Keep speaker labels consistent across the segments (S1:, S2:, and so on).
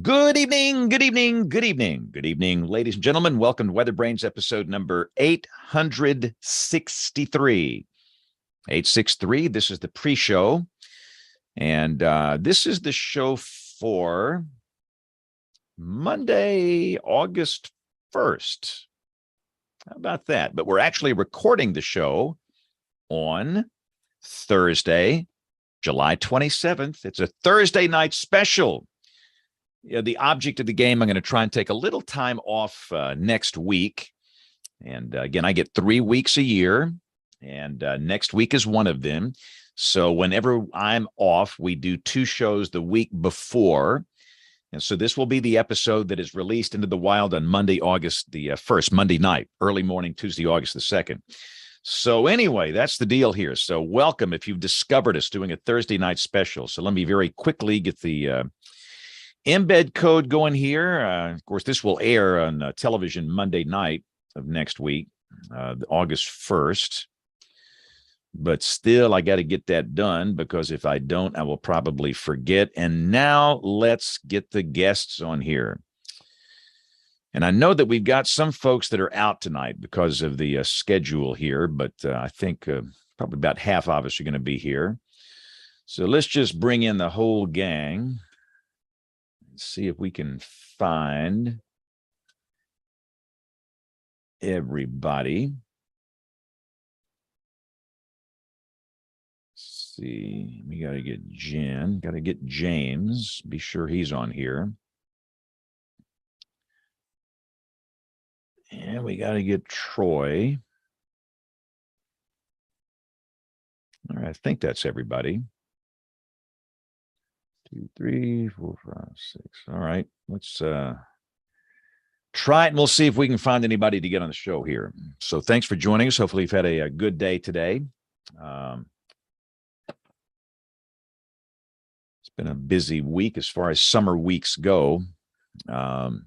S1: Good evening, good evening, good evening, good evening, ladies and gentlemen. Welcome to WeatherBrains episode number 863. 863. This is the pre-show, and this is the show for Monday, August 1st. How about that? But we're actually recording the show on Thursday, July 27th. It's a Thursday night special. The object of the game, I'm going to try and take a little time off next week. And again, I get 3 weeks a year, and next week is one of them. So whenever I'm off, we do two shows the week before. And so this will be the episode that is released into the wild on Monday, August the 1st, Monday night, early morning, Tuesday, August the 2nd. So anyway, that's the deal here. So welcome if you've discovered us doing a Thursday night special. So let me very quickly get the embed code going here. Of course, this will air on television Monday night of next week, August 1st. But still, I got to get that done because if I don't, I will probably forget. And now let's get the guests on here. And I know that we've got some folks that are out tonight because of the schedule here, but I think probably about half of us are going to be here. So let's just bring in the whole gang. See if we can find everybody. Let's see, we got to get Jen, got to get James, be sure he's on here. And we got to get Troy. All right, I think that's everybody. 2, 3, 4, 5, 6. All right, let's try it, and we'll see if we can find anybody to get on the show here. So thanks for joining us. Hopefully you've had a good day today. It's been a busy week as far as summer weeks go. The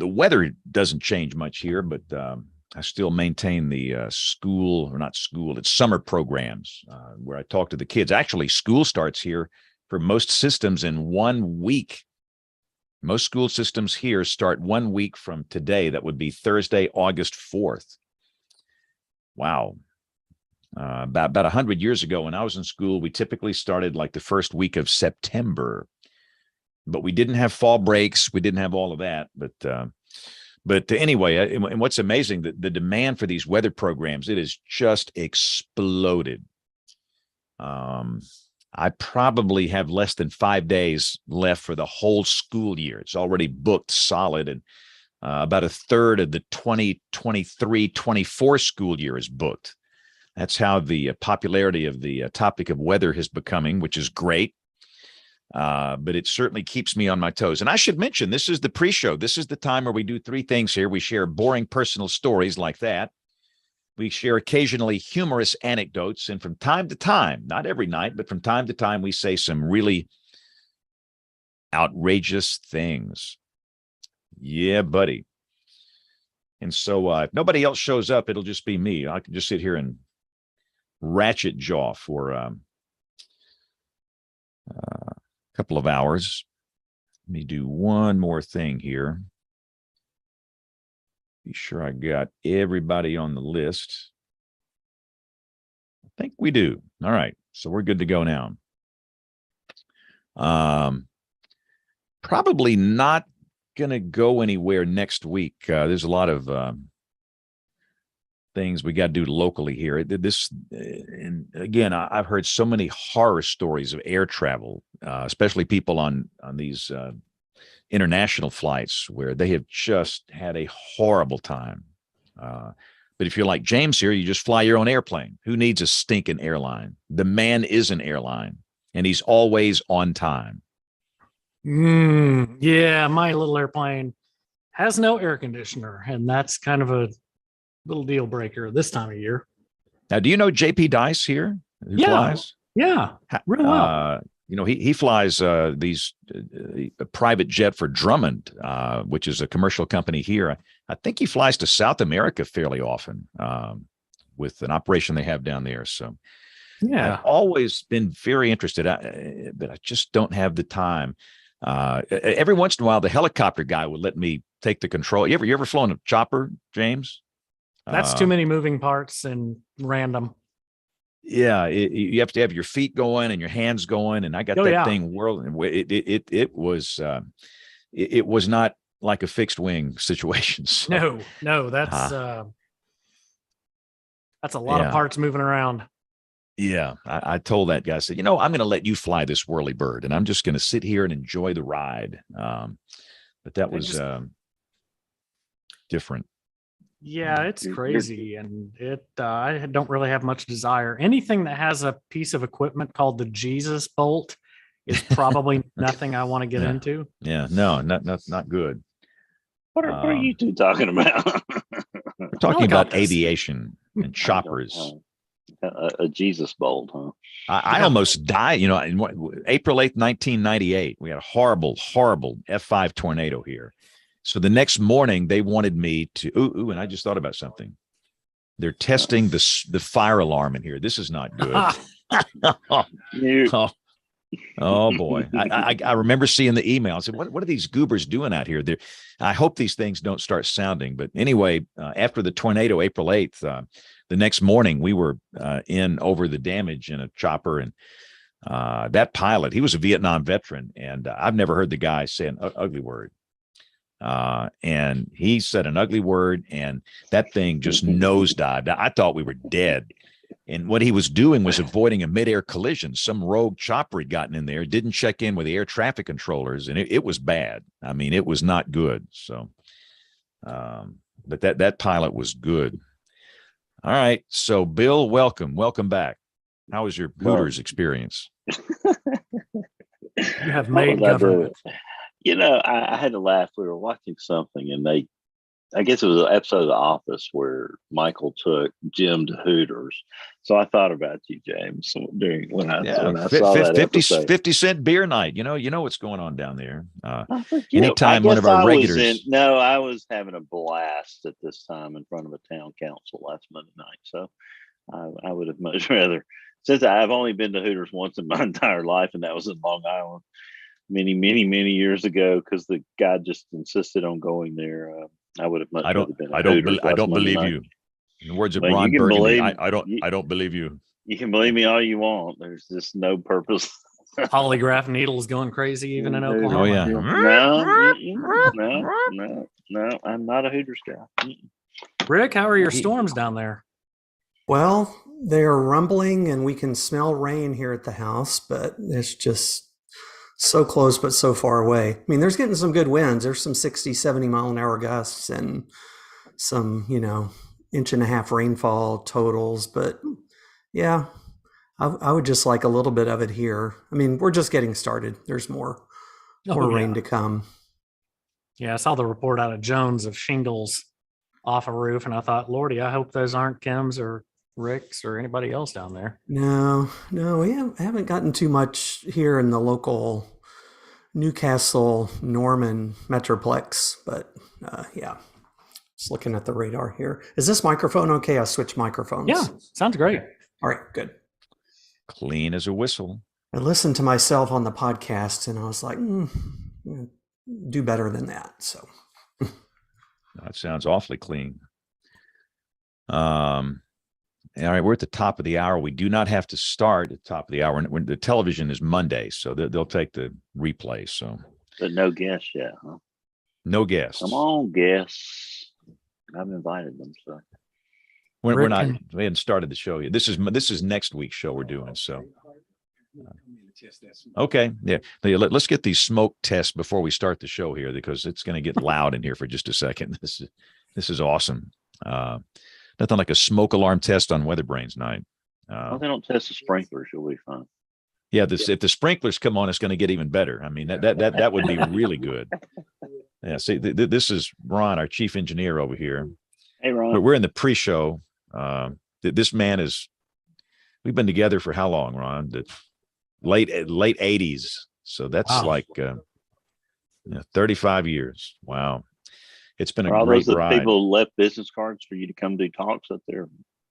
S1: weather doesn't change much here, but I still maintain the school, or not school, it's summer programs where I talk to the kids. Actually, school starts here for most systems in 1 week. Most school systems here start 1 week from today. That would be Thursday, August 4th. Wow. About 100 years ago when I was in school, we typically started like the first week of September. But we didn't have fall breaks. We didn't have all of that. But anyway, and what's amazing, the demand for these weather programs, it has just exploded. I probably have less than 5 days left for the whole school year. It's already booked solid, and about a third of the 2023-24 school year is booked. That's how the popularity of the topic of weather is becoming, which is great. But it certainly keeps me on my toes. And I should mention, this is the pre-show. This is the time where we do three things here. We share boring personal stories like that. We share occasionally humorous anecdotes, and from time to time, not every night, but from time to time, we say some really outrageous things. Yeah, buddy. And so if nobody else shows up, it'll just be me. I can just sit here and ratchet jaw for a couple of hours. Let me do one more thing here. Be sure I got everybody on the list. I think we do. All right. So we're good to go now. Probably not going to go anywhere next week. There's a lot of things we got to do locally here. And again, I've heard so many horror stories of air travel, especially people on these international flights where they have just had a horrible time. But if you're like James here, you just fly your own airplane. Who needs a stinking airline? The man is an airline, and he's always on time.
S2: Yeah, my little airplane has no air conditioner, and that's kind of a little deal breaker this time of year.
S1: Now, do you know JP Dice here who flies?
S2: Yeah, real well.
S1: He flies these private jet for Drummond, which is a commercial company here. I think he flies to South America fairly often with an operation they have down there. So
S2: yeah,
S1: I've always been very interested, but I just don't have the time. Every once in a while, the helicopter guy would let me take the control. You ever flown a chopper, James?
S2: That's too many moving parts and random.
S1: Yeah, you have to have your feet going and your hands going, and I got that thing whirling. It was not like a fixed wing situation. So,
S2: No, that's a lot of parts moving around.
S1: Yeah, I told that guy, I said, I'm going to let you fly this whirly bird, and I'm just going to sit here and enjoy the ride. But that was different.
S2: Yeah, it's crazy, and I don't really have much desire. Anything that has a piece of equipment called the Jesus bolt is probably nothing I want to get into.
S1: Yeah, no, not good.
S3: What are you two talking about?
S1: We're talking about aviation and choppers.
S3: A Jesus bolt, huh?
S1: I almost died. In April 8th, 1998, we had a horrible F5 tornado here. So the next morning, they wanted me to, and I just thought about something. They're testing the fire alarm in here. This is not good. Oh boy. I remember seeing the email. I said, what are these goobers doing out here? I hope these things don't start sounding. But anyway, after the tornado, April 8th, the next morning, we were in over the damage in a chopper. And that pilot, he was a Vietnam veteran. And I've never heard the guy say an ugly word. And he said an ugly word, and that thing just nosedived. I thought we were dead. And what he was doing was avoiding a midair collision. Some rogue chopper had gotten in there, didn't check in with the air traffic controllers, and it was bad. I mean, it was not good. So, but that pilot was good. All right. So, Bill, welcome back. How was your Hooters experience?
S2: You have made government.
S3: I had to laugh. We were watching something, and I guess it was an episode of The Office where Michael took Jim to Hooters. So I thought about you, James, when I saw that episode.
S1: 50-cent beer night. You know what's going on down there.
S3: Anytime
S1: one of our regulars.
S3: I was having a blast at this time in front of a town council last Monday night. So I would have much rather, since I've only been to Hooters once in my entire life, and that was in Long Island many years ago, because the guy just insisted on going there. I would have much rather been. I don't
S1: believe you. In the words of Ron Burgundy, I don't believe you.
S3: You can believe me all you want. There's just no purpose.
S2: Polygraph needles going crazy even in Oklahoma.
S1: Oh yeah.
S3: No, I'm not a Hooters guy.
S2: Rick, how are your storms down there?
S4: Well, they are rumbling, and we can smell rain here at the house, but it's just so close, but so far away. I mean, there's getting some good winds. There's some 60, 70 mile an hour gusts and some, 1.5-inch rainfall totals. But yeah, I would just like a little bit of it here. I mean, we're just getting started. There's more rain to come.
S2: Yeah, I saw the report out of Jones of shingles off a roof, and I thought, Lordy, I hope those aren't Kim's or Rick's or anybody else down there.
S4: No, we haven't gotten too much here in the local Newcastle, Norman Metroplex, but yeah, just looking at the radar here. Is this microphone okay? I switched microphones.
S2: Yeah, sounds great.
S4: All right, good.
S1: Clean as a whistle.
S4: I listened to myself on the podcast, and I was like, do better than that. So
S1: that sounds awfully clean. All right, we're at the top of the hour. We do not have to start at the top of the hour. When the television is Monday, so they'll take the replay. So,
S3: but no guests yet, huh?
S1: No guests.
S3: Come on, guests. I've invited them, so
S1: we're not. We hadn't started the show yet. This is next week's show we're doing. So, okay, yeah. Let's get these smoke tests before we start the show here, because it's going to get loud in here for just a second. This is awesome. Nothing like a smoke alarm test on WeatherBrains night.
S3: Well, they don't test the sprinklers. You'll be fine.
S1: Yeah, if the sprinklers come on, it's going to get even better. I mean, that would be really good. Yeah, see, this is Ron, our chief engineer over here.
S3: Hey, Ron.
S1: But we're in the pre-show. This man we've been together for how long, Ron? The late 80s. So that's like 35 years. Wow. It's been a great ride.
S3: People left business cards for you to come do talks at their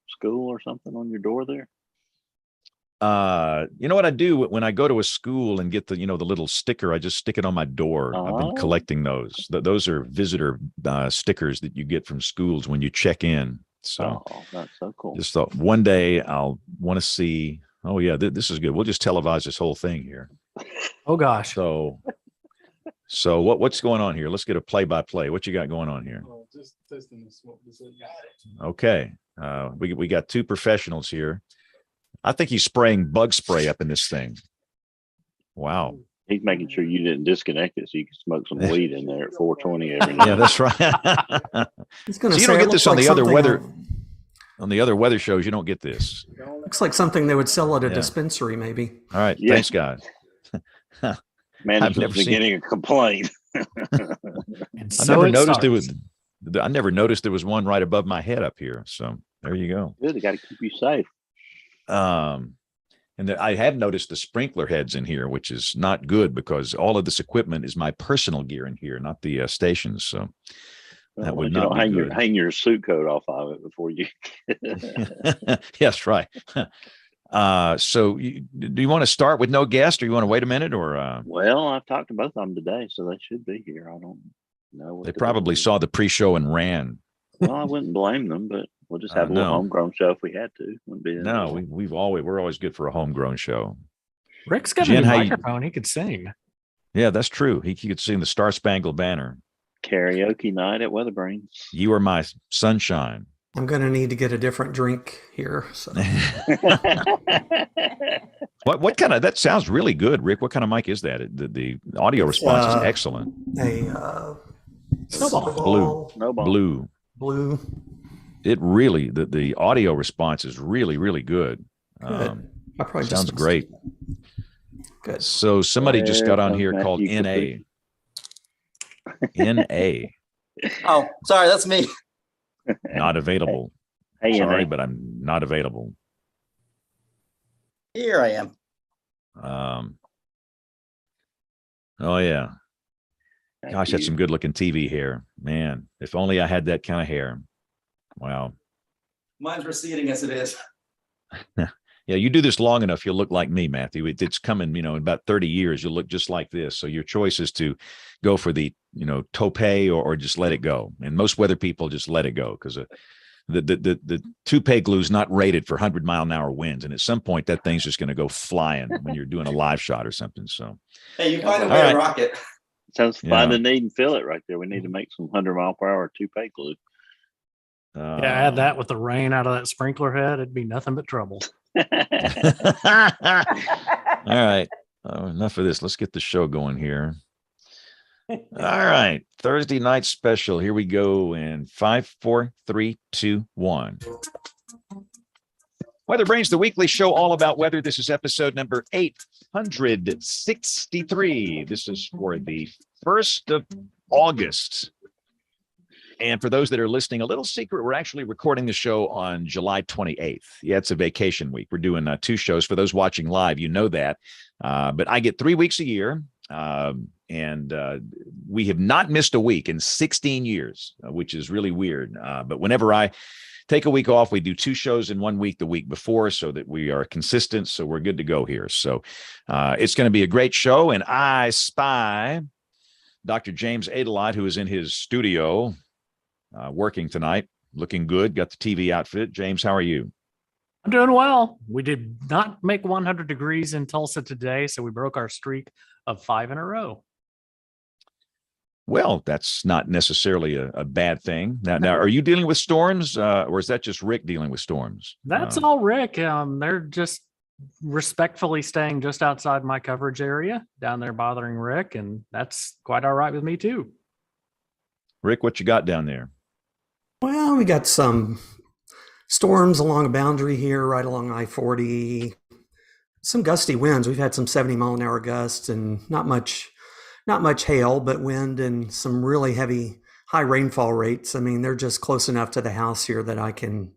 S3: school or something on your door there?
S1: You know what I do when I go to a school and get the little sticker? I just stick it on my door. I've been
S3: Oh.
S1: collecting those. Those are visitor stickers that you get from schools when you check in. So
S3: That's so cool.
S1: just thought one day I'll want to see. Oh yeah, this is good. We'll just televise this whole thing here.
S2: Oh gosh.
S1: So what's going on here? Let's get a play-by-play. What you got going on here?
S5: Just testing this.
S1: Okay. We got two professionals here. I think he's spraying bug spray up in this thing. Wow.
S3: He's making sure you didn't disconnect it so you can smoke some weed in there at 420 every night.
S1: Yeah, that's right.
S4: He's gonna
S1: So you
S4: say
S1: don't
S4: it
S1: get
S4: looks
S1: this on
S4: like
S1: the other
S4: something
S1: weather. On the other weather shows, you don't get this.
S4: Looks like something they would sell at a
S1: Yeah.
S4: dispensary, maybe.
S1: All right.
S3: Yeah.
S1: Thanks, guys.
S3: Man,
S1: I've
S3: it's
S1: never
S3: the beginning of complaint.
S2: And
S1: I
S2: so
S1: never
S2: it
S1: noticed
S2: starts.
S1: I never noticed there was one right above my head up here. So there you go.
S3: Good, they got to keep you safe.
S1: And I have noticed the sprinkler heads in here, which is not good because all of this equipment is my personal gear in here, not the stations. So that would not be good.
S3: Hang your suit coat off of it before you.
S1: Yes, right. So do you want to start with no guest, or you want to wait a minute, or
S3: Well, I've talked to both of them today, so they should be here. I don't know. What
S1: they
S3: to
S1: probably
S3: do.
S1: saw the pre-show and ran?
S3: Well, I wouldn't blame them, but we'll just have a little
S1: No.
S3: homegrown show if we had to. Wouldn't be
S1: No, we're always good for a homegrown show.
S2: Rick's got
S1: Jen,
S2: a
S1: how
S2: new
S1: you-
S2: microphone. He could sing.
S1: Yeah, that's true. He could sing the Star Spangled Banner.
S3: karaoke night at WeatherBrains.
S1: You are my sunshine.
S4: I'm going to need to get a different drink here. So.
S1: What kind of, that sounds really good, Rick. What kind of mic is that? The audio response is excellent.
S4: A
S2: Snowball.
S3: No ball.
S4: Blue.
S1: It really, the audio response is really, really good.
S4: Good. I probably just
S1: Sounds
S4: missed
S1: great.
S4: it. Good.
S1: So somebody just got on
S3: Well,
S1: here
S3: Matthew
S1: called
S3: could
S1: NA.
S3: be.
S1: NA,
S5: Oh, sorry, that's me.
S1: not available.
S3: Hey,
S1: Sorry,
S3: NA.
S1: but I'm not available.
S5: Here I am.
S1: Oh yeah.
S3: Thank
S1: Gosh, that's
S3: you.
S1: some good looking TV hair. Man, if only I had that kind of hair. Wow.
S5: Mine's receding as it is.
S1: Yeah, you do this long enough, you'll look like me, Matthew. It's coming, in about 30 years, you'll look just like this. So your choice is to go for the, toupee or just let it go. And most weather people just let it go because the toupee glue is not rated for 100-mile-an-hour winds. And at some point, that thing's just going to go flying when you're doing a live shot or something. So,
S5: Hey, you find a
S1: All
S5: way
S1: right.
S5: to rock it.
S3: Sounds
S1: Yeah.
S3: find a need and fill it right there. We need to make some 100-mile-per-hour toupee glue.
S2: Yeah, add that with the rain out of that sprinkler head, it'd be nothing but trouble.
S1: All right. Enough of this. Let's get the show going here. All right. Thursday night special. Here we go in 5, 4, 3, 2, 1. WeatherBrains, the weekly show all about weather. This is episode number 863. This is for the 1st of August. And for those that are listening, a little secret, we're actually recording the show on July 28th. Yeah, it's a vacation week. We're doing 2 shows. For those watching live, you know that. But I get 3 weeks a year. And we have not missed a week in 16 years, which is really weird. But whenever I take a week off, we do 2 shows in 1 week the week before so that we are consistent. So we're good to go here. So it's going to be a great show. And I spy Dr. James Adelite, who is in his studio working tonight, looking good, got the TV outfit. James, how are you?
S2: I'm doing well. We did not make 100 degrees in Tulsa today, so we broke our streak of 5 in a row.
S1: Well, that's not necessarily a bad thing. Now, are you dealing with storms, or is that just Rick dealing with storms?
S2: That's all, Rick. They're just respectfully staying just outside my coverage area down there bothering Rick, and that's quite all right with me too.
S1: Rick, what you got down there?
S4: Well, we got some storms along a boundary here, right along I-40. Some gusty winds. We've had some 70-mile-an-hour gusts and not much hail, but wind and some really heavy high rainfall rates. I mean, they're just close enough to the house here that I can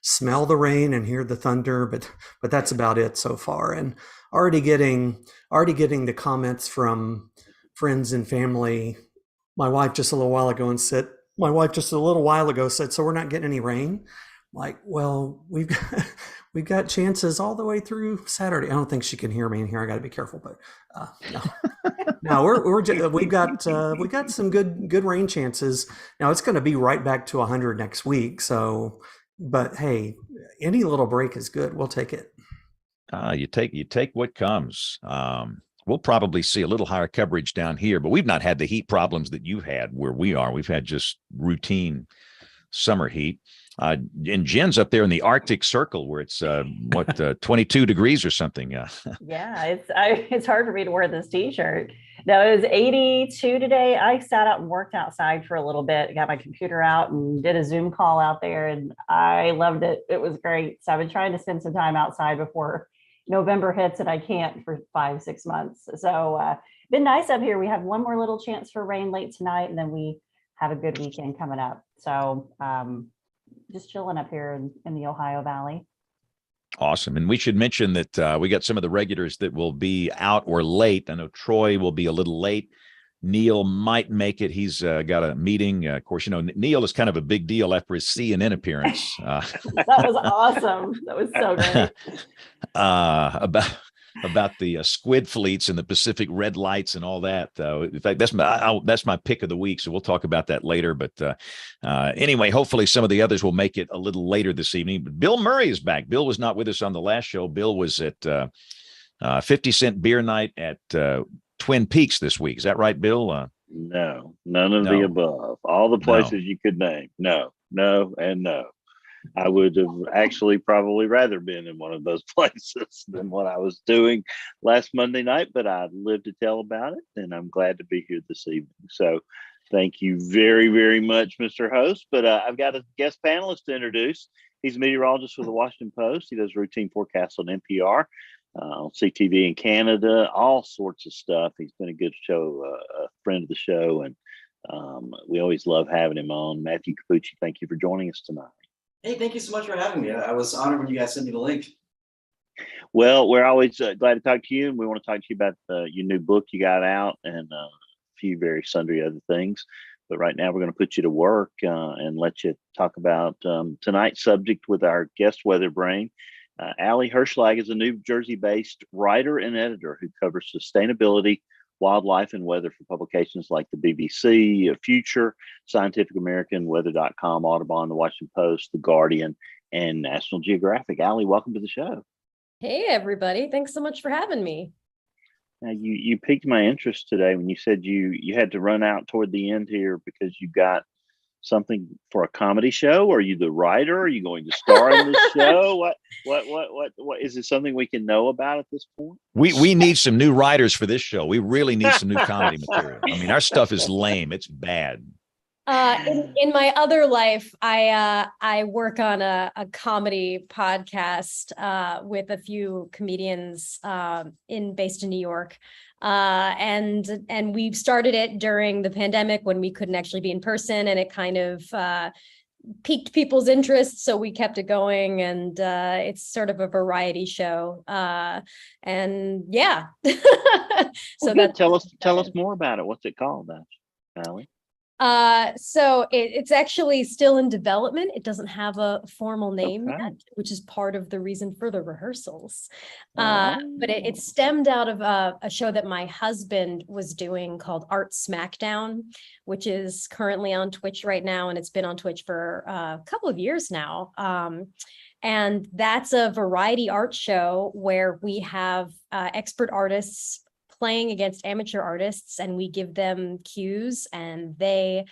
S4: smell the rain and hear the thunder, but that's about it so far. And already getting the comments from friends and family. My wife just a little while ago said, so we're not getting any rain. Like, well, we've we've got chances all the way through Saturday. I don't think she can hear me in here. I got to be careful, but no, no, we've got some good rain chances. Now it's going to be right back to 100 next week. So, but hey, any little break is good. We'll take it.
S1: You take what comes. We'll probably see a little higher coverage down here, but we've not had the heat problems that you've had where we are. We've had just routine summer heat. And Jen's up there in the Arctic Circle where it's 22 degrees or something.
S6: Yeah, it's hard for me to wear this t-shirt. No, it was 82 today. I sat out and worked outside for a little bit, got my computer out and did a Zoom call out there, and I loved it. It was great. So I've been trying to spend some time outside before November hits, and I can't for 5-6 months. So been nice up here. We have one more little chance for rain late tonight, and then we have a good weekend coming up. So just chilling up here in the Ohio Valley.
S1: Awesome. And we should mention that we got some of the regulars that will be out or late. I know Troy will be a little late. Neil might make it. He's got a meeting. Of course, Neil is kind of a big deal after his CNN appearance.
S6: That was awesome. That was so great.
S1: About the squid fleets and the Pacific red lights and all that. In fact, that's my pick of the week. So we'll talk about that later. But anyway, hopefully some of the others will make it a little later this evening. But Bill Murray is back. Bill was not with us on the last show. Bill was at 50 Cent Beer Night at Twin Peaks this week. Is that right, Bill?
S3: No, none of the above. All the places you could name. No, and no. I would have actually probably rather been in one of those places than what I was doing last Monday night, but I lived to tell about it, and I'm glad to be here this evening. So thank you very, very much, Mr. Host. But I've got a guest panelist to introduce. He's a meteorologist for the Washington Post. He does routine forecasts on NPR, on CTV in Canada, all sorts of stuff. He's been a good a friend of the show, and we always love having him on. Matthew Capucci, thank you for joining us tonight.
S5: Hey, thank you so much for having me. I was honored when you guys sent me the link.
S3: Well, we're always glad to talk to you, and we want to talk to you about your new book you got out and a few very sundry other things. But right now, we're going to put you to work and let you talk about tonight's subject with our guest weather brain. Allie Hirschlag is a New Jersey-based writer and editor who covers sustainability, wildlife, and weather for publications like the BBC, Future, Scientific American, Weather.com, Audubon, the Washington Post, The Guardian, and National Geographic. Allie, welcome to the show.
S7: Hey, everybody. Thanks so much for having me.
S3: Now, you piqued my interest today when you said you had to run out toward the end here because you got something for a comedy show. Are you the writer? Are you going to star in the show? What is it something we can know about at this point?
S1: We need some new writers for this show. We really need some new comedy material. I mean, our stuff is lame. It's bad.
S7: In my other life, I work on a comedy podcast with a few comedians based in New York. And we started it during the pandemic when we couldn't actually be in person, and it kind of piqued people's interest, so we kept it going, and it's sort of a variety show. And yeah. So
S3: tell us more about it. What's it called, Allie?
S7: So it's actually still in development. It doesn't have a formal name yet, which is part of the reason for the rehearsals. But it stemmed out of a show that my husband was doing called Art Smackdown, which is currently on Twitch right now, and it's been on Twitch for a couple of years now. And that's a variety art show where we have expert artists playing against amateur artists, and we give them cues, and they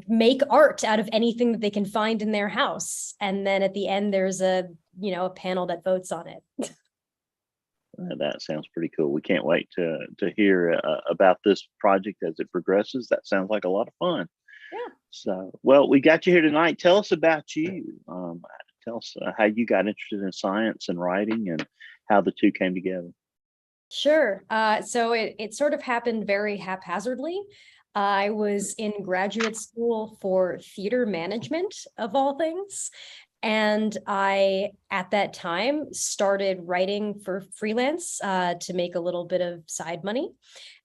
S7: make art out of anything that they can find in their house. And then at the end, there's a panel that votes on it.
S3: That sounds pretty cool. We can't wait to hear about this project as it progresses. That sounds like a lot of fun.
S7: Yeah.
S3: So, well, we got you here tonight. Tell us about you. Tell us how you got interested in science and writing and how the two came together.
S7: Sure. So it sort of happened very haphazardly. I was in graduate school for theater management, of all things. And I, at that time, started writing for freelance to make a little bit of side money,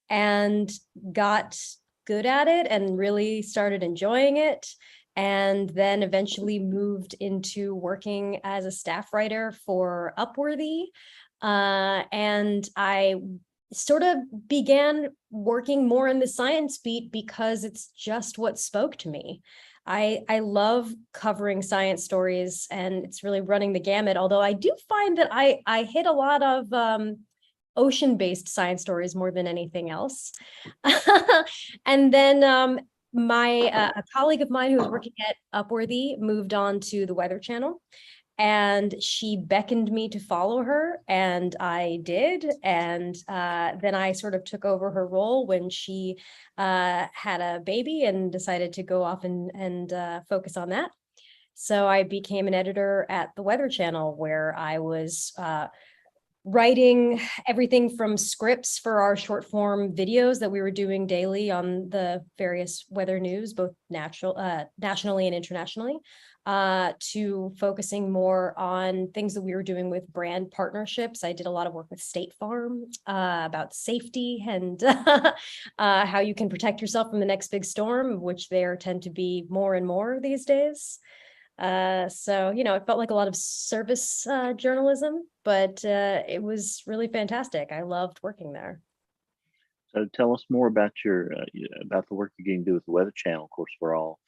S7: and got good at it and really started enjoying it. and then eventually moved into working as a staff writer for Upworthy. And I sort of began working more in the science beat because it's just what spoke to me. I love covering science stories, and it's really running the gamut, although I do find that I hit a lot of ocean-based science stories more than anything else. And then a colleague of mine who was working at Upworthy moved on to the Weather Channel, and she beckoned me to follow her, and I did. And then I sort of took over her role when she had a baby and decided to go off and focus on that. So I became an editor at the Weather Channel, where I was writing everything from scripts for our short form videos that we were doing daily on the various weather news, both nationally and internationally, to focusing more on things that we were doing with brand partnerships. I did a lot of work with State Farm about safety and how you can protect yourself from the next big storm, which there tend to be more and more these days. So, it felt like a lot of service journalism, but it was really fantastic. I loved working there.
S3: So tell us more about about the work you're getting to do with the Weather Channel. Of course, we're all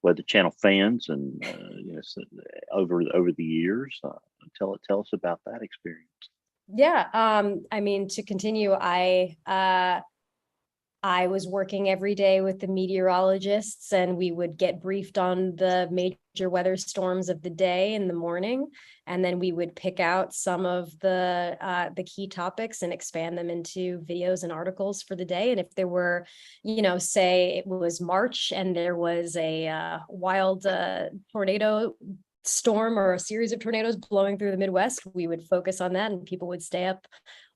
S3: Weather Channel fans, and over the years, tell us about that experience.
S7: Yeah, I mean, to continue, I was working every day with the meteorologists, and we would get briefed on the major weather storms of the day in the morning. And then we would pick out some of the key topics and expand them into videos and articles for the day. And if there were, say it was March and there was a wild tornado storm or a series of tornadoes blowing through the Midwest, we would focus on that, and people would stay up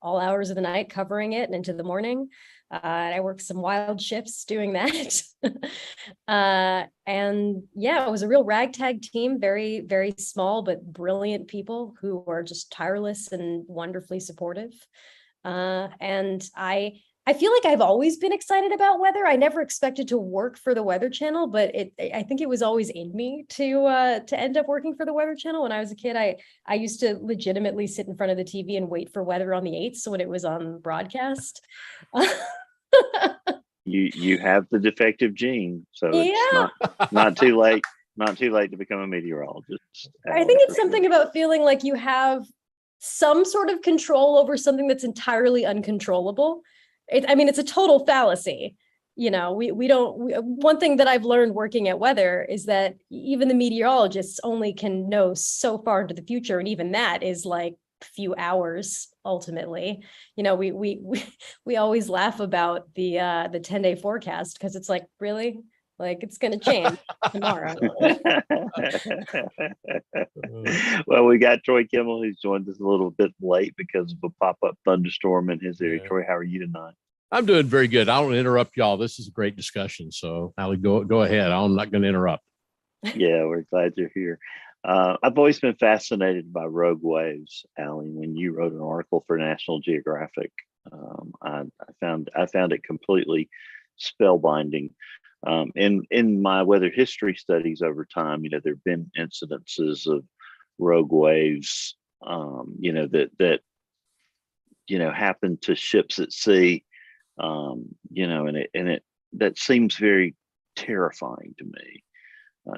S7: all hours of the night covering it and into the morning. And I worked some wild shifts doing that. And yeah, it was a real ragtag team, very, very small, but brilliant people who were just tireless and wonderfully supportive. And I feel like I've always been excited about weather. I never expected to work for the Weather Channel, but I think it was always in me to end up working for the Weather Channel. When I was a kid, I used to legitimately sit in front of the TV and wait for Weather on the 8s when it was on broadcast.
S3: You have the defective gene, so it's not too late. Not too late to become a meteorologist.
S7: I think it's something about feeling like you have some sort of control over something that's entirely uncontrollable. It's a total fallacy. One thing that I've learned working at weather is that even the meteorologists only can know so far into the future, and even that is like a few hours ultimately. We always laugh about the 10-day forecast, because it's like, really, like, it's going to change tomorrow.
S3: Well, we got Troy Kimmel, who's joined us a little bit late because of a pop-up thunderstorm in his area. Troy, how are you tonight?
S8: I'm doing very good. I don't want to interrupt y'all. This is a great discussion. So Allie, go ahead. I'm not going to interrupt.
S3: Yeah, we're glad you're here. I've always been fascinated by rogue waves, Allie. When you wrote an article for National Geographic, I found it completely spellbinding. In my weather history studies over time, there have been incidences of rogue waves, that happen to ships at sea, and that seems very terrifying to me.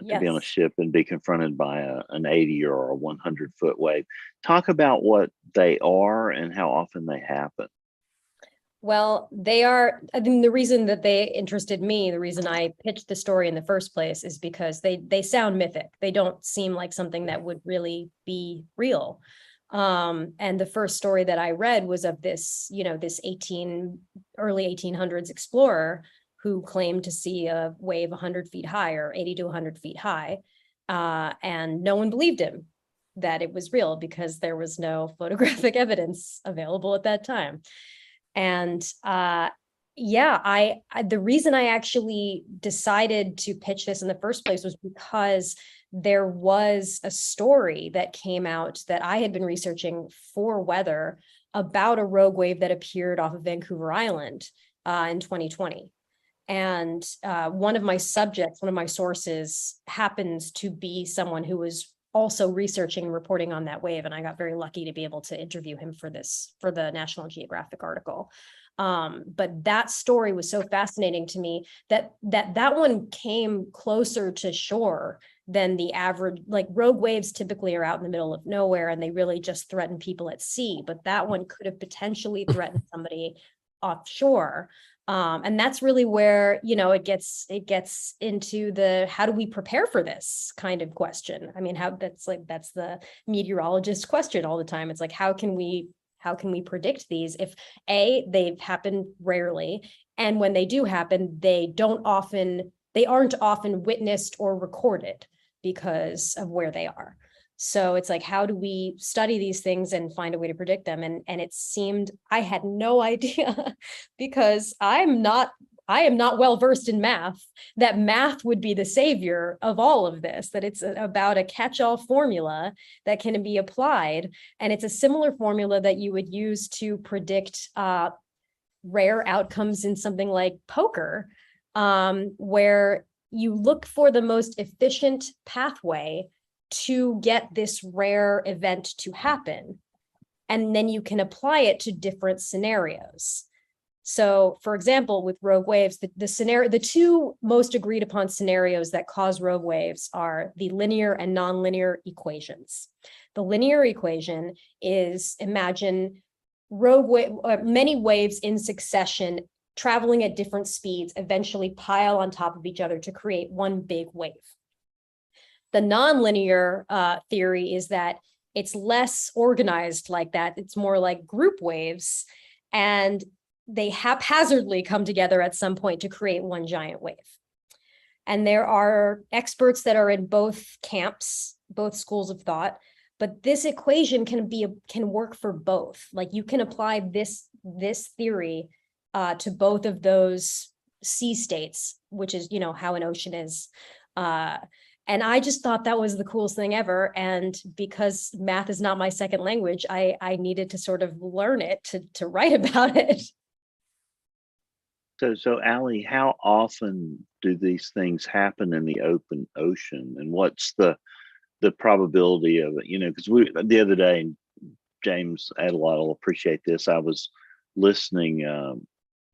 S3: To be on a ship and be confronted by an 80 or a 100-foot wave. Talk about what they are and how often they happen.
S7: Well, they are, the reason that they interested me, the reason I pitched the story in the first place, is because they sound mythic. They don't seem like something that would really be real. And the first story that I read was of this, this early 1800s explorer who claimed to see a wave 100 feet high, or 80 to 100 feet high. And no one believed him that it was real, because there was no photographic evidence available at that time. And the reason I actually decided to pitch this in the first place was because there was a story that came out that I had been researching for weather about a rogue wave that appeared off of Vancouver Island in 2020. And one of my sources happens to be someone who was also researching and reporting on that wave. And I got very lucky to be able to interview him for the National Geographic article. But that story was so fascinating to me that one came closer to shore than the average. Like, rogue waves typically are out in the middle of nowhere and they really just threaten people at sea, but that one could have potentially threatened somebody offshore. And that's really where, it gets into the, how do we prepare for this kind of question? I mean, that's the meteorologist question all the time. It's like, how can we predict these if they've happened rarely, and when they do happen, they aren't often witnessed or recorded because of where they are. So it's like, how do we study these things and find a way to predict them? And it seemed, I had no idea, because I am not well versed in math, that math would be the savior of all of this, that it's about a catch-all formula that can be applied. And it's a similar formula that you would use to predict rare outcomes in something like poker, where you look for the most efficient pathway to get this rare event to happen. And then you can apply it to different scenarios. So, for example, with rogue waves, the two most agreed upon scenarios that cause rogue waves are the linear and nonlinear equations. The linear equation is, imagine many waves in succession traveling at different speeds eventually pile on top of each other to create one big wave. The nonlinear theory is that it's less organized like that. It's more like group waves, and they haphazardly come together at some point to create one giant wave. And there are experts that are in both camps, both schools of thought, but this equation can work for both. Like, you can apply this theory to both of those sea states, which is, how an ocean is. And I just thought that was the coolest thing ever. And because math is not my second language, I needed to sort of learn it to write about it.
S3: So Allie, how often do these things happen in the open ocean, and what's the probability of it? Because the other day, and James Adelot will appreciate this, I was listening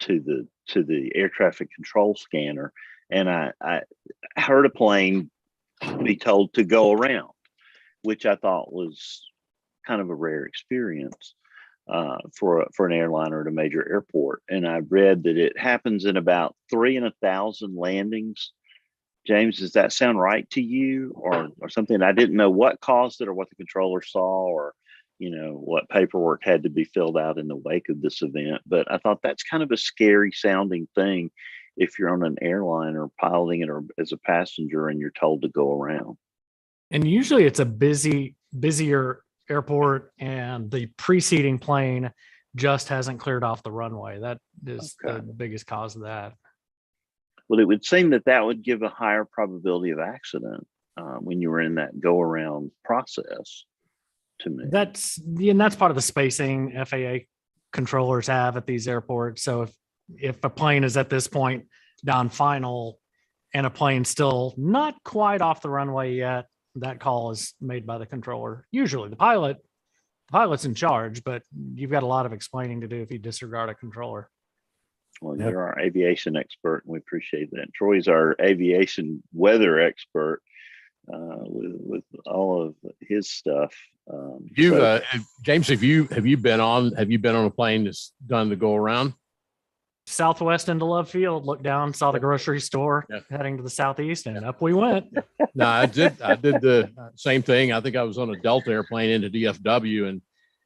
S3: to the air traffic control scanner, and I heard a plane be told to go around, which I thought was kind of a rare experience for an airliner at a major airport. And I read that it happens in about 3 in 1,000 landings. James, does that sound right to you, or something? I didn't know what caused it, or what the controller saw, or what paperwork had to be filled out in the wake of this event. But I thought that's kind of a scary sounding thing if you're on an airline or piloting it or as a passenger and you're told to go around.
S2: And usually it's a busier airport, and the preceding plane just hasn't cleared off the runway. That is the biggest cause of that.
S3: Well, it would seem that would give a higher probability of accident when you were in that go around process, to me.
S2: That's part of the spacing FAA controllers have at these airports. So if a plane is at this point down final and a plane still not quite off the runway yet, that call is made by the controller. Usually the pilot's in charge, but you've got a lot of explaining to do if you disregard a controller.
S3: Well, you're our aviation expert, and we appreciate that. Troy's our aviation weather expert with all of his stuff.
S8: James, have you been on a plane that's done the go around?
S2: Southwest into Love Field, looked down, saw the grocery store, heading to the southeast, and up we went.
S8: No, I did the same thing. I think I was on a Delta airplane into DFW, and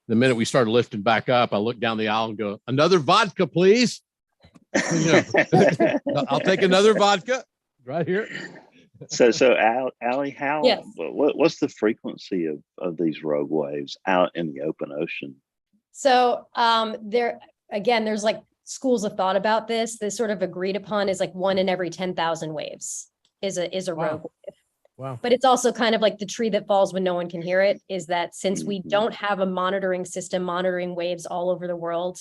S8: the minute we started lifting back up, I looked down the aisle and go, "Another vodka, please." I'll take another vodka right here.
S3: So Allie, what's the frequency of these rogue waves out in the open ocean?
S7: So there's like schools of thought about this. This sort of agreed upon is like 1 in every 10,000 waves is a rogue wave.
S8: Wow.
S7: But it's also kind of like the tree that falls when no one can hear it, is that since we don't have a monitoring system monitoring waves all over the world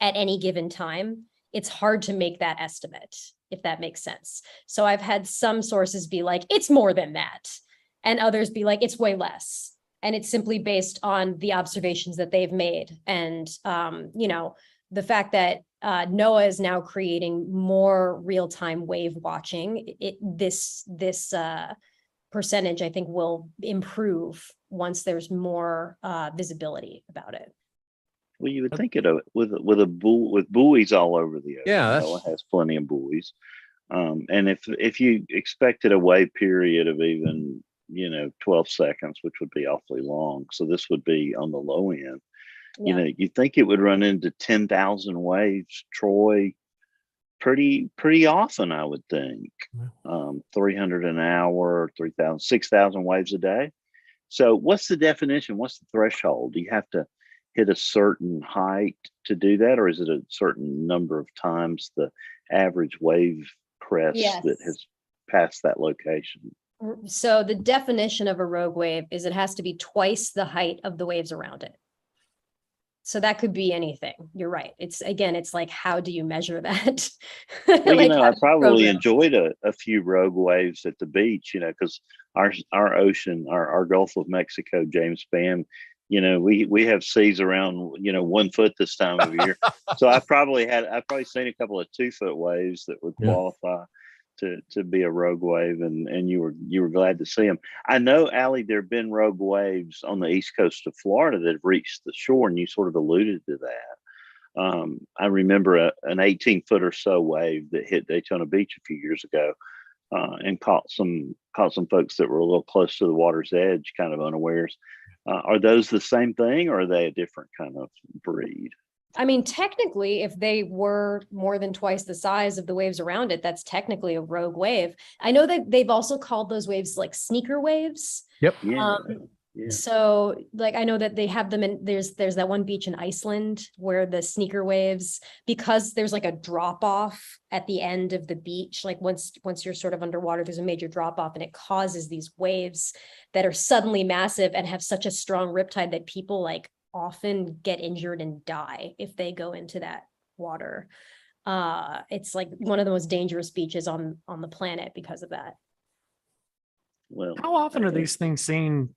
S7: at any given time, it's hard to make that estimate, if that makes sense. So I've had some sources be like, it's more than that, and others be like, it's way less. And it's simply based on the observations that they've made. And, you know, the fact that NOAA is now creating more real-time wave watching, this percentage, I think, will improve once there's more visibility about it.
S3: Well, you would think it with buoys all over the ocean.
S8: Yeah,
S3: NOAA has plenty of buoys. And if you expected a wave period of even 12 seconds, which would be awfully long, so this would be on the low end.
S7: Yeah.
S3: You think it would run into 10,000 waves, Troy, pretty often, I would think. 300 an hour, 3,000, 6,000 waves a day. So what's the definition? What's the threshold? Do you have to hit a certain height to do that, or is it a certain number of times the average wave crest that has passed that location?
S7: So the definition of a rogue wave is it has to be twice the height of the waves around it. So that could be anything. You're right. It's like, how do you measure that?
S3: Well,
S7: Like,
S3: I probably enjoyed a few rogue waves at the beach, because our ocean, our Gulf of Mexico, James Spann, we have seas around 1 foot this time of year. So I've probably seen a couple of 2-foot waves that would qualify to be a rogue wave, and you were glad to see them. I know, Allie, there have been rogue waves on the east coast of Florida that have reached the shore, and you sort of alluded to that. I remember an 18-foot or so wave that hit Daytona Beach a few years ago, and caught some folks that were a little close to the water's edge, kind of unawares. Are those the same thing, or are they a different kind of breed?
S7: I mean, technically, if they were more than twice the size of the waves around it, that's technically a rogue wave. I know that they've also called those waves like sneaker waves.
S8: Yep.
S3: Yeah.
S7: So like, I know that they have them in, there's that one beach in Iceland where the sneaker waves, because there's like a drop off at the end of the beach, like once you're sort of underwater, there's a major drop off, and it causes these waves that are suddenly massive and have such a strong riptide that people like often get injured and die if they go into that water. It's like one of the most dangerous beaches on the planet because of that.
S3: Well,
S2: How often are these things seen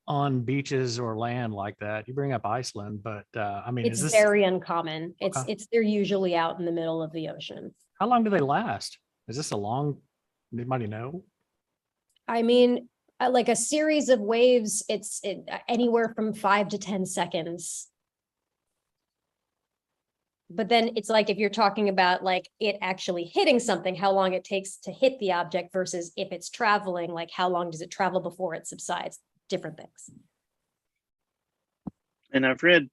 S2: on beaches or land like that? You bring up Iceland, but I mean,
S7: It's
S2: is this
S7: very uncommon.
S2: Okay.
S7: They're usually out in the middle of the ocean.
S2: how long do they last? Is this a long? Anybody know?
S7: I mean, like a series of waves, it's anywhere from 5 to 10 seconds. But then it's like, if you're talking about like it actually hitting something, how long it takes to hit the object versus if it's traveling, like how long does it travel before it subsides? Different things.
S3: And I've read,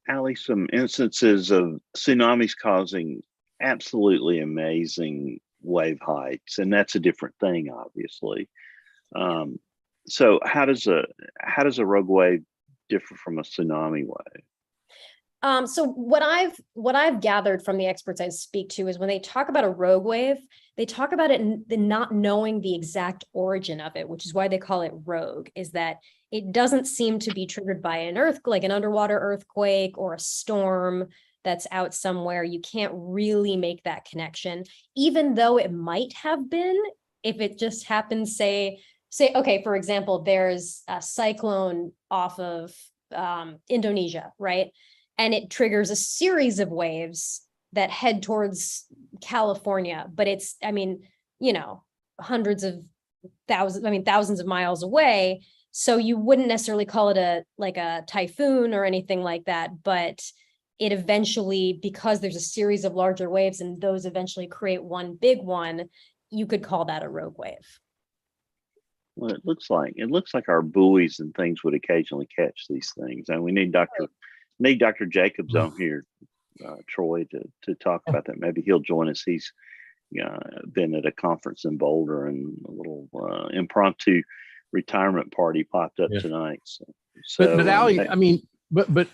S3: Allie, some instances of tsunamis causing absolutely amazing wave heights, and that's a different thing, obviously. So how does a rogue wave differ from a tsunami wave?
S7: So what I've gathered from the experts I speak to is when they talk about a rogue wave, they talk about it not knowing the exact origin of it, which is why they call it rogue, is that it doesn't seem to be triggered by an like an underwater earthquake or a storm that's out somewhere. You can't really make that connection, even though it might have been if it just happens, say, okay, for example, there's a cyclone off of Indonesia, right? And it triggers a series of waves that head towards California, but it's, I mean, thousands of miles away. So you wouldn't necessarily call it a typhoon or anything like that, but it eventually, because there's a series of larger waves and those eventually create one big one, you could call that a rogue wave.
S3: Well, it looks like our buoys and things would occasionally catch these things, and we need Dr. Jacobs on here, Troy, to talk about that. Maybe he'll join us. He's been at a conference in Boulder, and a little impromptu retirement party popped up tonight.
S8: But Allie, I mean, but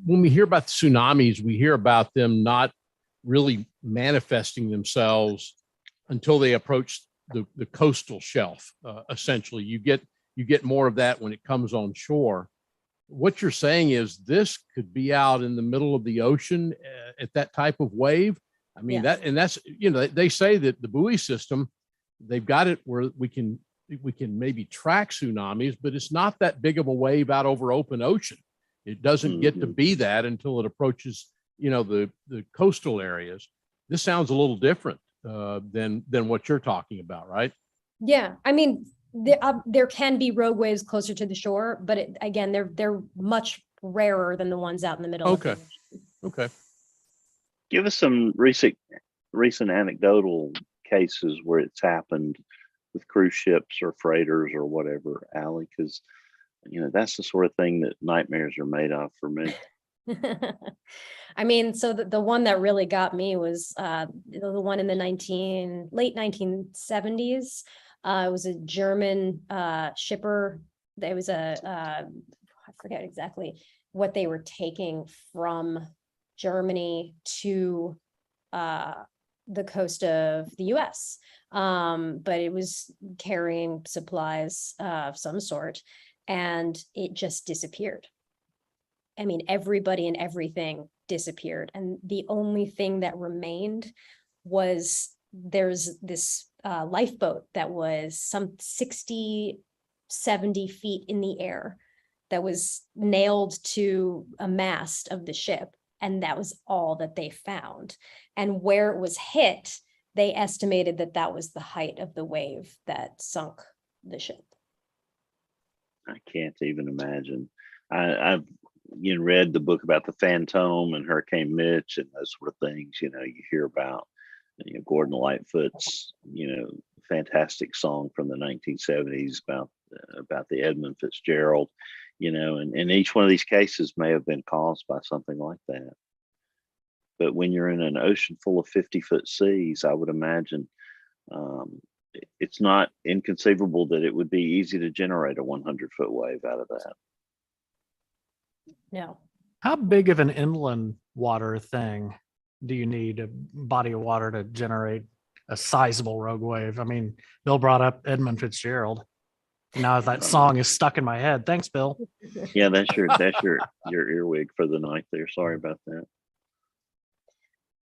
S8: when we hear about the tsunamis, we hear about them not really manifesting themselves until they approach the coastal shelf. Essentially, you get more of that when it comes on shore. What you're saying is this could be out in the middle of the ocean at that type of wave. I mean,
S7: Yes.
S8: that's, they say that the buoy system, they've got it where we can maybe track tsunamis, but it's not that big of a wave out over open ocean. It doesn't get to be that until it approaches, the coastal areas. This sounds a little different than what you're talking about, right?
S7: Yeah, I mean, there can be rogue waves closer to the shore, but again, they're much rarer than the ones out in the middle.
S8: Okay.
S7: Of the ocean.
S8: Okay.
S3: Give us some recent anecdotal cases where it's happened with cruise ships or freighters or whatever, Allie, because that's the sort of thing that nightmares are made of for me.
S7: I mean, so the one that really got me was the one in the late 1970s. It was a German shipper. There was I forget exactly what they were taking from Germany to the coast of the US. But it was carrying supplies of some sort, and it just disappeared. I mean, everybody and everything disappeared. And the only thing that remained was there's this lifeboat that was some 60, 70 feet in the air that was nailed to a mast of the ship. And that was all that they found. And where it was hit, they estimated that that was the height of the wave that sunk the ship.
S3: I can't even imagine. I've read the book about the Phantom and Hurricane Mitch and those sort of things. You hear about Gordon Lightfoot's fantastic song from the 1970s about the Edmund Fitzgerald. And each one of these cases may have been caused by something like that. But when you're in an ocean full of 50-foot seas, I would imagine it's not inconceivable that it would be easy to generate a 100-foot wave out of that.
S7: No.
S2: How big of an inland water thing do you need, a body of water, to generate a sizable rogue wave? I mean, Bill brought up Edmund Fitzgerald. Now that song is stuck in my head. Thanks, Bill.
S3: Yeah, that's your earwig for the night there. Sorry about that.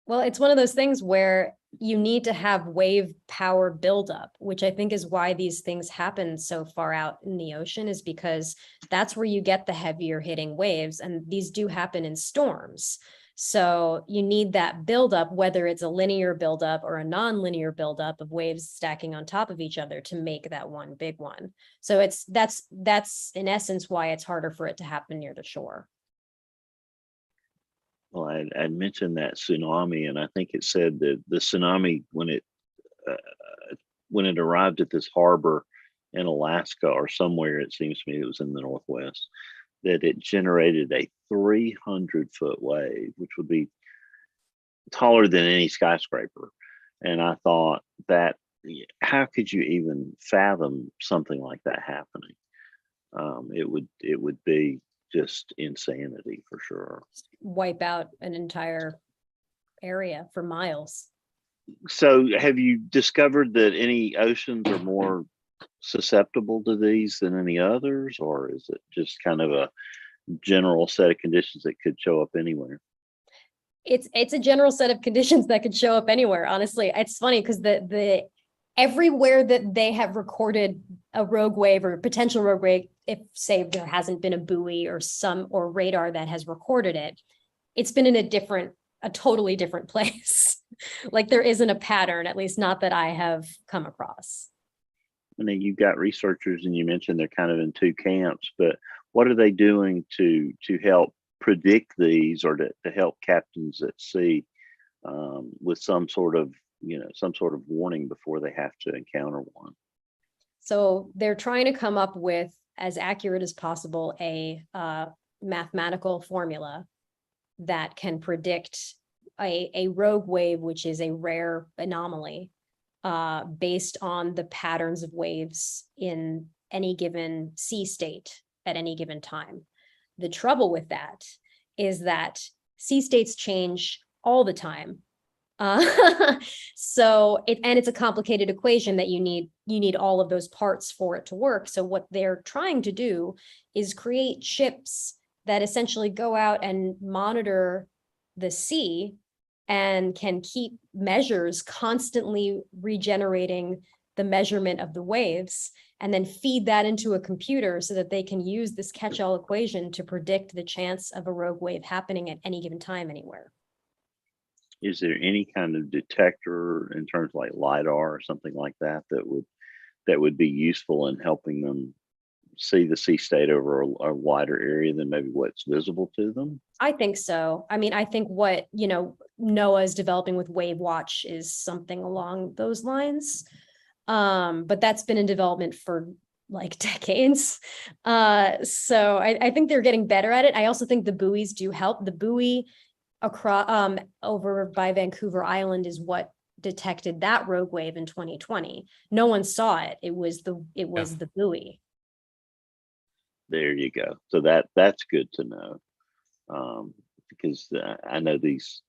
S7: Well, it's one of those things where you need to have wave power buildup, which I think is why these things happen so far out in the ocean, is because that's where you get the heavier hitting waves. And these do happen in storms. So you need that buildup, whether it's a linear buildup or a non-linear buildup of waves stacking on top of each other to make that one big one. So that's in essence why it's harder for it to happen near the shore.
S3: Well, I mentioned that tsunami, and I think it said that the tsunami, when it arrived at this harbor in Alaska or somewhere, it seems to me it was in the Northwest, that it generated a 300-foot wave, which would be taller than any skyscraper. And I thought that, how could you even fathom something like that happening? It would be just insanity for sure.
S7: Wipe out an entire area for miles.
S3: So have you discovered that any oceans are more susceptible to these than any others, or is it just kind of a general set of conditions that could show up anywhere?
S7: It's a general set of conditions that could show up anywhere. Honestly, it's funny because the everywhere that they have recorded a rogue wave or a potential rogue wave, if say there hasn't been a buoy or radar that has recorded it, it's been in a totally different place. Like there isn't a pattern, at least not that I have come across.
S3: And then you've got researchers, and you mentioned they're kind of in two camps, but what are they doing to help predict these, or to help captains at sea with some sort of warning before they have to encounter one?
S7: So they're trying to come up with, as accurate as possible, a mathematical formula that can predict a rogue wave, which is a rare anomaly, based on the patterns of waves in any given sea state at any given time. The trouble with that is that sea states change all the time. So it's a complicated equation that you need all of those parts for it to work. So what they're trying to do is create ships that essentially go out and monitor the sea and can keep measures constantly regenerating the measurement of the waves, and then feed that into a computer so that they can use this catch-all equation to predict the chance of a rogue wave happening at any given time anywhere.
S3: Is there any kind of detector in terms of like LiDAR or something like that that would be useful in helping them see the sea state over a wider area than maybe what's visible to them?
S7: I think so. I mean, I think what, NOAA is developing with Wave Watch is something along those lines. But that's been in development for like decades. So I think they're getting better at it. I also think the buoys do help. The buoy across over by Vancouver Island is what detected that rogue wave in 2020. No one saw it. It was the buoy.
S3: There you go. So that's good to know, because I know these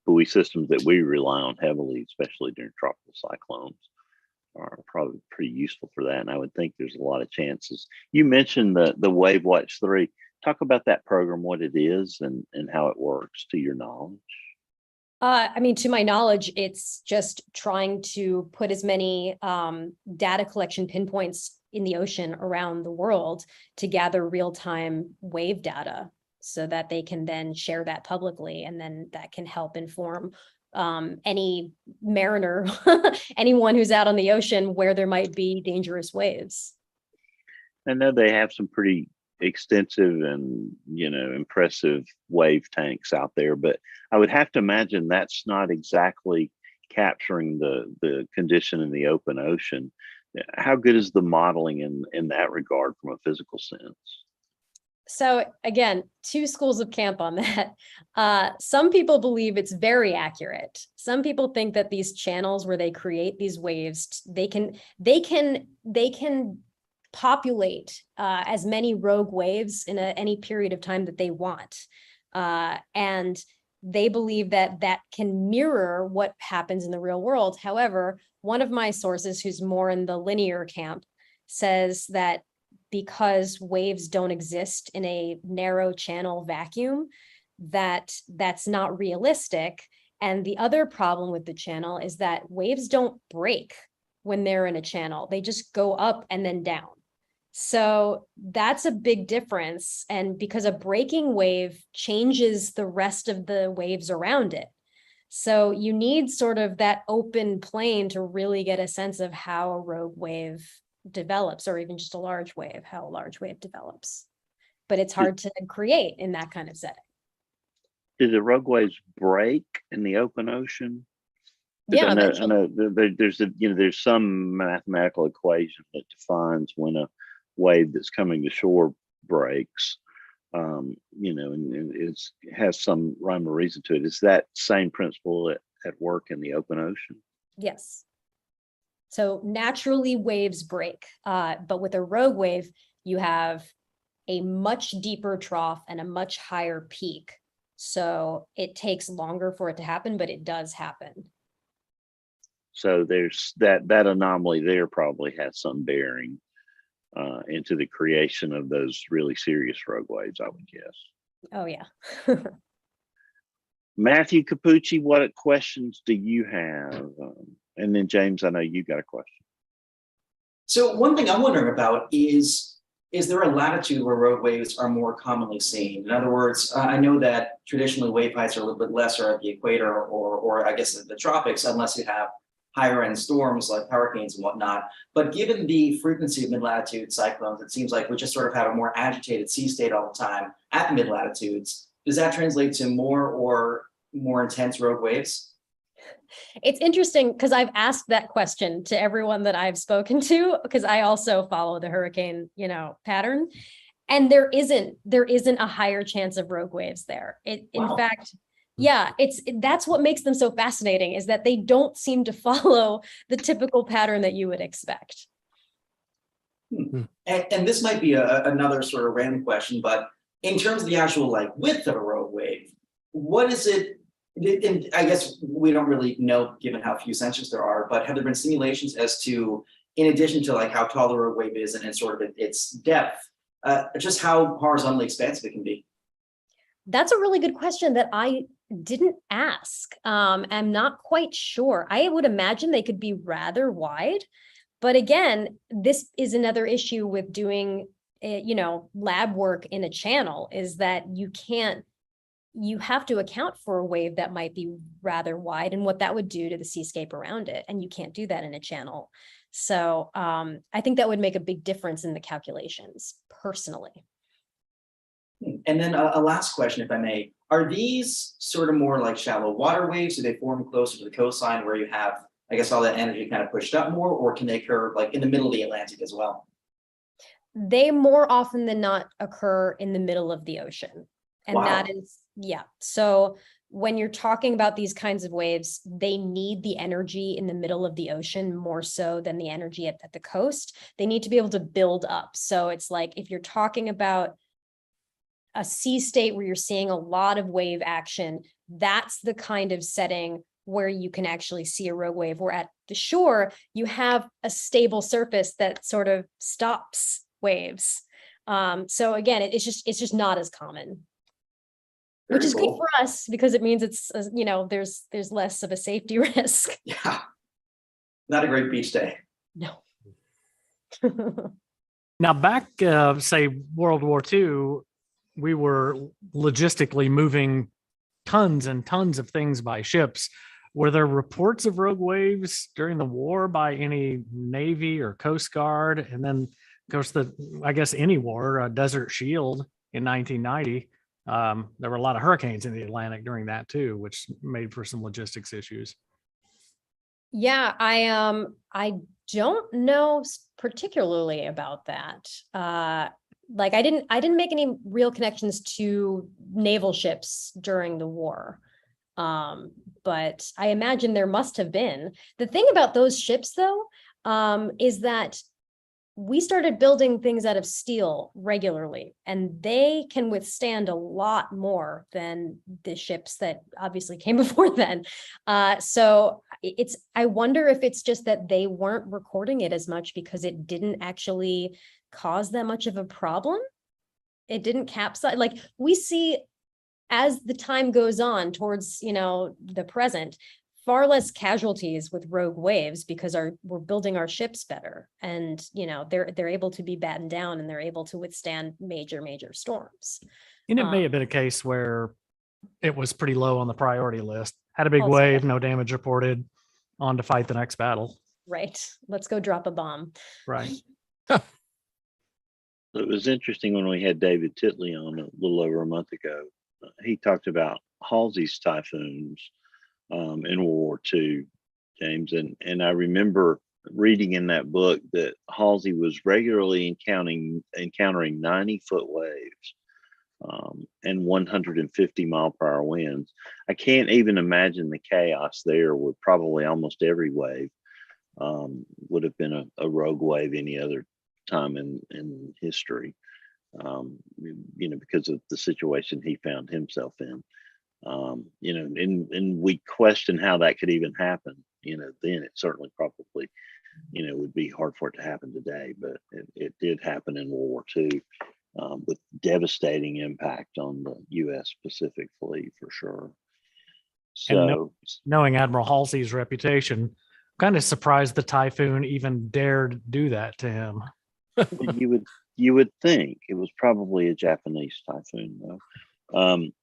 S3: buoy systems that we rely on heavily, especially during tropical cyclones, are probably pretty useful for that. And I would think there's a lot of chances. You mentioned the Wave Watch 3. Talk about that program, what it is and how it works to your knowledge.
S7: I mean, to my knowledge, it's just trying to put as many data collection pinpoints in the ocean around the world to gather real-time wave data so that they can then share that publicly. And then that can help inform any mariner, anyone who's out on the ocean where there might be dangerous waves.
S3: I know they have some pretty extensive and impressive wave tanks out there, but I would have to imagine that's not exactly capturing the condition in the open ocean. How good is the modeling in that regard from a physical sense?
S7: So again, two schools of camp on that. Some people believe it's very accurate. Some people think that these channels where they create these waves, they can populate as many rogue waves in any period of time that they want. And they believe that can mirror what happens in the real world. However, one of my sources who's more in the linear camp says that because waves don't exist in a narrow channel vacuum, that's not realistic. And the other problem with the channel is that waves don't break when they're in a channel. They just go up and then down. So that's a big difference. And because a breaking wave changes the rest of the waves around it. So you need sort of that open plane to really get a sense of how a rogue wave develops, or even just a large wave, how a large wave develops. But it's hard to create in that kind of setting.
S3: Do the rogue waves break in the open ocean?
S7: Yeah,
S3: I know there's some mathematical equation that defines when a wave that's coming to shore breaks, and it has some rhyme or reason to it. Is that same principle at work in the open ocean?
S7: Yes. So naturally waves break, but with a rogue wave, you have a much deeper trough and a much higher peak. So it takes longer for it to happen, but it does happen.
S3: So there's that anomaly there probably has some bearing into the creation of those really serious rogue waves, I would guess.
S7: Oh yeah.
S3: Matthew Capucci, what questions do you have? And then James, I know you got a question.
S5: So one thing I'm wondering about is there a latitude where rogue waves are more commonly seen? In other words, I know that traditionally wave heights are a little bit lesser at the equator or I guess the tropics, unless you have higher end storms like hurricanes and whatnot. But given the frequency of mid-latitude cyclones, it seems like we just sort of have a more agitated sea state all the time at the mid-latitudes. Does that translate to more intense rogue waves?
S7: It's interesting because I've asked that question to everyone that I've spoken to, because I also follow the hurricane, pattern. And there isn't a higher chance of rogue waves there. In fact, yeah, that's what makes them so fascinating, is that they don't seem to follow the typical pattern that you would expect.
S5: And this might be another sort of random question, but in terms of the actual width of a rogue wave, what is it? And I guess we don't really know given how few sensors there are, but have there been simulations as to, in addition to how tall the rogue wave is and sort of its depth, just how horizontally expansive it can be?
S7: That's a really good question that I didn't ask. I'm not quite sure. I would imagine they could be rather wide. But again, this is another issue with doing, lab work in a channel, is that you have to account for a wave that might be rather wide and what that would do to the seascape around it. And you can't do that in a channel. So I think that would make a big difference in the calculations, personally.
S5: And then a last question, if I may. Are these sort of more like shallow water waves? Do they form closer to the coastline where you have, I guess, all that energy kind of pushed up more, or can they occur like in the middle of the Atlantic as well?
S7: They more often than not occur in the middle of the ocean. And
S5: Wow.
S7: that is, yeah. So when you're talking about these kinds of waves, they need the energy in the middle of the ocean more so than the energy at the coast. They need to be able to build up. So it's like, if you're talking about a sea state where you're seeing a lot of wave action, that's the kind of setting where you can actually see a rogue wave. Where at the shore, you have a stable surface that sort of stops waves. So again, it's just not as common. Which is good for us because it means it's, there's less of a safety risk.
S5: Yeah. Not a great beach day.
S7: No.
S2: Now, back, say, World War II, we were logistically moving tons and tons of things by ships. Were there reports of rogue waves during the war by any Navy or Coast Guard? And then, of course, I guess any war, Desert Shield in 1990, there were a lot of hurricanes in the Atlantic during that too, which made for some logistics issues.
S7: Yeah, I don't know particularly about that. Like I didn't make any real connections to naval ships during the war. But I imagine there must have been. The thing about those ships though, is that we started building things out of steel regularly, and they can withstand a lot more than the ships that obviously came before then. So I wonder if it's just that they weren't recording it as much because it didn't actually cause that much of a problem. It didn't capsize. Like we see as the time goes on towards, the present, far less casualties with rogue waves because we're building our ships better, and they're able to be battened down and they're able to withstand major storms.
S2: And it may have been a case where it was pretty low on the priority list. Had a big
S7: Also,
S2: wave, no damage reported, on to fight the next battle.
S7: Right. Let's go drop a bomb.
S2: Right.
S3: It was interesting when we had David Titley on a little over a month ago. He talked about Halsey's typhoons in World War II, James, and I remember reading in that book that Halsey was regularly encountering 90-foot waves and 150-mile-per-hour winds. I can't even imagine the chaos there. With probably almost every wave would have been a rogue wave any other time in history, because of the situation he found himself in. And we question how that could even happen. Then it certainly probably, would be hard for it to happen today, but it did happen in World War II with devastating impact on the U.S. Pacific Fleet for sure. So,
S2: knowing Admiral Halsey's reputation, kind of surprised the Typhoon even dared do that to him.
S3: you would think it was probably a Japanese typhoon, though.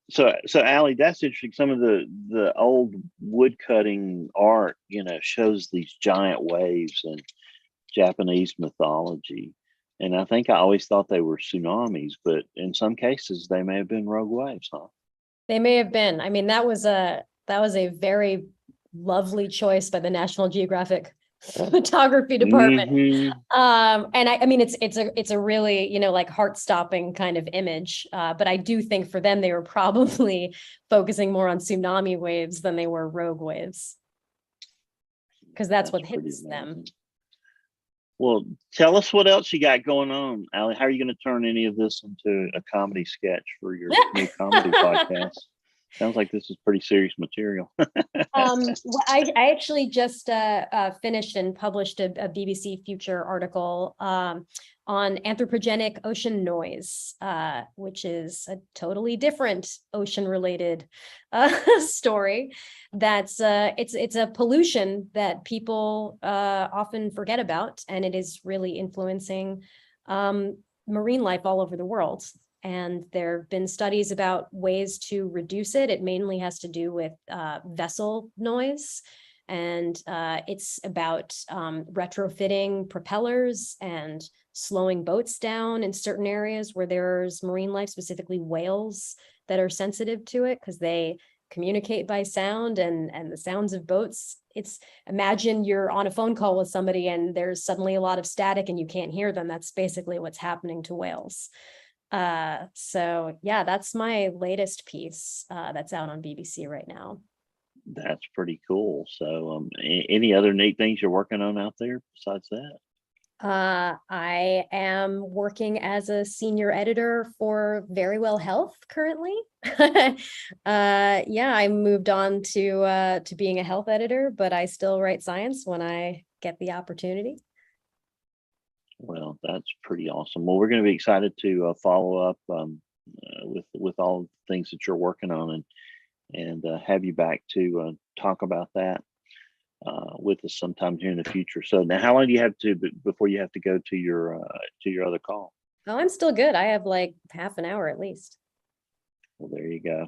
S3: So Allie, that's interesting. Some of the old wood cutting art, shows these giant waves in Japanese mythology. And I think I always thought they were tsunamis, but in some cases they may have been rogue waves, huh?
S7: They may have been. I mean, that was a very lovely choice by the National Geographic photography department.
S3: Mm-hmm.
S7: And I mean, it's a really, like heart-stopping kind of image. But I do think for them, they were probably focusing more on tsunami waves than they were rogue waves. Because that's what hits them.
S3: Well, tell us what else you got going on, Allie. How are you going to turn any of this into a comedy sketch for your new comedy podcast? Sounds like this is pretty serious material.
S7: Well, I actually just finished and published a BBC Future article on anthropogenic ocean noise, which is a totally different ocean-related story. That's it's a pollution that people often forget about, and it is really influencing marine life all over the world. And there have been studies about ways to reduce it. It mainly has to do with vessel noise. And it's about retrofitting propellers and slowing boats down in certain areas where there's marine life, specifically whales that are sensitive to it because they communicate by sound and the sounds of boats. It's imagine you're on a phone call with somebody and there's suddenly a lot of static and you can't hear them. That's basically what's happening to whales. So yeah, that's my latest piece that's out on BBC right now.
S3: That's pretty cool. So any other neat things you're working on out there besides that?
S7: I am working as a senior editor for Very Well Health currently. Yeah, I moved on to being a health editor, but I still write science when I get the opportunity.
S3: Well, that's pretty awesome. Well, we're going to be excited to follow up with all the things that you're working on and have you back to talk about that with us sometime here in the future. So now, how long do you have to before you have to go to your other call?
S7: Oh, I'm still good. I have like half an hour at least.
S3: Well, there you go.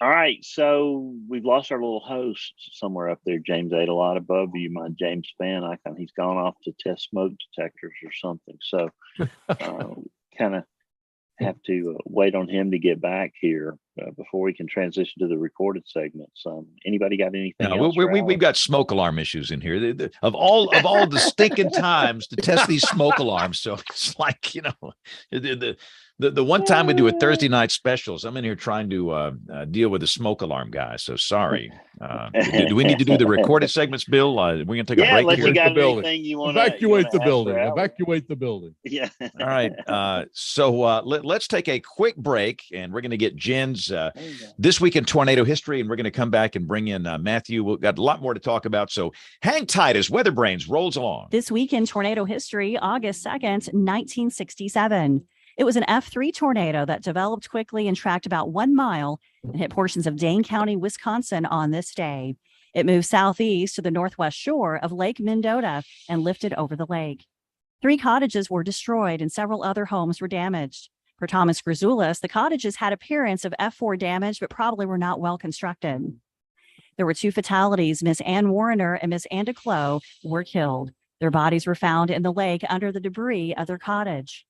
S3: All right, so we've lost our little host somewhere up there. James ate a lot above you, my James fan icon. He's gone off to test smoke detectors or something. So kind of have to wait on him to get back here before we can transition to the recorded segments. Anybody got anything else?
S1: We've got smoke alarm issues in here. Of all the stinking times to test these smoke alarms. So it's like, the one time we do a Thursday night specials, I'm in here trying to deal with the smoke alarm guy. So sorry. Do we need to do the recorded segments, Bill? We're going to take a break
S3: unless
S1: here.
S3: you got anything you want to
S8: evacuate the building. Evacuate the building.
S3: Yeah.
S1: All right. So let's take a quick break, and we're going to get Jen's This Week in Tornado History, and we're going to come back and bring in Matthew. We've got a lot more to talk about. So hang tight as WeatherBrains rolls along.
S9: This Week in Tornado History, August 2nd, 1967. It was an F3 tornado that developed quickly and tracked about 1 mile and hit portions of Dane County, Wisconsin on this day. It moved southeast to the northwest shore of Lake Mendota and lifted over the lake. 3 cottages were destroyed and several other homes were damaged. For Thomas Grzoulis, the cottages had appearance of F4 damage, but probably were not well constructed. There were 2 fatalities. Miss Ann Warriner and Miss Anna Clow were killed. Their bodies were found in the lake under the debris of their cottage.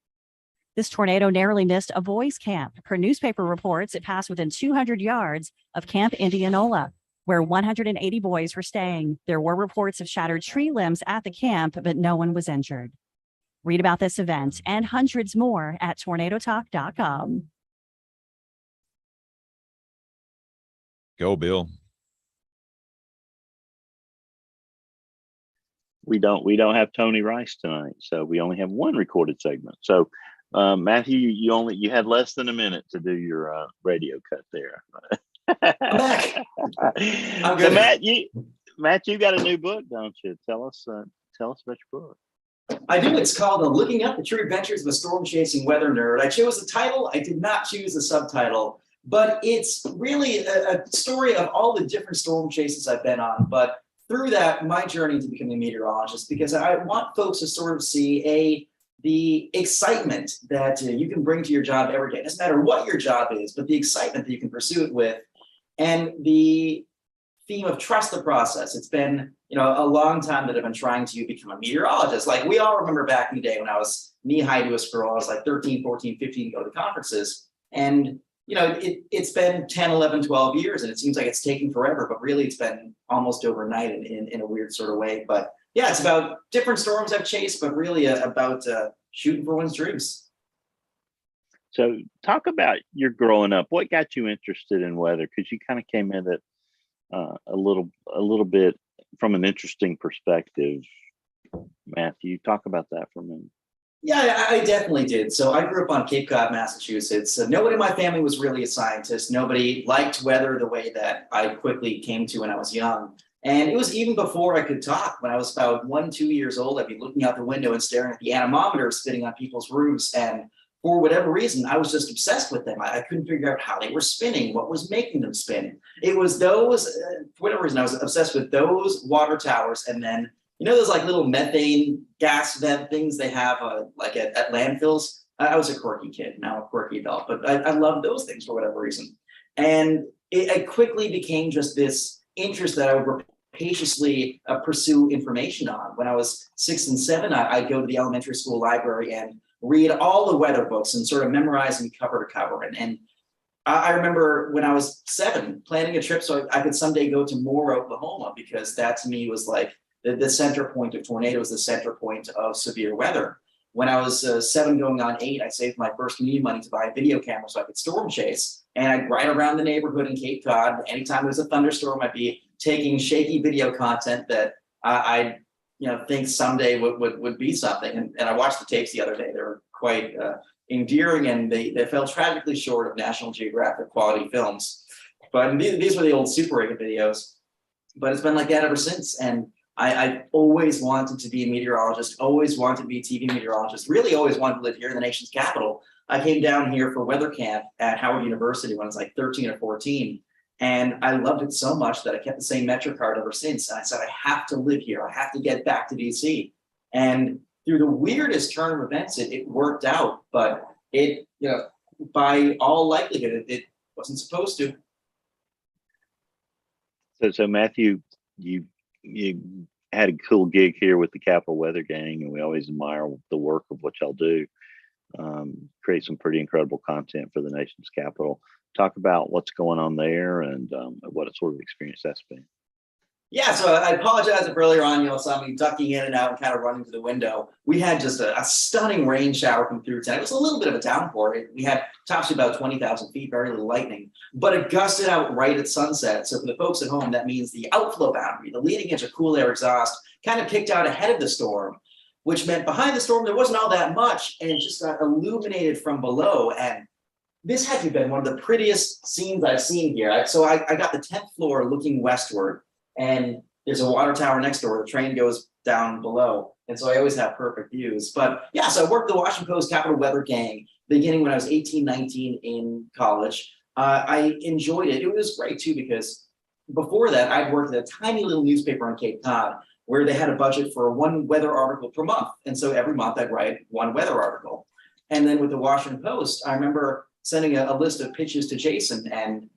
S9: This tornado narrowly missed a boys' camp. Per newspaper reports, it passed within 200 yards of Camp Indianola, where 180 boys were staying. There were reports of shattered tree limbs at the camp, but no one was injured. Read about this event and hundreds more at tornadotalk.com.
S1: Go, Bill.
S3: We don't have Tony Rice tonight, so we only have one recorded segment. So Matthew, you had less than a minute to do your radio cut there.
S5: I'm back. I'm
S3: So
S5: good.
S3: Matt, you got a new book, don't you? Tell us about your book.
S5: I do. It's called Looking Up: The True Adventures of a Storm Chasing Weather Nerd. I chose the title. I did not choose the subtitle, but it's really a story of all the different storm chases I've been on. But through that, my journey to becoming a meteorologist, because I want folks to sort of see the excitement that you can bring to your job every day. It doesn't matter what your job is, but the excitement that you can pursue it with, and the theme of trust the process. It's been, a long time that I've been trying to become a meteorologist. Like we all remember back in the day when I was knee-high to a squirrel, I was like 13, 14, 15 to go to conferences. And, it's been 10, 11, 12 years, and it seems like it's taking forever, but really it's been almost overnight in a weird sort of way. But yeah, it's about different storms I've chased, but really about shooting for one's dreams.
S3: So talk about your growing up. What got you interested in weather? Because you kind of came in it a little bit from an interesting perspective. Matthew, talk about that for a minute.
S5: Yeah, I definitely did. So I grew up on Cape Cod, Massachusetts. Nobody in my family was really a scientist. Nobody liked weather the way that I quickly came to when I was young. And it was even before I could talk. When I was about 1, 2 years old, I'd be looking out the window and staring at the anemometer spinning on people's roofs. And for whatever reason, I was just obsessed with them. I couldn't figure out how they were spinning, what was making them spin. It was those, for whatever reason, I was obsessed with those water towers. And then, you know, those like little methane gas vent things they have like at landfills. I was a quirky kid, now a quirky adult, but I love those things for whatever reason. And it quickly became just this interest that I would rapaciously pursue information on. When I was 6 and 7, I'd go to the elementary school library and read all the weather books and sort of memorize them cover to cover. And I remember when I was 7 planning a trip so I could someday go to Moore, Oklahoma, because that to me was like the center point of tornadoes, the center point of severe weather. When I was 7 going on 8, I saved my first community money to buy a video camera so I could storm chase. And I'd ride around the neighborhood in Cape Cod. Anytime there was a thunderstorm, I'd be taking shaky video content that I think someday would be something. And I watched the tapes the other day. They were quite endearing, and they fell tragically short of National Geographic quality films. But these were the old Super 8 videos. But it's been like that ever since. And I always wanted to be a meteorologist, always wanted to be a TV meteorologist, really always wanted to live here in the nation's capital. I came down here for weather camp at Howard University when I was like 13 or 14. And I loved it so much that I kept the same Metro card ever since. And I said, I have to live here. I have to get back to DC. And through the weirdest turn of events, it worked out. But it, by all likelihood, it wasn't supposed to.
S3: So Matthew, you had a cool gig here with the Capital Weather Gang, and we always admire the work of what y'all do. Create some pretty incredible content for the nation's capital. Talk about what's going on there and what a sort of experience that's been.
S5: Yeah, so I apologize if earlier on you saw me ducking in and out and kind of running to the window. We had just a stunning rain shower come through tonight. It was a little bit of a downpour. We had tops to about 20,000 feet, very little lightning, but it gusted out right at sunset. So for the folks at home, that means the outflow boundary, the leading edge of cool air exhaust, kind of kicked out ahead of the storm, which meant behind the storm there wasn't all that much, and it just got illuminated from below. And this had to have been one of the prettiest scenes I've seen here. So I got the 10th floor looking westward, and there's a water tower next door. The train goes down below. And so I always have perfect views. But yeah, so I worked the Washington Post Capital Weather Gang beginning when I was 18, 19 in college. I enjoyed it. It was great too, because before that, I'd worked at a tiny little newspaper on Cape Cod where they had a budget for one weather article per month. And so every month I'd write one weather article. And then with the Washington Post, I remember sending a list of pitches to Jason, and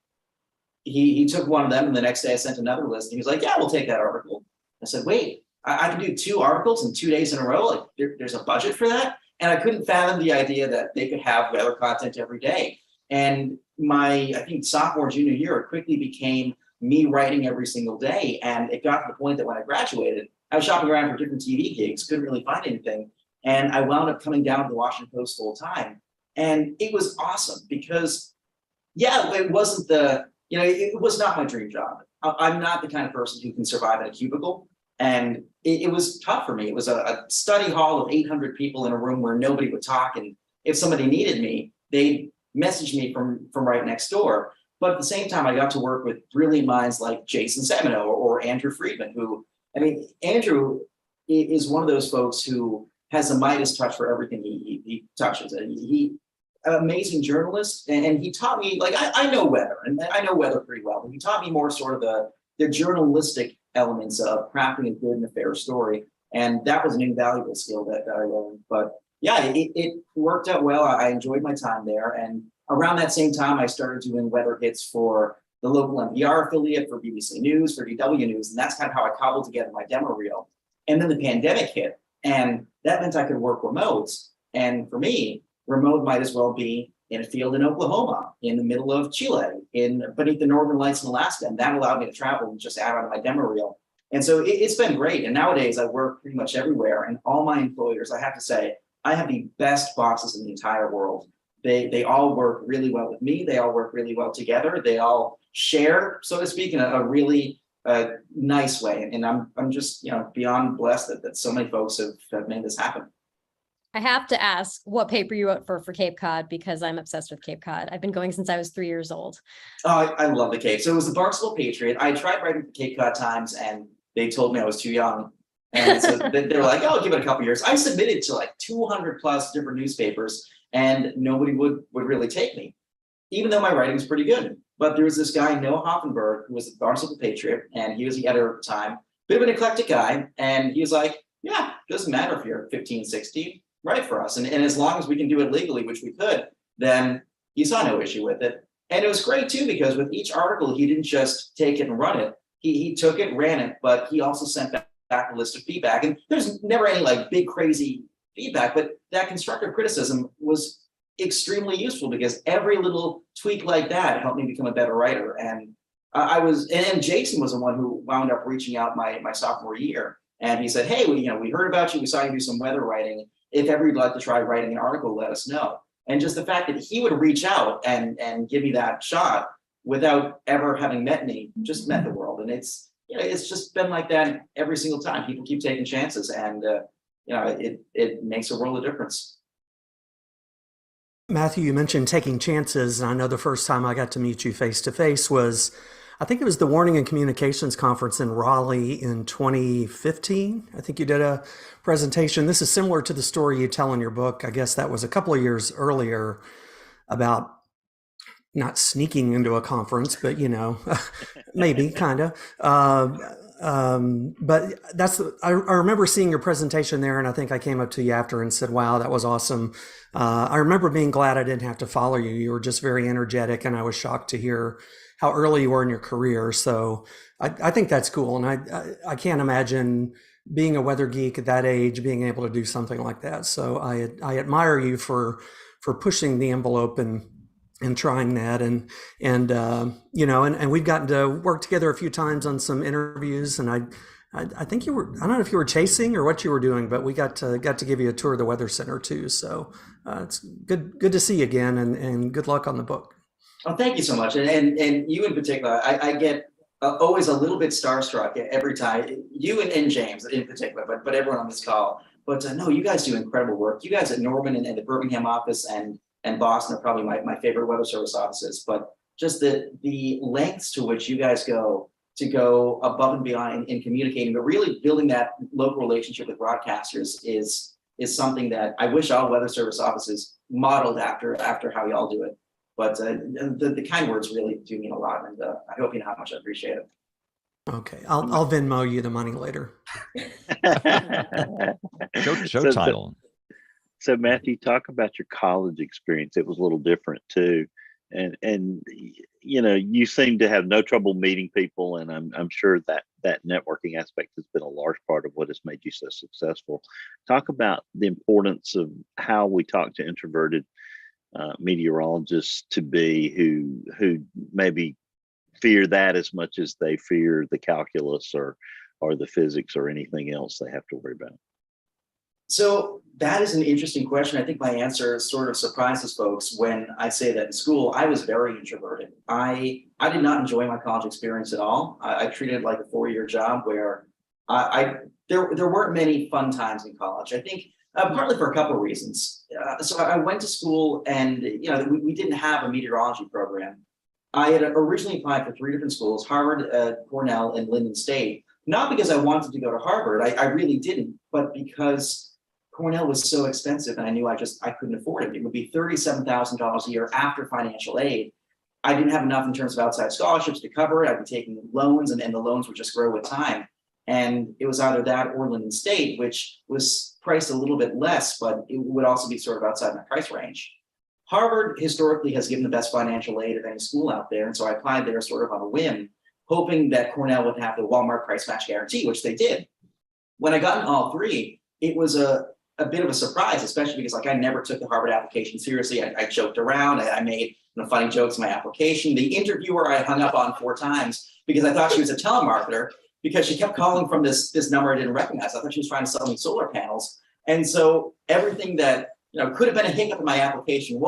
S5: he took one of them, and the next day I sent another list, and he was like, yeah, we'll take that article. I said, wait, I can do 2 articles in 2 days in a row? Like there's a budget for that? And I couldn't fathom the idea that they could have weather content every day. And my, I think, sophomore, junior year, it quickly became me writing every single day. And it got to the point that when I graduated, I was shopping around for different TV gigs, couldn't really find anything. And I wound up coming down to the Washington Post full time. And it was awesome because, yeah, it wasn't it was not my dream job. I'm not the kind of person who can survive in a cubicle. And it was tough for me. It was a study hall of 800 people in a room where nobody would talk. And if somebody needed me, they'd message me from right next door. But at the same time, I got to work with brilliant minds like Jason Semino or Andrew Friedman, who, I mean, Andrew is one of those folks who has a Midas touch for everything he touches. He amazing journalist, and he taught me, like, I know weather, and I know weather pretty well, but he taught me more sort of the journalistic elements of crafting a good and a fair story. And that was an invaluable skill that I learned. But yeah, it worked out well. I enjoyed my time there. And around that same time, I started doing weather hits for the local NPR affiliate, for BBC News, for DW News. And that's kind of how I cobbled together my demo reel. And then the pandemic hit, and that meant I could work remote. And for me, remote might as well be in a field in Oklahoma, in the middle of Chile, beneath the northern lights in Alaska. And that allowed me to travel and just add on to my demo reel. And so it's been great. And nowadays I work pretty much everywhere. And all my employers, I have to say, I have the best bosses in the entire world. They all work really well with me. They all work really well together. They all share, so to speak, in a really nice way. And I'm just, beyond blessed that so many folks have made this happen.
S7: I have to ask what paper you wrote for Cape Cod, because I'm obsessed with Cape Cod. I've been going since I was 3 years old.
S5: Oh, I love the Cape. So it was the Barnstable Patriot. I tried writing for the Cape Cod Times and they told me I was too young. And so they were like, oh, give it a couple years. I submitted to like 200 plus different newspapers and nobody would really take me, even though my writing was pretty good. But there was this guy, Noah Hoffenberg, who was the Barnstable Patriot, and he was the editor at the time, bit of an eclectic guy. And he was like, yeah, doesn't matter if you're 15, 16, write for us. And as long as we can do it legally, which we could, then he saw no issue with it. And it was great too, because with each article, he didn't just take it and run it. He took it, ran it, but he also sent back a list of feedback. And there's never any like big crazy feedback, but that constructive criticism was extremely useful because every little tweak like that helped me become a better writer. And and Jason was the one who wound up reaching out my sophomore year. And he said, hey, we heard about you. We saw you do some weather writing. If ever you'd like to try writing an article, let us know. And just the fact that he would reach out and give me that shot without ever having met me, just meant the world. And it's just been like that every single time. People keep taking chances, and it makes a world of difference.
S4: Matthew, you mentioned taking chances, and I know the first time I got to meet you face to face was, I think it was the Warning and Communications Conference in Raleigh in 2015. I think you did a presentation. This is similar to the story you tell in your book. I guess that was a couple of years earlier, about not sneaking into a conference, but maybe kind of. But I remember seeing your presentation there, and I think I came up to you after and said, wow, that was awesome. I remember being glad I didn't have to follow you. You were just very energetic, and I was shocked to hear how early you were in your career. So I think that's cool. And I can't imagine being a weather geek at that age, being able to do something like that. So I admire you for pushing the envelope and trying that. And we've gotten to work together a few times on some interviews. And I think you were, I don't know if you were chasing or what you were doing, but we got to give you a tour of the Weather Center too. So it's good to see you again, and good luck on the book.
S5: Oh, thank you so much. And you in particular, I get always a little bit starstruck every time, you and James in particular, but everyone on this call. But no, you guys do incredible work. You guys at Norman and the Birmingham office and Boston are probably my favorite weather service offices. But just the lengths to which you guys go above and beyond in communicating, but really building that local relationship with broadcasters is something that I wish all weather service offices modeled after how y'all do it. But the kind words really do mean a lot, and I hope you know how much I appreciate it.
S4: Okay, I'll Venmo you the money later.
S1: Show title.
S3: So Matthew, talk about your college experience. It was a little different too, and you seem to have no trouble meeting people, and I'm sure that networking aspect has been a large part of what has made you so successful. Talk about the importance of how we talk to introverted meteorologists to be who maybe fear that as much as they fear the calculus or the physics or anything else they have to worry about.
S5: So that is an interesting question. I think my answer sort of surprises folks when I say that in school, I was very introverted. I did not enjoy my college experience at all. I treated it like a 4-year job where there weren't many fun times in college. I think partly for a couple of reasons. So I went to school, and we didn't have a meteorology program. I had originally applied for 3 different schools: Harvard, Cornell, and Lyndon State. Not because I wanted to go to Harvard, I really didn't, but because Cornell was so expensive, and I knew I couldn't afford it. It would be $37,000 a year after financial aid. I didn't have enough in terms of outside scholarships to cover it. I'd be taking loans, and the loans would just grow with time. And it was either that or Lyndon State, which was priced a little bit less, but it would also be sort of outside my price range. Harvard historically has given the best financial aid of any school out there. And so I applied there sort of on a whim, hoping that Cornell would have the Walmart price match guarantee, which they did. When I got in all 3, it was a bit of a surprise, especially because I never took the Harvard application seriously. I joked around. I made funny jokes in my application. The interviewer I hung up on 4 times because I thought she was a telemarketer, because she kept calling from this number I didn't recognize. I thought she was trying to sell me solar panels. And so everything that could have been a hiccup in my application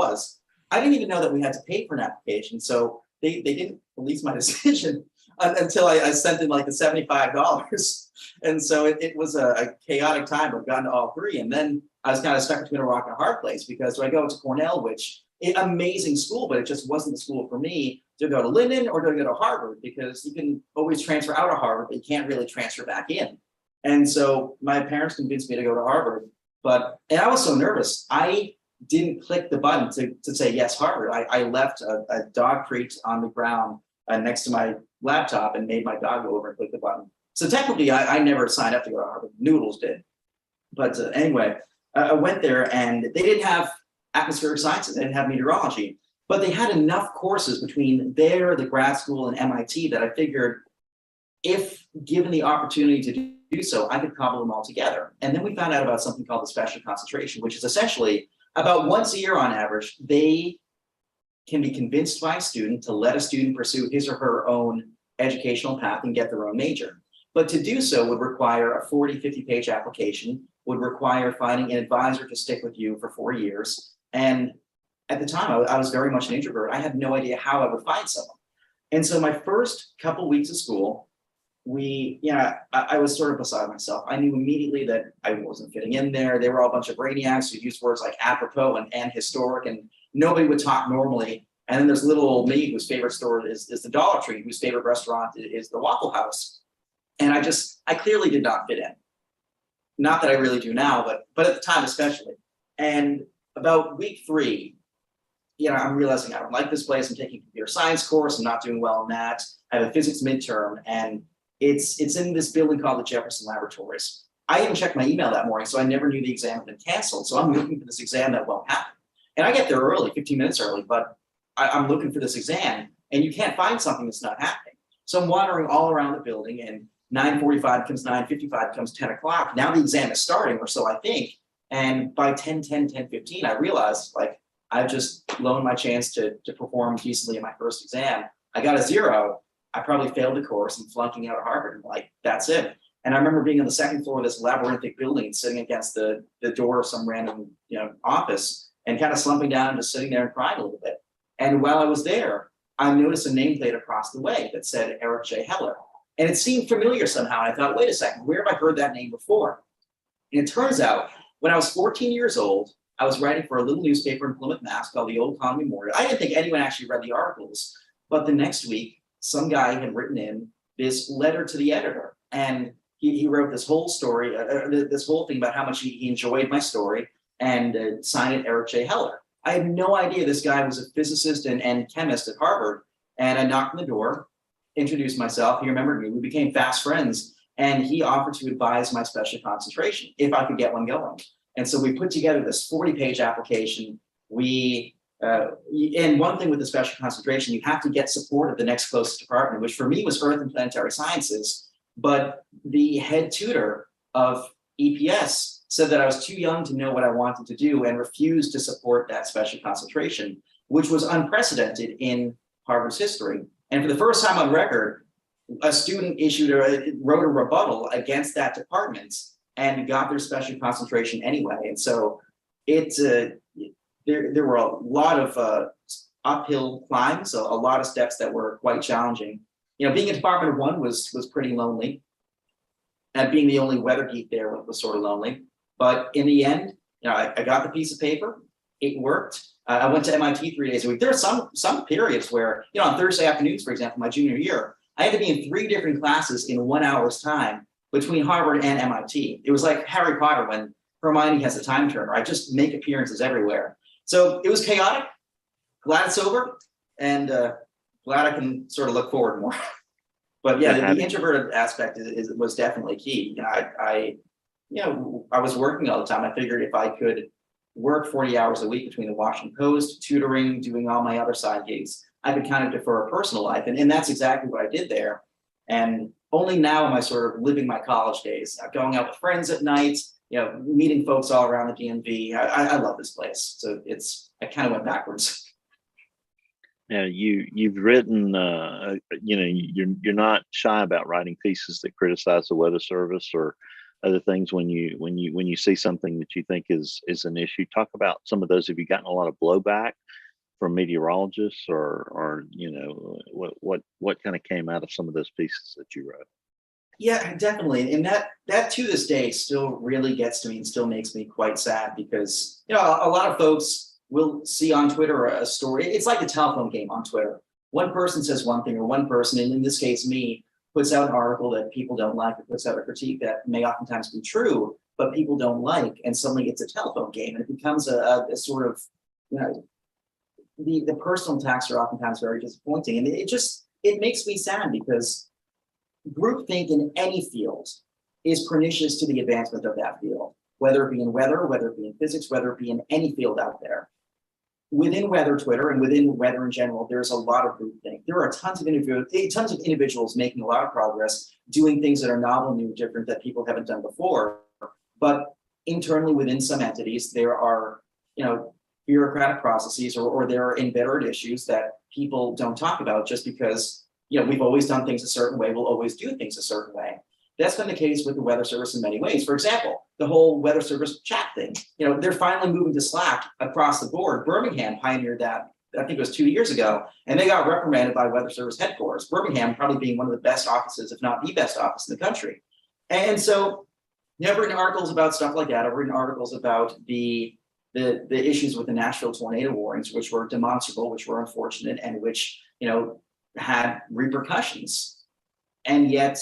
S5: I didn't even know that we had to pay for an application. So they didn't release my decision until I sent in like the $75. And so it was a chaotic time. I've gotten to all three. And then I was kind of stuck between a rock and a hard place because do I go to Cornell, which amazing school, but it just wasn't the school for me, to go to Linden or to go to Harvard, because you can always transfer out of Harvard, but you can't really transfer back in. And so my parents convinced me to go to Harvard, and I was so nervous. I didn't click the button to say yes, Harvard. I left a dog treat on the ground next to my laptop and made my dog go over and click the button. So technically I never signed up to go to Harvard. Noodles did. But anyway, I went there and they didn't have atmospheric sciences, they didn't have meteorology, but they had enough courses between there, the grad school, and MIT that I figured if given the opportunity to do so, I could cobble them all together. And then we found out about something called the special concentration, which is essentially about once a year on average, they can be convinced by a student to let a student pursue his or her own educational path and get their own major. But to do so would require a 40, 50-page application, would require finding an advisor to stick with you for 4 years. And at the time, I was very much an introvert. I had no idea how I would find someone. And so my first couple weeks of school, I was sort of beside myself. I knew immediately that I wasn't fitting in there. They were all a bunch of brainiacs who used words like apropos and historic, and nobody would talk normally. And then there's little old me whose favorite store is the Dollar Tree, whose favorite restaurant is the Waffle House. And I clearly did not fit in. Not that I really do now, but at the time especially. And about week 3, I'm realizing I don't like this place. I'm taking a computer science course. I'm not doing well in that. I have a physics midterm, and it's in this building called the Jefferson Laboratories. I didn't check my email that morning, so I never knew the exam had been canceled. So I'm looking for this exam that won't happen. And I get there early, 15 minutes early, but I'm looking for this exam, and you can't find something that's not happening. So I'm wandering all around the building, and 9:45 comes 9:55 comes 10 o'clock. Now the exam is starting, or so I think. And by 10:15, I realized I've just blown my chance to perform decently in my first exam. I got a 0. I probably failed the course and flunking out of Harvard. And that's it. And I remember being on the second floor of this labyrinthic building and sitting against the door of some random office and kind of slumping down and just sitting there and crying a little bit. And while I was there, I noticed a nameplate across the way that said Eric J. Heller. And it seemed familiar somehow. And I thought, wait a second, where have I heard that name before? And it turns out, when I was 14 years old, I was writing for a little newspaper in Plymouth, Mass. Called the Old Colony Memorial. I didn't think anyone actually read the articles, but the next week, some guy had written in this letter to the editor, and he wrote this whole story, this whole thing about how much he enjoyed my story, and signed it Eric J. Heller. I had no idea this guy was a physicist and chemist at Harvard, and I knocked on the door, introduced myself. He remembered me. We became fast friends, and he offered to advise my special concentration if I could get one going. And so we put together this 40-page application. And one thing with the special concentration, you have to get support of the next closest department, which for me was Earth and Planetary Sciences. But the head tutor of EPS said that I was too young to know what I wanted to do and refused to support that special concentration, which was unprecedented in Harvard's history. And for the first time on record, a student wrote a rebuttal against that department and got their special concentration anyway. And so there were a lot of uphill climbs, a lot of steps that were quite challenging. Being a Department of One was pretty lonely. And being the only weather geek there was sort of lonely. But in the end, I got the piece of paper. It worked. I went to MIT 3 days a week. There are some periods where, on Thursday afternoons, for example, my junior year, I had to be in 3 different classes in 1 hour's time between Harvard and MIT. It was like Harry Potter when Hermione has a time turner. I just make appearances everywhere. So it was chaotic. Glad it's over, and glad I can sort of look forward more. But yeah, the introverted aspect was definitely key. I was working all the time. I figured if I could work 40 hours a week between the Washington Post, tutoring, doing all my other side gigs, I could kind of defer a personal life. And that's exactly what I did there. And only now am I sort of living my college days, going out with friends at night, meeting folks all around the DMV. I love this place. So I kind of went backwards.
S3: Yeah, you've written, you're not shy about writing pieces that criticize the Weather Service or other things when you see something that you think is an issue. Talk about some of those. Have you gotten a lot of blowback from meteorologists, or what kind of came out of some of those pieces that you wrote?
S5: Yeah, definitely. And that to this day still really gets to me and still makes me quite sad, because, a lot of folks will see on Twitter a story. It's like a telephone game on Twitter. One person says one thing, or one person, and in this case, me, puts out an article that people don't like, or puts out a critique that may oftentimes be true, but people don't like. And suddenly it's a telephone game, and it becomes a sort of, the personal attacks are oftentimes very disappointing. And it makes me sad, because groupthink in any field is pernicious to the advancement of that field, whether it be in weather, whether it be in physics, whether it be in any field out there. Within weather Twitter and within weather in general, there's a lot of groupthink. There are tons of individuals making a lot of progress, doing things that are novel, new, different, that people haven't done before. But internally within some entities, there are, bureaucratic processes, or there are embedded issues that people don't talk about, just because we've always done things a certain way, we'll always do things a certain way. That's been the case with the Weather Service in many ways. For example, the whole Weather Service chat thing, they're finally moving to Slack across the board. Birmingham pioneered that, I think it was 2 years ago, and they got reprimanded by Weather Service headquarters. Birmingham probably being one of the best offices, if not the best office in the country. And so I've written articles about stuff like that. I've written articles about the issues with the Nashville tornado warnings, which were demonstrable, which were unfortunate, and which, had repercussions. And yet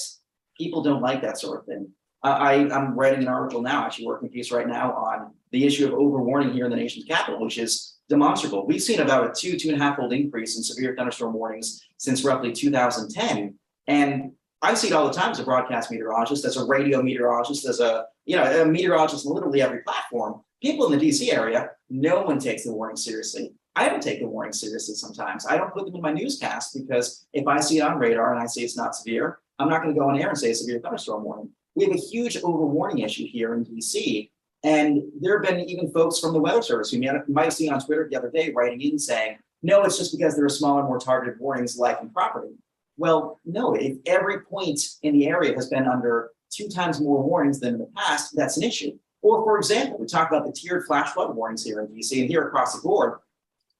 S5: people don't like that sort of thing. I'm writing an article now, actually working a piece right now on the issue of overwarning here in the nation's capital, which is demonstrable. We've seen about a 2.5-fold increase in severe thunderstorm warnings since roughly 2010. And I see it all the time as a broadcast meteorologist, as a radio meteorologist, as a meteorologist on literally every platform. People in the DC area, no one takes the warning seriously. I don't take the warning seriously sometimes. I don't put them in my newscast, because if I see it on radar and I see it's not severe, I'm not going to go on air and say a severe thunderstorm warning. We have a huge overwarning issue here in DC. And there have been even folks from the Weather Service who you might have seen on Twitter the other day writing in saying, no, it's just because there are smaller, more targeted warnings, life and property. Well, no, if every point in the area has been under 2 times more warnings than in the past, that's an issue. Or, for example, we talk about the tiered flash flood warnings here in DC, and here across the board,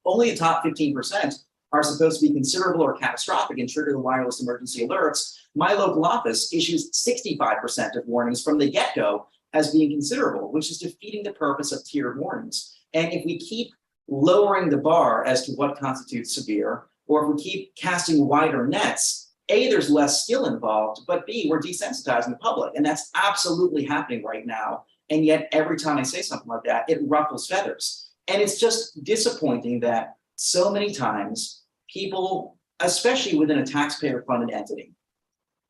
S5: only the top 15% are supposed to be considerable or catastrophic and trigger the wireless emergency alerts. My local office issues 65% of warnings from the get-go as being considerable, which is defeating the purpose of tiered warnings. And if we keep lowering the bar as to what constitutes severe, or if we keep casting wider nets, A, there's less skill involved, but B, we're desensitizing the public. And that's absolutely happening right now. And yet every time I say something like that, it ruffles feathers. And it's just disappointing that so many times people, especially within a taxpayer-funded entity,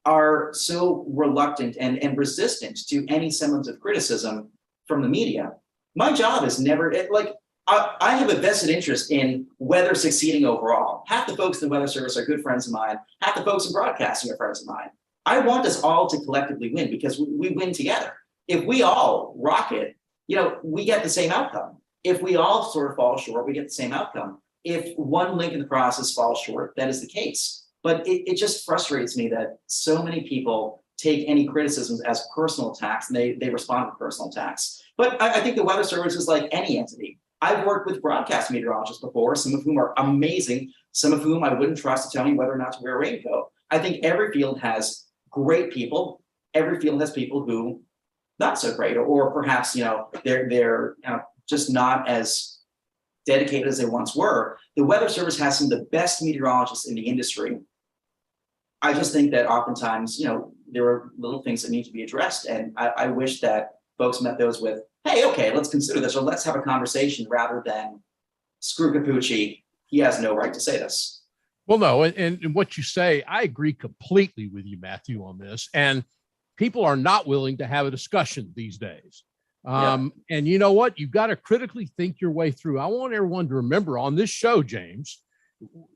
S5: are so reluctant and resistant to any semblance of criticism from the media. My job is never, I have a vested interest in weather succeeding overall. Half the folks in the Weather Service are good friends of mine. Half the folks in broadcasting are friends of mine. I want us all to collectively win, because we win together. If we all rock it, we get the same outcome. If we all sort of fall short, we get the same outcome. If one link in the process falls short, that is the case. But it just frustrates me that so many people take any criticisms as personal attacks, and they respond to personal attacks. But I think the Weather Service is like any entity. I've worked with broadcast meteorologists before, some of whom are amazing, some of whom I wouldn't trust to tell me whether or not to wear a raincoat. I think every field has great people. Every field has people who not so great, or perhaps they're just not as dedicated as they once were. The Weather Service has some of the best meteorologists in the industry. I just think that oftentimes, there are little things that need to be addressed, and I wish that folks met those with, hey, okay, let's consider this, or let's have a conversation, rather than screw Capucci, he has no right to say this.
S8: Well, no, and what you say, I agree completely with you, Matthew, on this. And people are not willing to have a discussion these days. And you know what? You've got to critically think your way through. I want everyone to remember on this show, James,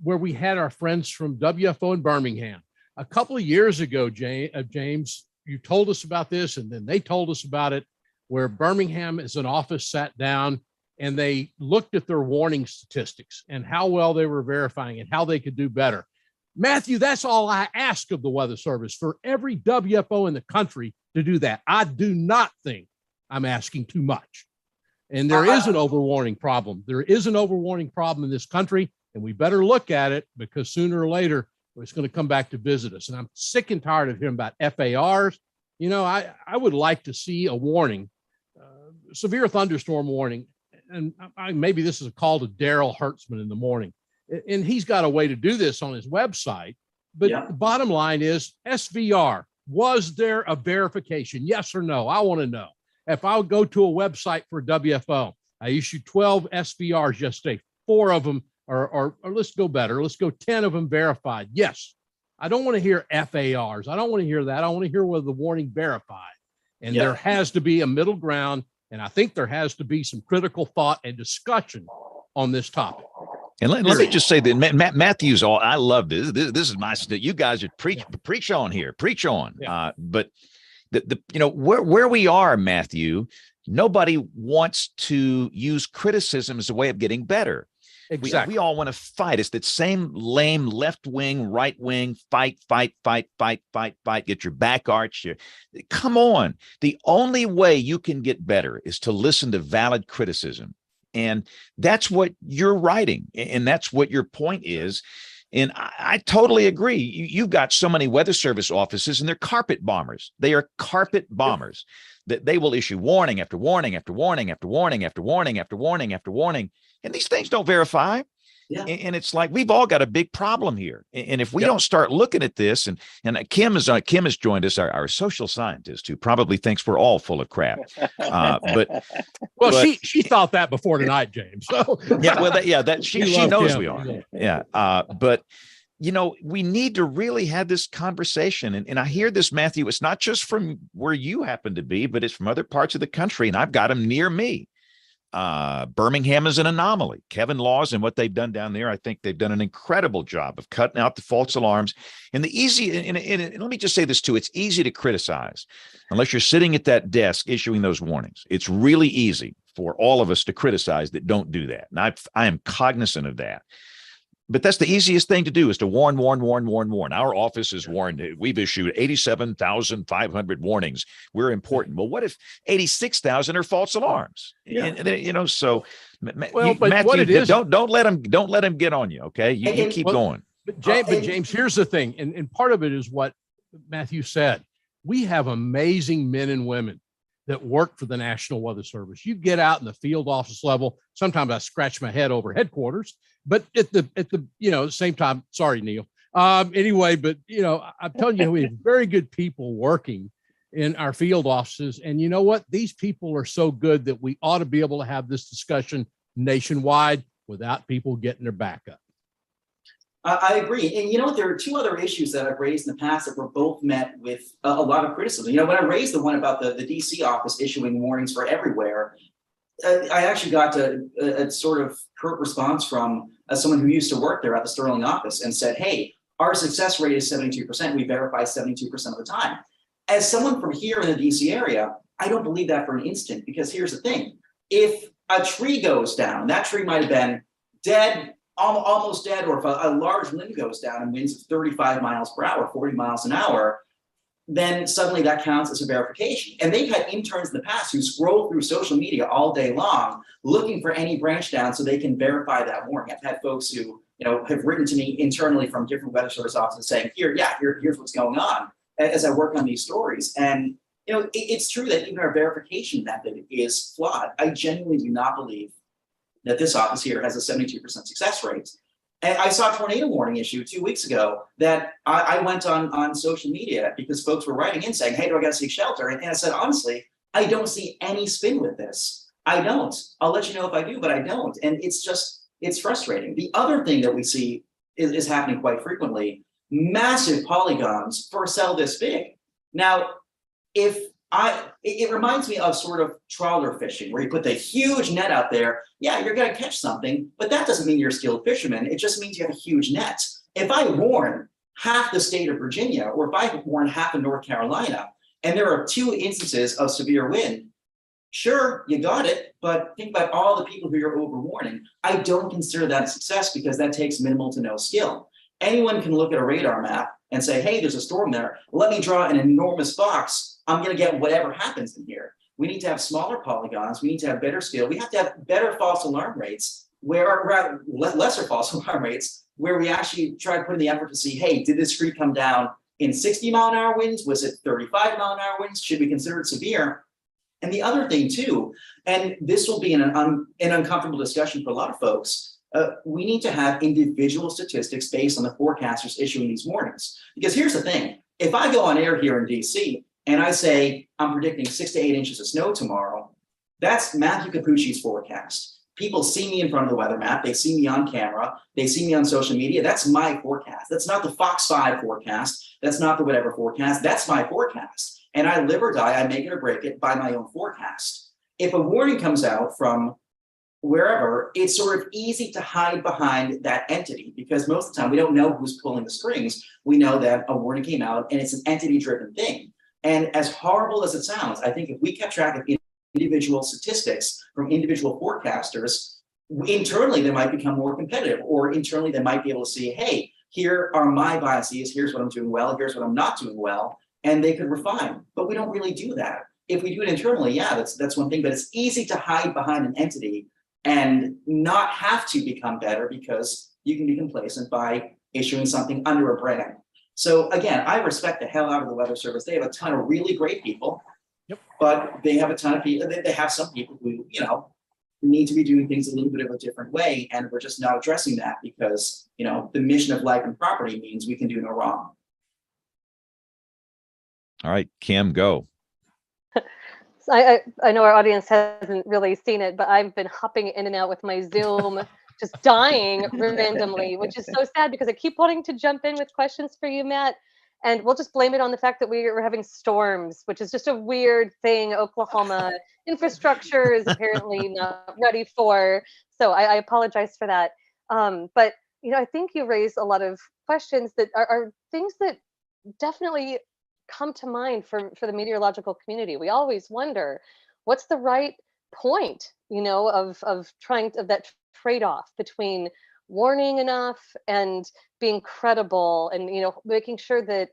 S8: where we had our friends from WFO in Birmingham. A couple of years ago, James, you told us about this, and then they told us about it, where Birmingham as an office sat down and they looked at their warning statistics and how well they were verifying and how they could do better. Matthew, that's all I ask of the Weather Service, for every WFO in the country to do that. I do not think I'm asking too much. And there is an overwarning problem. There is an overwarning problem in this country, and we better look at it because sooner or later it's going to come back to visit us. And I'm sick and tired of hearing about FARs. You know, I would like to see a warning, severe thunderstorm warning. And maybe this is a call to Daryl Hertzman in the morning. And he's got a way to do this on his website. But the bottom line is SVR. Was there a verification? Yes or no? I want to know. If I would go to a website for WFO, I issued 12 SVRs yesterday. 4 of them or let's go better. Let's go 10 of them verified. Yes. I don't want to hear FARs. I don't want to hear that. I want to hear whether the warning verified. And there has to be a middle ground. And I think there has to be some critical thought and discussion on this topip.
S1: And let me just say that Matthew's all, I love this. This is my, you guys should preach on here, preach on.
S8: Yeah.
S1: But you know, where we are, Matthew, nobody wants to use criticism as a way of getting better.
S8: Exactly.
S1: We all want to fight. It's that same lame left wing, right wing, fight, get your back arched. Come on. The only way you can get better is to listen to valid criticism. And that's what you're writing. And that's what your point is. And I totally agree. You've got so many Weather Service offices and they're carpet bombers. They are carpet bombers that they will issue warning after warning after warning after warning after warning after warning after warning. And these things don't verify. Yeah. And it's like, we've all got a big problem here. And if we don't start looking at this, and Kim has joined us, our social scientist, who probably thinks we're all full of crap.
S8: She thought that before tonight, James. So
S1: she knows we are. Yeah. But you know, we need to really have this conversation. And I hear this, Matthew, it's not just from where you happen to be, but it's from other parts of the country. And I've got them near me. Birmingham is an anomaly. Kevin Laws and what they've done down there, I think they've done an incredible job of cutting out the false alarms. And and let me just say this too, it's easy to criticize unless you're sitting at that desk issuing those warnings. It's really easy for all of us to criticize that don't do that. And I am cognizant of that. But that's the easiest thing to do, is to warn. Our office is warned. We've issued 87,500 warnings. We're important. Well, what if 86,000 are false alarms? Yeah. And you know, so Matthew, don't let them get on you. Okay, you keep going.
S8: But James, here's the thing, and part of it is what Matthew said. We have amazing men and women that work for the National Weather Service. You get out in the field office level. Sometimes I scratch my head over headquarters, but at the same time, sorry, Neil. Anyway, but I'm telling you, we have very good people working in our field offices. And you know what? These people are so good that we ought to be able to have this discussion nationwide without people getting their back up.
S5: I agree. And you know what? There are 2 other issues that I've raised in the past that were both met with a lot of criticism. You know, when I raised the one about the DC office issuing warnings for everywhere, I actually got a sort of curt response from someone who used to work there at the Sterling office and said, hey, our success rate is 72%. We verify 72% of the time. As someone from here in the DC area, I don't believe that for an instant, because here's the thing. If a tree goes down, that tree might have been dead, almost dead, or if a large limb goes down and winds of 35 miles per hour, 40 miles an hour, then suddenly that counts as a verification. And they've had interns in the past who scroll through social media all day long looking for any branch down so they can verify that warning. I've had folks who have written to me internally from different Weather Service offices saying, here's what's going on as I work on these stories. And it's true that even our verification method is flawed. I genuinely do not believe that this office here has a 72% success rate. And I saw a tornado warning issue 2 weeks ago that I went on social media because folks were writing in saying, hey, do I got to seek shelter? And I said, honestly, I don't see any spin with this. I don't. I'll let you know if I do, but I don't. And it's frustrating. The other thing that we see is happening quite frequently, massive polygons for a cell this big. Now, it reminds me of sort of trawler fishing, where you put the huge net out there. Yeah, you're going to catch something, but that doesn't mean you're a skilled fisherman. It just means you have a huge net. If I warn half the state of Virginia, or if I warn half of North Carolina, and there are 2 instances of severe wind, sure, you got it, but think about all the people who you're overwarning. I don't consider that a success because that takes minimal to no skill. Anyone can look at a radar map and say, hey, there's a storm there. Let me draw an enormous box. I'm going to get whatever happens in here. We need to have smaller polygons. We need to have better scale. We have to have better false alarm rates, or rather lesser false alarm rates, where we actually try to put in the effort to see, hey, did this creek come down in 60-mile-an-hour winds? Was it 35-mile-an-hour winds? Should we consider it severe? And the other thing too, and this will be an uncomfortable discussion for a lot of folks, we need to have individual statistics based on the forecasters issuing these warnings. Because here's the thing, if I go on air here in DC and I say, I'm predicting 6 to 8 inches of snow tomorrow, that's Matthew Capucci's forecast. People see me in front of the weather map, they see me on camera, they see me on social media, that's my forecast. That's not the Fox 5 forecast, that's not the whatever forecast, that's my forecast. And I live or die, I make it or break it by my own forecast. If a warning comes out from wherever, it's sort of easy to hide behind that entity, because most of the time we don't know who's pulling the strings. We know that a warning came out and it's an entity-driven thing. And as horrible as it sounds, I think if we kept track of individual statistics from individual forecasters, internally they might become more competitive, or internally they might be able to see, hey, here are my biases, here's what I'm doing well, here's what I'm not doing well, and they could refine. But we don't really do that. If we do it internally, yeah, that's one thing, but it's easy to hide behind an entity and not have to become better, because you can be complacent by issuing something under a brand. So again, I respect the hell out of the Weather Service. They have a ton of really great people, but they have a ton of people, they have some people who, you know, need to be doing things a little bit of a different way, and we're just not addressing that because, you know, the mission of life and property means we can do no wrong.
S1: All right, Kim, go.
S10: I know our audience hasn't really seen it, but I've been hopping in and out with my Zoom, just dying randomly, which is so sad because I keep wanting to jump in with questions for you, Matt. And we'll just blame it on the fact that we're having storms, which is just a weird thing. Oklahoma infrastructure is apparently not ready for. So I apologize for that. But, you know, I think you raised a lot of questions that are things that definitely come to mind for the meteorological community. We always wonder, what's the right point, you know, of trying of that trade-off between warning enough and being credible, and, you know, making sure that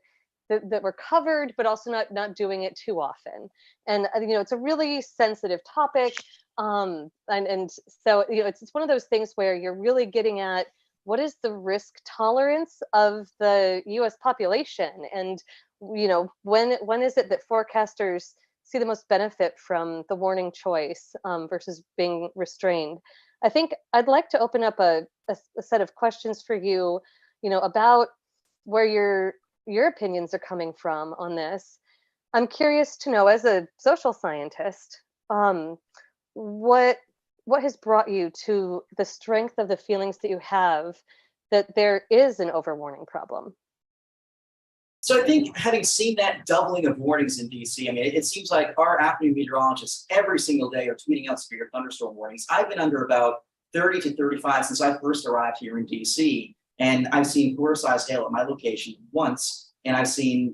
S10: we're covered, but also not doing it too often. And you know, it's a really sensitive topic, and so, you know, it's one of those things where you're really getting at what is the risk tolerance of the U.S. population, and, you know, when is it that forecasters see the most benefit from the warning choice versus being restrained. I think I'd like to open up a set of questions for you, you know, about where your opinions are coming from on this. I'm curious to know, as a social scientist, what has brought you to the strength of the feelings that you have that there is an overwarning problem?
S5: So I think having seen that doubling of warnings in DC, I mean, it seems like our afternoon meteorologists every single day are tweeting out severe thunderstorm warnings. I've been under about 30 to 35 since I first arrived here in DC, and I've seen quarter-sized hail at my location once, and I've seen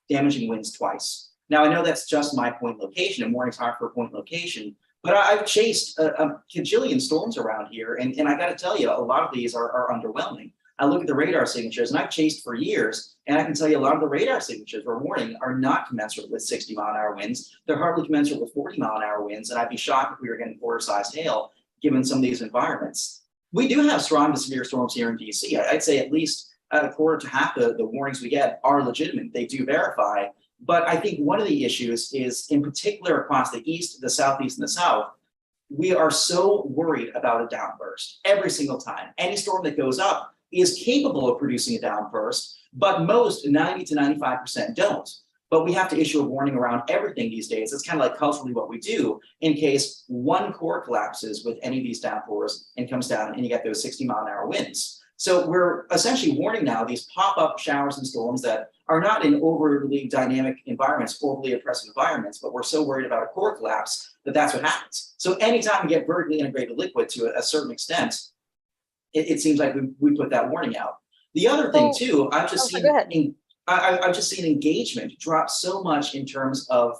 S5: damaging winds twice. Now, I know that's just my point location, and warnings aren't for a point location, but I've chased a cajillion storms around here, and I got to tell you, a lot of these are underwhelming. I look at the radar signatures, and I've chased for years, and I can tell you a lot of the radar signatures we're warning are not commensurate with 60-mile-an-hour winds. They're hardly commensurate with 40-mile-an-hour winds, and I'd be shocked if we were getting quarter-sized hail given some of these environments. We do have strong to severe storms here in DC. I'd say at least a quarter to half the warnings we get are legitimate. They do verify. But I think one of the issues is, in particular across the east, the southeast, and the south, we are so worried about a downburst every single time. Any storm that goes up is capable of producing a downburst, but most 90 to 95% don't. But we have to issue a warning around everything these days. It's kind of like culturally what we do in case one core collapses with any of these downpours and comes down and you get those 60-mile-an-hour winds. So we're essentially warning now these pop-up showers and storms that are not in overly dynamic environments, overly oppressive environments, but we're so worried about a core collapse that that's what happens. So anytime we get vertically integrated liquid to a certain extent, it seems like we put that warning out. The other thing too, I've just seen engagement drop so much in terms of,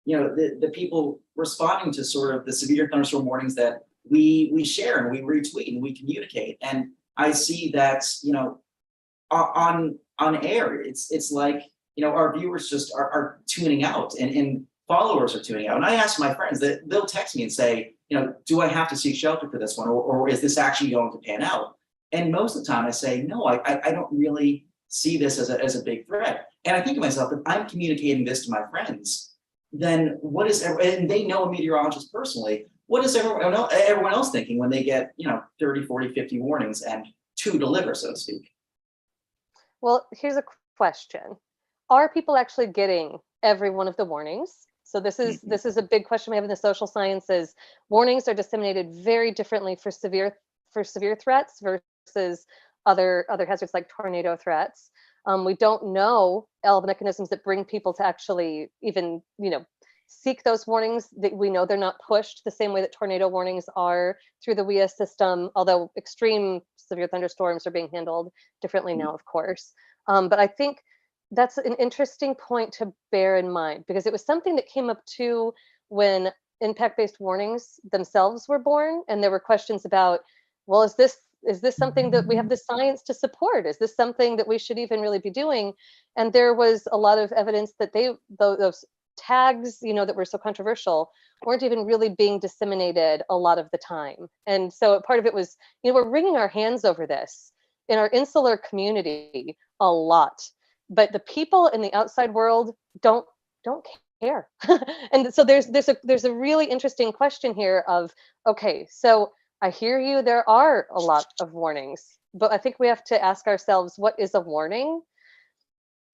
S5: you know, the people responding to sort of the severe thunderstorm warnings that we share and we retweet and we communicate. And I see that, you know, on air, it's like, you know, our viewers just are tuning out, and followers are tuning out. And I ask my friends that they'll text me and say, do I have to seek shelter for this one, or is this actually going to pan out? And most of the time I say, no, I don't really see this as a big threat. And I think to myself, if I'm communicating this to my friends, then and they know a meteorologist personally, what is everyone else thinking when they get, 30, 40, 50 warnings and to deliver, so to speak?
S10: Well, here's a question. Are people actually getting every one of the warnings? So this is a big question we have in the social sciences. Warnings are disseminated very differently for severe threats versus other hazards like tornado threats. We don't know all the mechanisms that bring people to actually even, seek those warnings. That we know they're not pushed the same way that tornado warnings are through the WEA system, although extreme severe thunderstorms are being handled differently now, of course. But I think that's an interesting point to bear in mind, because it was something that came up too when impact-based warnings themselves were born, and there were questions about, well, is this something that we have the science to support? Is this something that we should even really be doing? And there was a lot of evidence that those tags, that were so controversial, weren't even really being disseminated a lot of the time. And so part of it was, we're wringing our hands over this in our insular community a lot, but the people in the outside world don't care. And so there's a really interesting question here of, okay, so I hear you, there are a lot of warnings, but I think we have to ask ourselves, what is a warning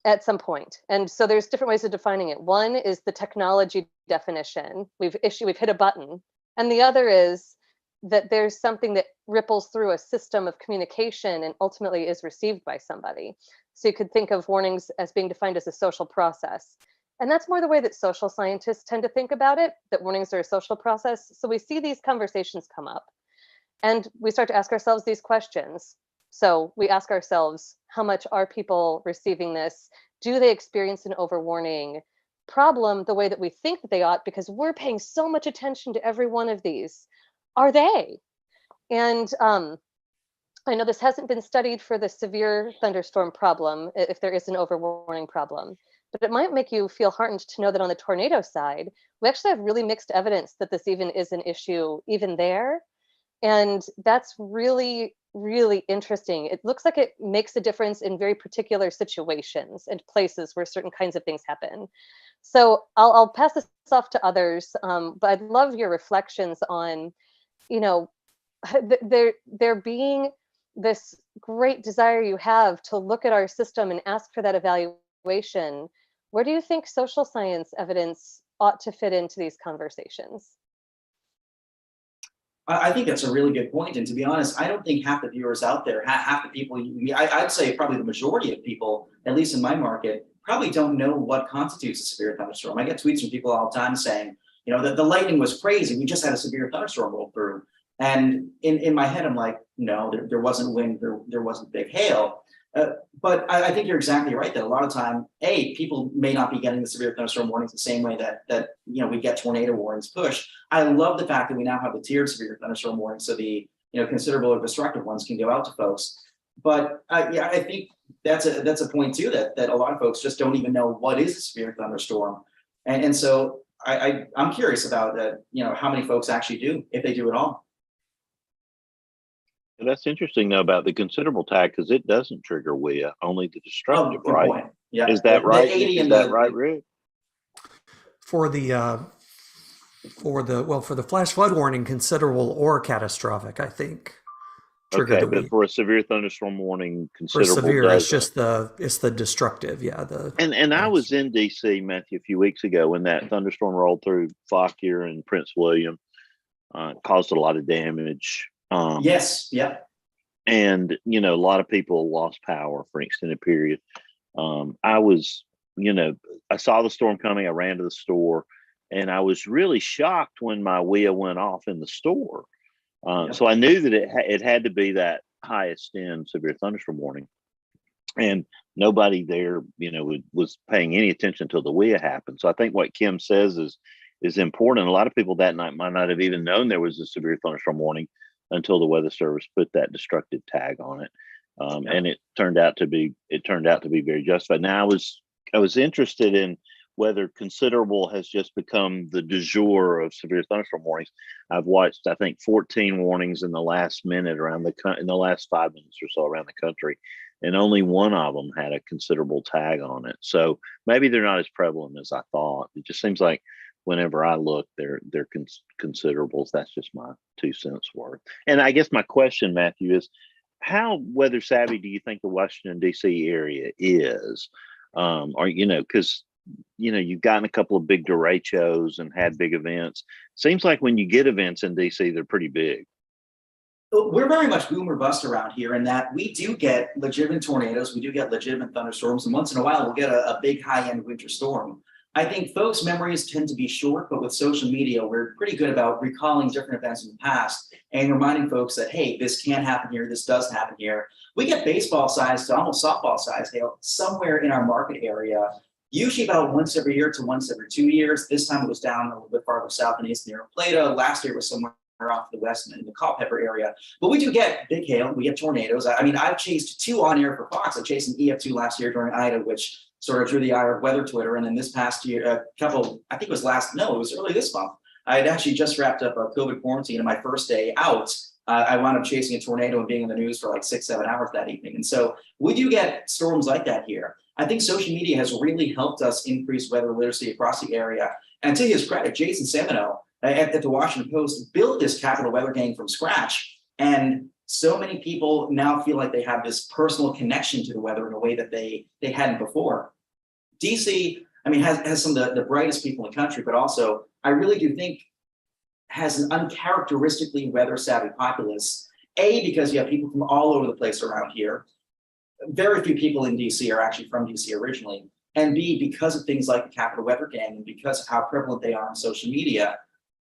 S10: at some point? And so there's different ways of defining it. One is the technology definition. We've hit a button. And the other is that there's something that ripples through a system of communication and ultimately is received by somebody. So you could think of warnings as being defined as a social process. And that's more the way that social scientists tend to think about it, that warnings are a social process. So we see these conversations come up and we start to ask ourselves these questions. So we ask ourselves, how much are people receiving this? Do they experience an overwarning problem the way that we think that they ought, because we're paying so much attention to every one of these? Are they? And I know this hasn't been studied for the severe thunderstorm problem, if there is an overwarning problem, but it might make you feel heartened to know that on the tornado side, we actually have really mixed evidence that this even is an issue even there. And that's really, really interesting. It looks like it makes a difference in very particular situations and places where certain kinds of things happen. So I'll pass this off to others, but I'd love your reflections on, there being this great desire you have to look at our system and ask for that evaluation. Where do you think social science evidence ought to fit into these conversations?
S5: I think that's a really good point. And to be honest, I don't think half the viewers out there, half the people, I'd say probably the majority of people, at least in my market, probably don't know what constitutes a severe thunderstorm. I get tweets from people all the time saying, the lightning was crazy. We just had a severe thunderstorm roll through. And in my head, I'm like, no, there wasn't wind, there wasn't big hail. But I think you're exactly right that a lot of time, people may not be getting the severe thunderstorm warnings the same way that we get tornado warnings pushed. I love the fact that we now have the tiered severe thunderstorm warnings, so the considerable or destructive ones can go out to folks. But I think that's a point too, that a lot of folks just don't even know what is a severe thunderstorm, and so I'm curious about how many folks actually do, if they do at all.
S3: That's interesting though about the considerable tag, because it doesn't trigger WEA, only the destructive, right?
S5: Point. Yeah.
S3: Is that right?
S5: Is
S3: that right, Rick?
S4: For the flash flood warning, considerable or catastrophic, I think.
S3: Okay, but for a severe thunderstorm warning, considerable.
S4: For severe, it's just the destructive, yeah.
S3: And I was in DC, Matthew, a few weeks ago when that thunderstorm rolled through Fauquier and Prince William, caused a lot of damage.
S5: Yes. Yeah.
S3: And, a lot of people lost power for an extended period. I saw the storm coming. I ran to the store and I was really shocked when my WEA went off in the store. So I knew that it had to be that highest end severe thunderstorm warning. And nobody there, was paying any attention until the WEA happened. So I think what Kim says is important. A lot of people that night might not have even known there was a severe thunderstorm warning until the Weather Service put that destructive tag on it, and it turned out to be very justified. Now I was interested in whether considerable has just become the du jour of severe thunderstorm warnings. I've watched, I think, 14 warnings in the last minute in the last 5 minutes or so around the country, and only one of them had a considerable tag on it. So maybe they're not as prevalent as I thought. It just seems like whenever I look, they're considerables. That's just my 2 cents worth. And I guess my question, Matthew, is how weather savvy do you think the Washington D.C. area is? Or because you've gotten a couple of big derechos and had big events. Seems like when you get events in D.C., they're pretty big.
S5: We're very much boom or bust around here in that we do get legitimate tornadoes, we do get legitimate thunderstorms, and once in a while we'll get a big high-end winter storm. I think folks' memories tend to be short, but with social media, we're pretty good about recalling different events in the past and reminding folks that, hey, this can happen here, this does happen here. We get baseball-sized to almost softball-sized hail somewhere in our market area, usually about once every year to once every 2 years. This time it was down a little bit farther south and east near Plata. Last year it was somewhere off the west in the Culpeper area. But we do get big hail, we get tornadoes. I mean, I've chased 2 on air for Fox. I chased an EF2 last year during Ida, which sort of drew the ire of weather Twitter. And then this past year, it was early this month. I had actually just wrapped up a COVID quarantine, and my first day out, I wound up chasing a tornado and being in the news for like 6-7 hours that evening. And so we do get storms like that here. I think social media has really helped us increase weather literacy across the area. And to his credit, Jason Semino at the Washington Post built this Capital Weather Gang from scratch. And so many people now feel like they have this personal connection to the weather in a way that they hadn't before. DC, I mean, has some of the brightest people in the country, but also I really do think has an uncharacteristically weather savvy populace. A, because you have people from all over the place around here. Very few people in DC are actually from DC originally. And B, because of things like the Capital Weather Gang and because of how prevalent they are on social media,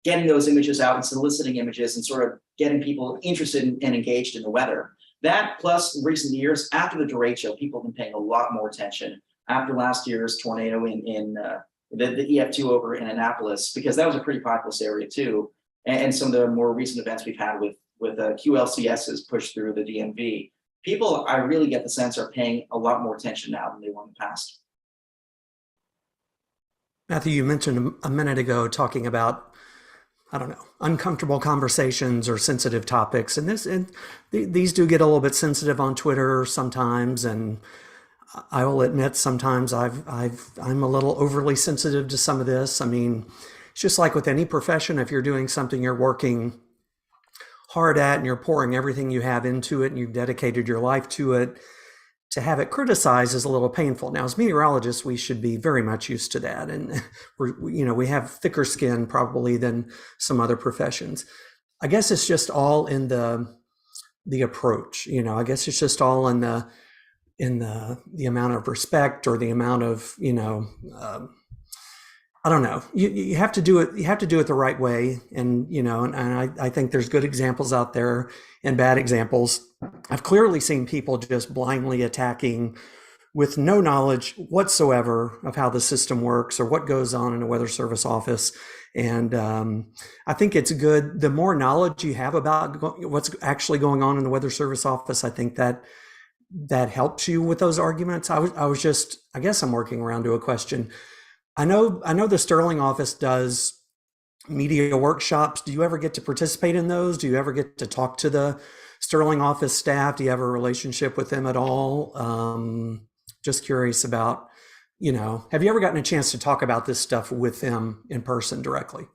S5: getting those images out and soliciting images and sort of getting people interested and engaged in the weather. That plus recent years after the derecho, people have been paying a lot more attention after last year's tornado in the EF2 over in Annapolis, because that was a pretty populous area too. And some of the more recent events we've had with QLCSs pushed through the DMV. People, I really get the sense, are paying a lot more attention now than they were in the past.
S4: Matthew, you mentioned a minute ago talking about, I don't know, uncomfortable conversations or sensitive topics. And these do get a little bit sensitive on Twitter sometimes. And I will admit, sometimes I'm a little overly sensitive to some of this. I mean, it's just like with any profession, if you're doing something you're working hard at and you're pouring everything you have into it and you've dedicated your life to it, to have it criticized is a little painful. Now, as meteorologists, we should be very much used to that. And we have thicker skin probably than some other professions. I guess it's just all in the approach. I guess it's just all in the amount of respect or the amount of, I don't know. You have to do it. You have to do it the right way. And, I think there's good examples out there and bad examples. I've clearly seen people just blindly attacking with no knowledge whatsoever of how the system works or what goes on in a weather service office. And I think it's good. The more knowledge you have about what's actually going on in the weather service office, I think that helps you with those arguments. I guess I'm working around to a question. I know the Sterling office does media workshops. Do you ever get to participate in those? Do you ever get to talk to the Sterling office staff? Do you have a relationship with them at all? Just curious about, have you ever gotten a chance to talk about this stuff with them in person directly?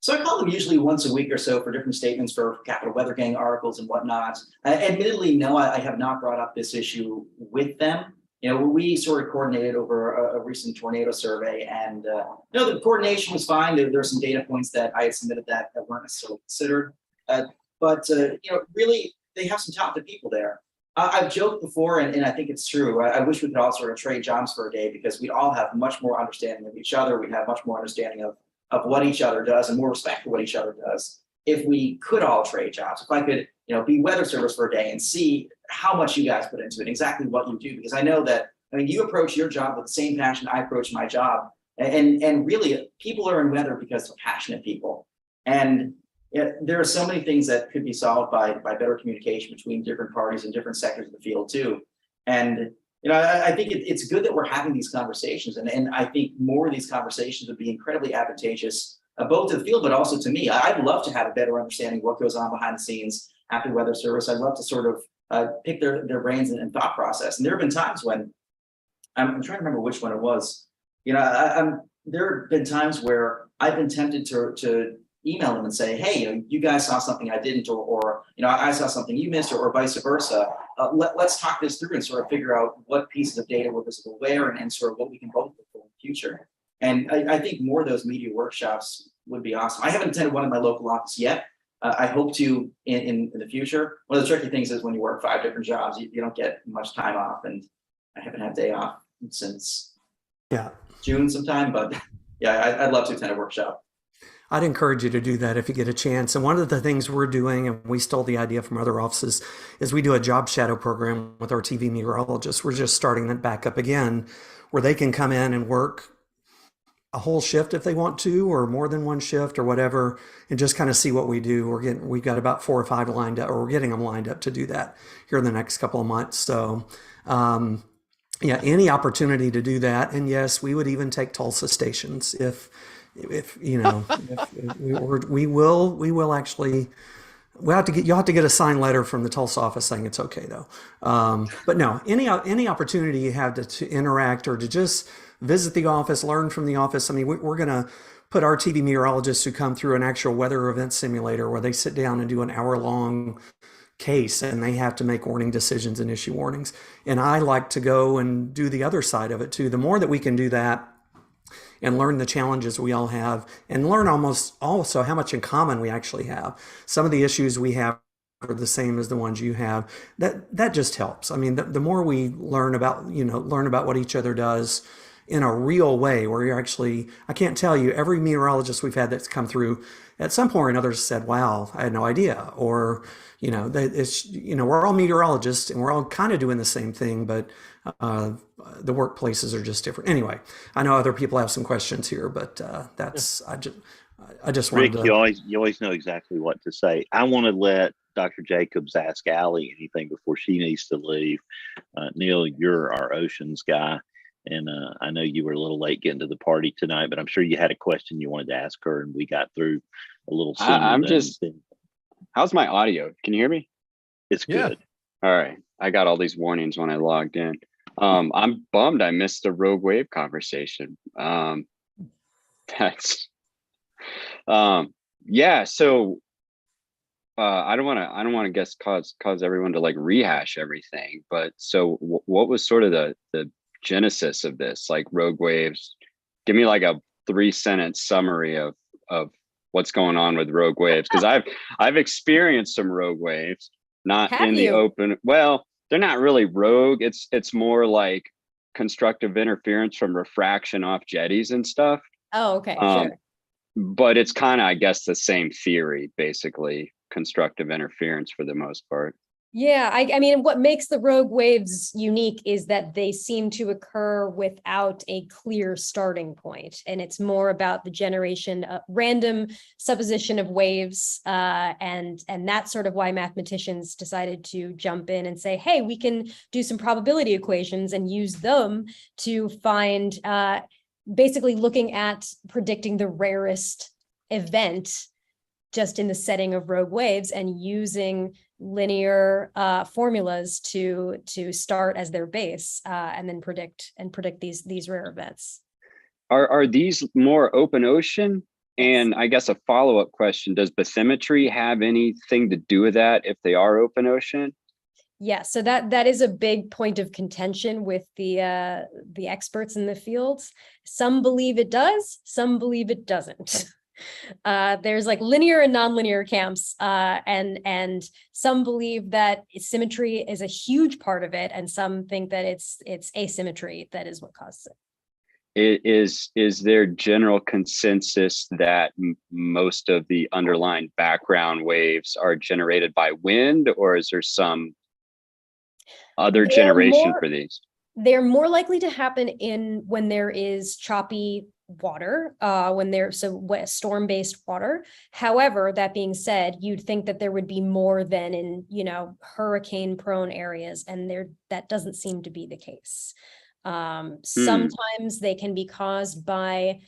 S5: So I call them usually once a week or so for different statements for Capital Weather Gang articles and whatnot. Admittedly, no, I have not brought up this issue with them. We sort of coordinated over a recent tornado survey, and the coordination was fine. There were some data points that I had submitted that weren't necessarily considered, but really they have some talented people there. I've joked before, and I think it's true. I wish we could all sort of trade jobs for a day, because we all have much more understanding of each other. We have much more understanding of what each other does and more respect for what each other does. If we could all trade jobs, if I could, be weather service for a day and see how much you guys put into it, exactly what you do, because I know that, you approach your job with the same passion I approach my job. And really, people are in weather because they're passionate people. And there are so many things that could be solved by better communication between different parties and different sectors of the field too. And I think it's good that we're having these conversations, and I think more of these conversations would be incredibly advantageous, both to the field, but also to me. I'd love to have a better understanding of what goes on behind the scenes after Weather Service. I'd love to sort of pick their brains and thought process. And there have been times when I'm trying to remember which one it was. There have been times where I've been tempted to email them and say, hey, you guys saw something I didn't, or I saw something you missed, or vice versa. Let's talk this through and sort of figure out what pieces of data were visible where, and sort of what we can both look for in the future. And I think more of those media workshops would be awesome. I haven't attended one in my local office yet. I hope to in the future. One of the tricky things is when you work 5 different jobs, you don't get much time off, and I haven't had a day off since June sometime. But yeah, I'd love to attend a workshop.
S4: I'd encourage you to do that if you get a chance. And one of the things we're doing, and we stole the idea from other offices, is we do a job shadow program with our TV meteorologists. We're just starting that back up again, where they can come in and work a whole shift if they want to, or more than one shift or whatever, and just kind of see what we do. We've got about 4 or 5 lined up, or we're getting them lined up to do that here in the next couple of months. So, any opportunity to do that. And yes, we would even take Tulsa stations if we will actually. You'll have to get a signed letter from the Tulsa office saying it's okay though. But no, any opportunity you have to interact or to just visit the office, learn from the office. I mean, we're going to put our TV meteorologists who come through an actual weather event simulator where they sit down and do an hour-long case, and they have to make warning decisions and issue warnings. And I like to go and do the other side of it too. The more that we can do that and learn the challenges we all have, and learn almost also how much in common we actually have. Some of the issues we have are the same as the ones you have. That just helps. I mean, the more we learn about what each other does in a real way, where you're actually, I can't tell you, every meteorologist we've had that's come through at some point or another said, wow, I had no idea. Or, we're all meteorologists and we're all kind of doing the same thing, but the workplaces are just different. Anyway, I know other people have some questions here, but I just wanted
S3: Rick,
S4: to.
S3: you always know exactly what to say. I want to let Dr. Jacobs ask Allie anything before she needs to leave. Neil, you're our oceans guy, and I know you were a little late getting to the party tonight, but I'm sure you had a question you wanted to ask her, and we got through a little sooner.
S11: How's my audio? Can you hear me?
S3: It's good.
S11: All right. I got all these warnings when I logged in. I'm bummed I missed the Rogue Wave conversation. So I don't want to guess cause everyone to like rehash everything, but so what was sort of the genesis of this, like Rogue Waves? Give me like a 3-sentence summary of what's going on with Rogue Waves, because I've experienced some Rogue Waves, not in the open. Well, they're not really rogue. It's more like constructive interference from refraction off jetties and stuff.
S7: Oh, okay, sure.
S11: But it's kind of, I guess, the same theory, basically, constructive interference for the most part.
S7: Yeah, I mean, what makes the rogue waves unique is that they seem to occur without a clear starting point. And it's more about the generation of random supposition of waves. And that's sort of why mathematicians decided to jump in and say, hey, we can do some probability equations and use them to find, basically looking at predicting the rarest event just in the setting of rogue waves, and using linear formulas to start as their base, and then predict these rare events.
S11: Are these more open ocean? And I guess a follow-up question, does bathymetry have anything to do with that if they are open ocean?
S7: Yeah, so that is a big point of contention with the experts in the field. Some believe it does, some believe it doesn't. There's like linear and nonlinear camps, and some believe that symmetry is a huge part of it, and some think that it's asymmetry that is what causes it.
S11: Is there general consensus that most of the underlying background waves are generated by wind, or is there some other generation for these?
S7: They're more likely to happen when there is choppy water when they're storm-based water. However, that being said, you'd think that there would be more than in, hurricane-prone areas, and that doesn't seem to be the case. Sometimes they can be caused by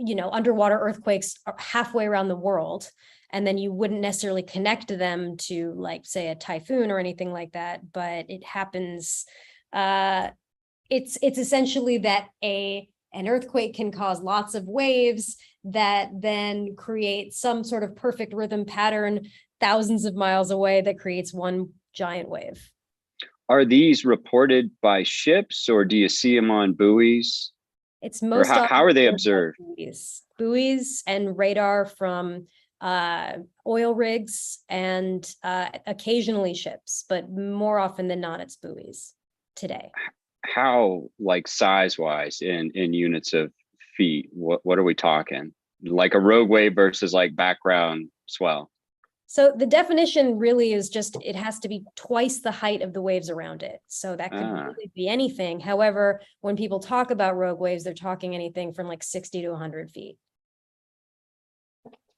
S7: underwater earthquakes halfway around the world, and then you wouldn't necessarily connect them to, like, say, a typhoon or anything like that, but it happens. It's essentially that an earthquake can cause lots of waves that then create some sort of perfect rhythm pattern thousands of miles away that creates one giant wave.
S11: Are these reported by ships, or do you see them on buoys?
S7: It's most
S11: how
S7: often
S11: are they observed?
S7: Buoys and radar from oil rigs and occasionally ships, but more often than not, it's buoys today.
S11: How, like, size wise in units of feet? What are we talking? Like a rogue wave versus like background swell?
S7: So the definition really is just, it has to be twice the height of the waves around it. So that could really be anything. However, when people talk about rogue waves, they're talking anything from like 60 to 100 feet.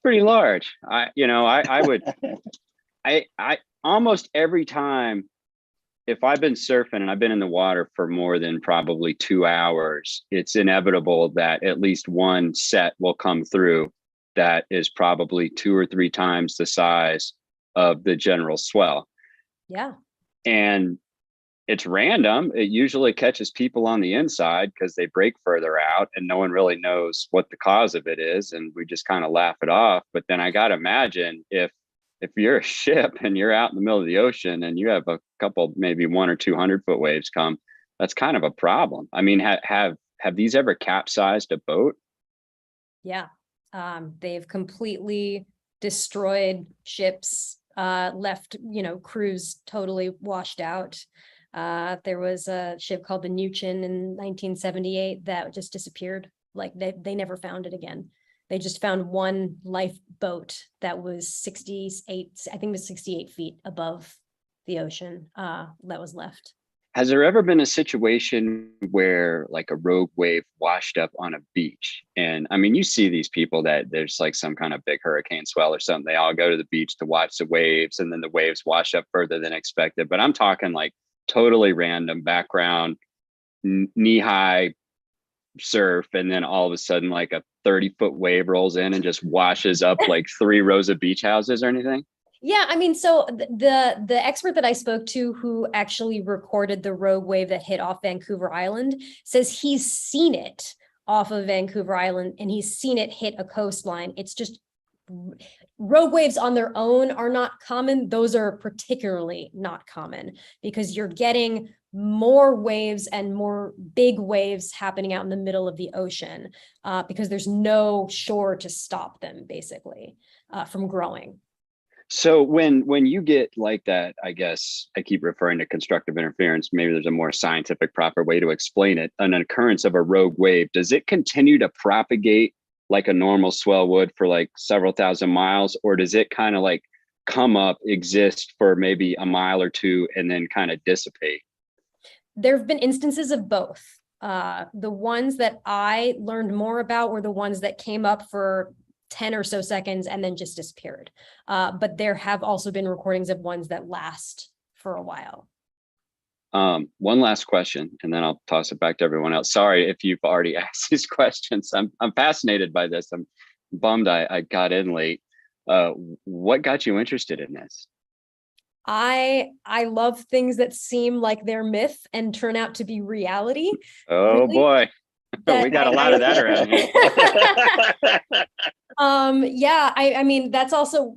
S11: Pretty large. I would, I almost every time, if I've been surfing and I've been in the water for more than probably 2 hours, it's inevitable that at least one set will come through that is probably 2 or 3 times the size of the general swell.
S7: Yeah.
S11: And it's random. It usually catches people on the inside because they break further out and no one really knows what the cause of it is. And we just kind of laugh it off. But then I got to imagine if you're a ship and you're out in the middle of the ocean and you have a couple, maybe 100 or 200 foot waves come, that's kind of a problem. I mean, have these ever capsized a boat?
S7: Yeah. They've completely destroyed ships, left, crews totally washed out. There was a ship called the Newchin in 1978 that just disappeared. Like they never found it again. They just found one lifeboat that was 68 feet above the ocean, that was left.
S11: Has there ever been a situation where like a rogue wave washed up on a beach? And I mean, you see these people that there's like some kind of big hurricane swell or something. They all go to the beach to watch the waves, and then the waves wash up further than expected. But I'm talking like totally random background, knee-high surf, and then all of a sudden like a 30-foot wave rolls in and just washes up like 3 rows of beach houses or anything?
S7: Yeah, I mean, so the expert that I spoke to who actually recorded the rogue wave that hit off Vancouver Island says he's seen it off of Vancouver Island and he's seen it hit a coastline. It's just rogue waves on their own are not common. Those are particularly not common because you're getting more waves and more big waves happening out in the middle of the ocean because there's no shore to stop them basically from growing.
S11: So when you get like that, I guess I keep referring to constructive interference. Maybe there's a more scientific, proper way to explain it. An occurrence of a rogue wave, does it continue to propagate like a normal swell would for like several thousand miles, or does it kind of like come up, exist for maybe a mile or two, and then kind of dissipate?
S7: There have been instances of both. The ones that I learned more about were the ones that came up for 10 or so seconds and then just disappeared. But there have also been recordings of ones that last for a while.
S11: One last question, and then I'll toss it back to everyone else. Sorry if you've already asked these questions. I'm fascinated by this. I'm bummed I got in late. What got you interested in this?
S7: I love things that seem like they're myth and turn out to be reality.
S11: Oh really? Boy. We got a lot of that around here.
S7: Yeah, I mean, that's also,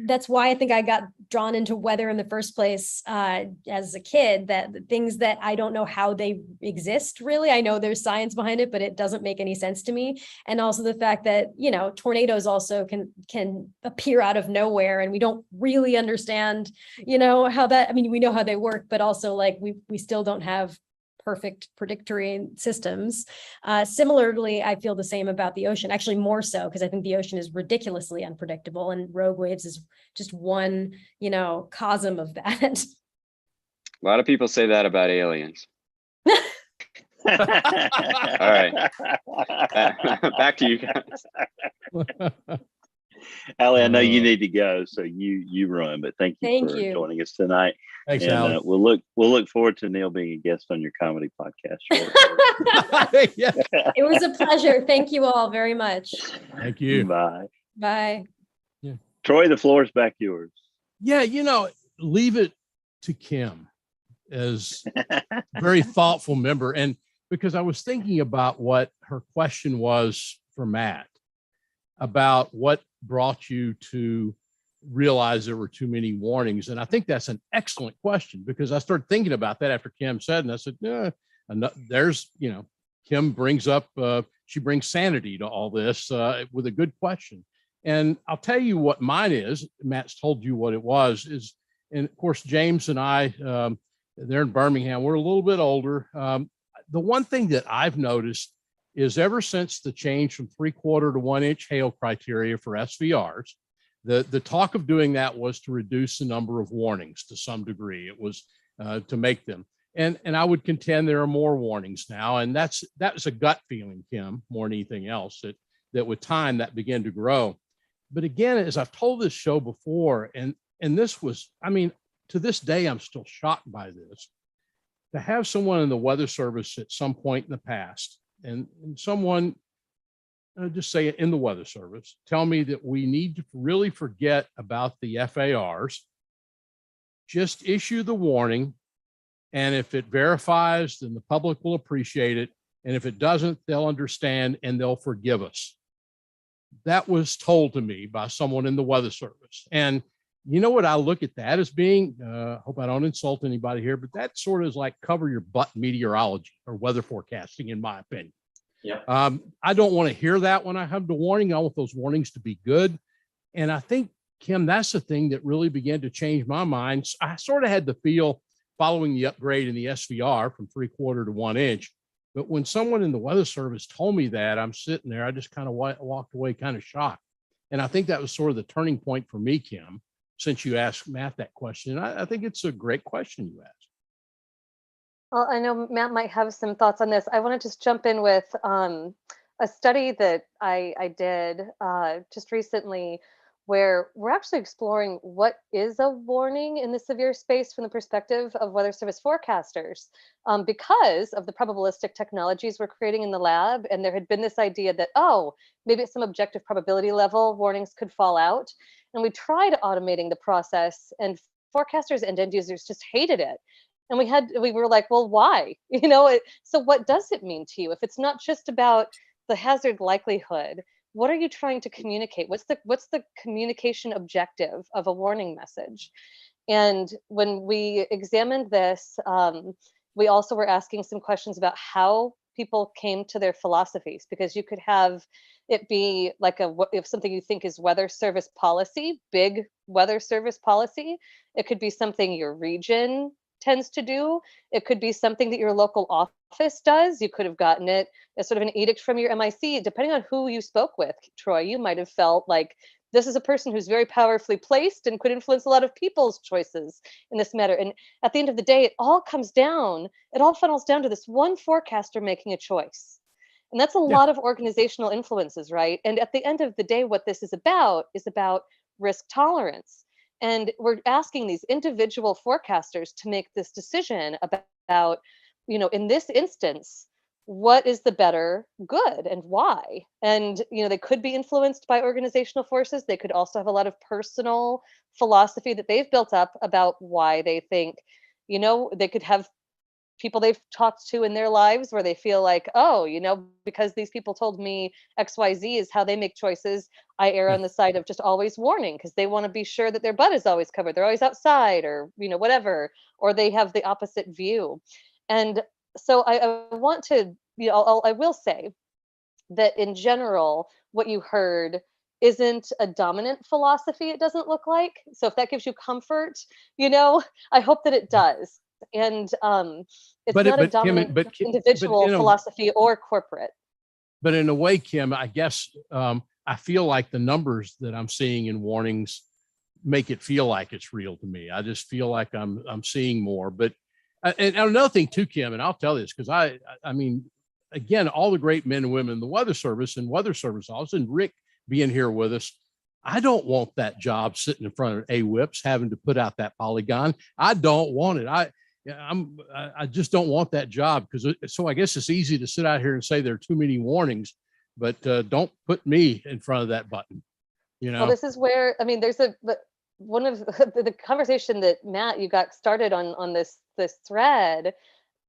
S7: that's why I think I got drawn into weather in the first place as a kid, that the things that I don't know how they exist, really. I know there's science behind it, but it doesn't make any sense to me. And also the fact that, tornadoes also can appear out of nowhere and we don't really understand, how that, I mean, we know how they work, but also like we still don't have perfect predictory systems. Similarly, I feel the same about the ocean, actually more so, because I think the ocean is ridiculously unpredictable and rogue waves is just one, cosm of that.
S11: A lot of people say that about aliens. All right. Back to you guys.
S3: Allie, I know you need to go, so you run. But thank you
S7: Thank
S3: for
S7: you.
S3: joining us tonight.
S8: Thanks,
S3: And
S8: Allie.
S3: we'll look forward to Neil being a guest on your comedy podcast shortly.
S8: Yeah.
S7: It was a pleasure. Thank you all very much.
S8: Thank you.
S3: Bye.
S7: Bye.
S3: Troy, the floor is back yours.
S8: Yeah, leave it to Kim as a very thoughtful member. And because I was thinking about what her question was for Matt about what brought you to realize there were too many warnings. And I think that's an excellent question, because I started thinking about that after Kim said, and I said, yeah, there's, Kim brings up, she brings sanity to all this with a good question. And I'll tell you what mine is. Matt's told you what it was, and of course, James and I, they're in Birmingham. We're a little bit older. The one thing that I've noticed is ever since the change from 3/4 to 1 inch hail criteria for SVRs, the talk of doing that was to reduce the number of warnings to some degree. It was to make them. And I would contend there are more warnings now. And that's a gut feeling, Kim, more than anything else, that with time that began to grow. But again, as I've told this show before, and this was, to this day, I'm still shocked by this, to have someone in the Weather Service at some point in the past, and someone, just say it in the Weather Service, tell me that we need to really forget about the FARs, just issue the warning. And if it verifies, then the public will appreciate it. And if it doesn't, they'll understand and they'll forgive us. That was told to me by someone in the Weather Service. And you know what I look at that as being? Hope I don't insult anybody here, but that sort of is like cover your butt meteorology or weather forecasting, in my opinion.
S5: Yeah.
S8: I don't want to hear that when I have the warning. I want those warnings to be good. And I think, Kim, that's the thing that really began to change my mind. I sort of had the feel following the upgrade in the SVR from 3/4 to 1 inch. But when someone in the Weather Service told me that, I'm sitting there, I just kind of walked away kind of shocked. And I think that was sort of the turning point for me, Kim, since you asked Matt that question. I think it's a great question you asked.
S10: Well, I know Matt might have some thoughts on this. I want to just jump in with a study that I did just recently, where we're actually exploring what is a warning in the severe space from the perspective of Weather Service forecasters, because of the probabilistic technologies we're creating in the lab. And there had been this idea that, maybe at some objective probability level, warnings could fall out. And we tried automating the process, and forecasters and end users just hated it. And we were like, well, why? So what does it mean to you? If it's not just about the hazard likelihood, what are you trying to communicate? What's the communication objective of a warning message? And when we examined this, we also were asking some questions about how people came to their philosophies, because you could have it be like if something you think is Weather Service policy, big Weather Service policy, it could be something your region tends to do. It could be something that your local office does. You could have gotten it as sort of an edict from your MIC. Depending on who you spoke with, Troy, you might have felt like this is a person who's very powerfully placed and could influence a lot of people's choices in this matter. And at the end of the day, it all funnels down to this one forecaster making a choice. And that's a lot of organizational influences, right? And at the end of the day, what this is about risk tolerance. And we're asking these individual forecasters to make this decision about, in this instance, what is the better good and why? And, they could be influenced by organizational forces. They could also have a lot of personal philosophy that they've built up about why they think, they could have people they've talked to in their lives where they feel like, because these people told me XYZ is how they make choices, I err on the side of just always warning, because they want to be sure that their butt is always covered. They're always outside, or, whatever, or they have the opposite view. And so I want to, I will say that in general, what you heard isn't a dominant philosophy, it doesn't look like. So if that gives you comfort, I hope that it does. And it's not a dominant individual philosophy or corporate.
S8: But in a way, Kim, I guess I feel like the numbers that I'm seeing in warnings make it feel like it's real to me. I just feel like I'm seeing more. But And another thing too, Kim, and I'll tell this because I mean, again, all the great men and women in the Weather Service and Weather Service office, and Rick being here with us, I don't want that job sitting in front of AWIPS having to put out that polygon. I don't want it. I just don't want that job because so I guess it's easy to sit out here and say there are too many warnings, but don't put me in front of that button. You know.
S10: Well, this is where I mean, there's one of the conversation that Matt you got started on this thread.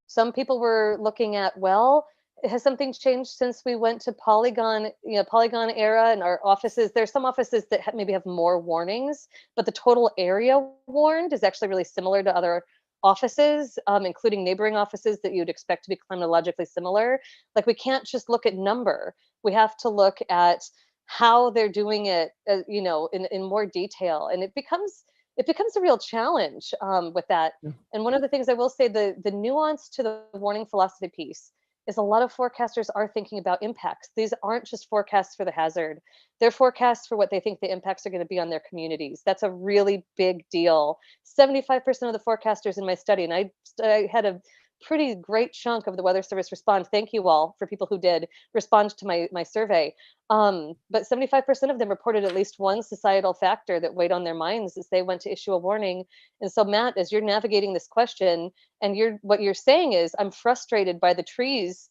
S10: Some people were looking at, well, has something changed since we went to Polygon, Polygon era and our offices? There's some offices that maybe have more warnings, but the total area warned is actually really similar to other offices, including neighboring offices that you'd expect to be climatologically similar. Like we can't just look at number. We have to look at how they're doing it, in more detail. And it becomes a real challenge with that. Yeah. And one of the things I will say, the nuance to the warning philosophy piece is a lot of forecasters are thinking about impacts. These aren't just forecasts for the hazard. They're forecasts for what they think the impacts are going to be on their communities. That's a really big deal. 75% of the forecasters in my study, and I had a pretty great chunk of the Weather Service respond. Thank you all for people who did respond to my survey. But 75% of them reported at least one societal factor that weighed on their minds as they went to issue a warning. And so Matt, as you're navigating this question, and what you're saying is, I'm frustrated by the trees,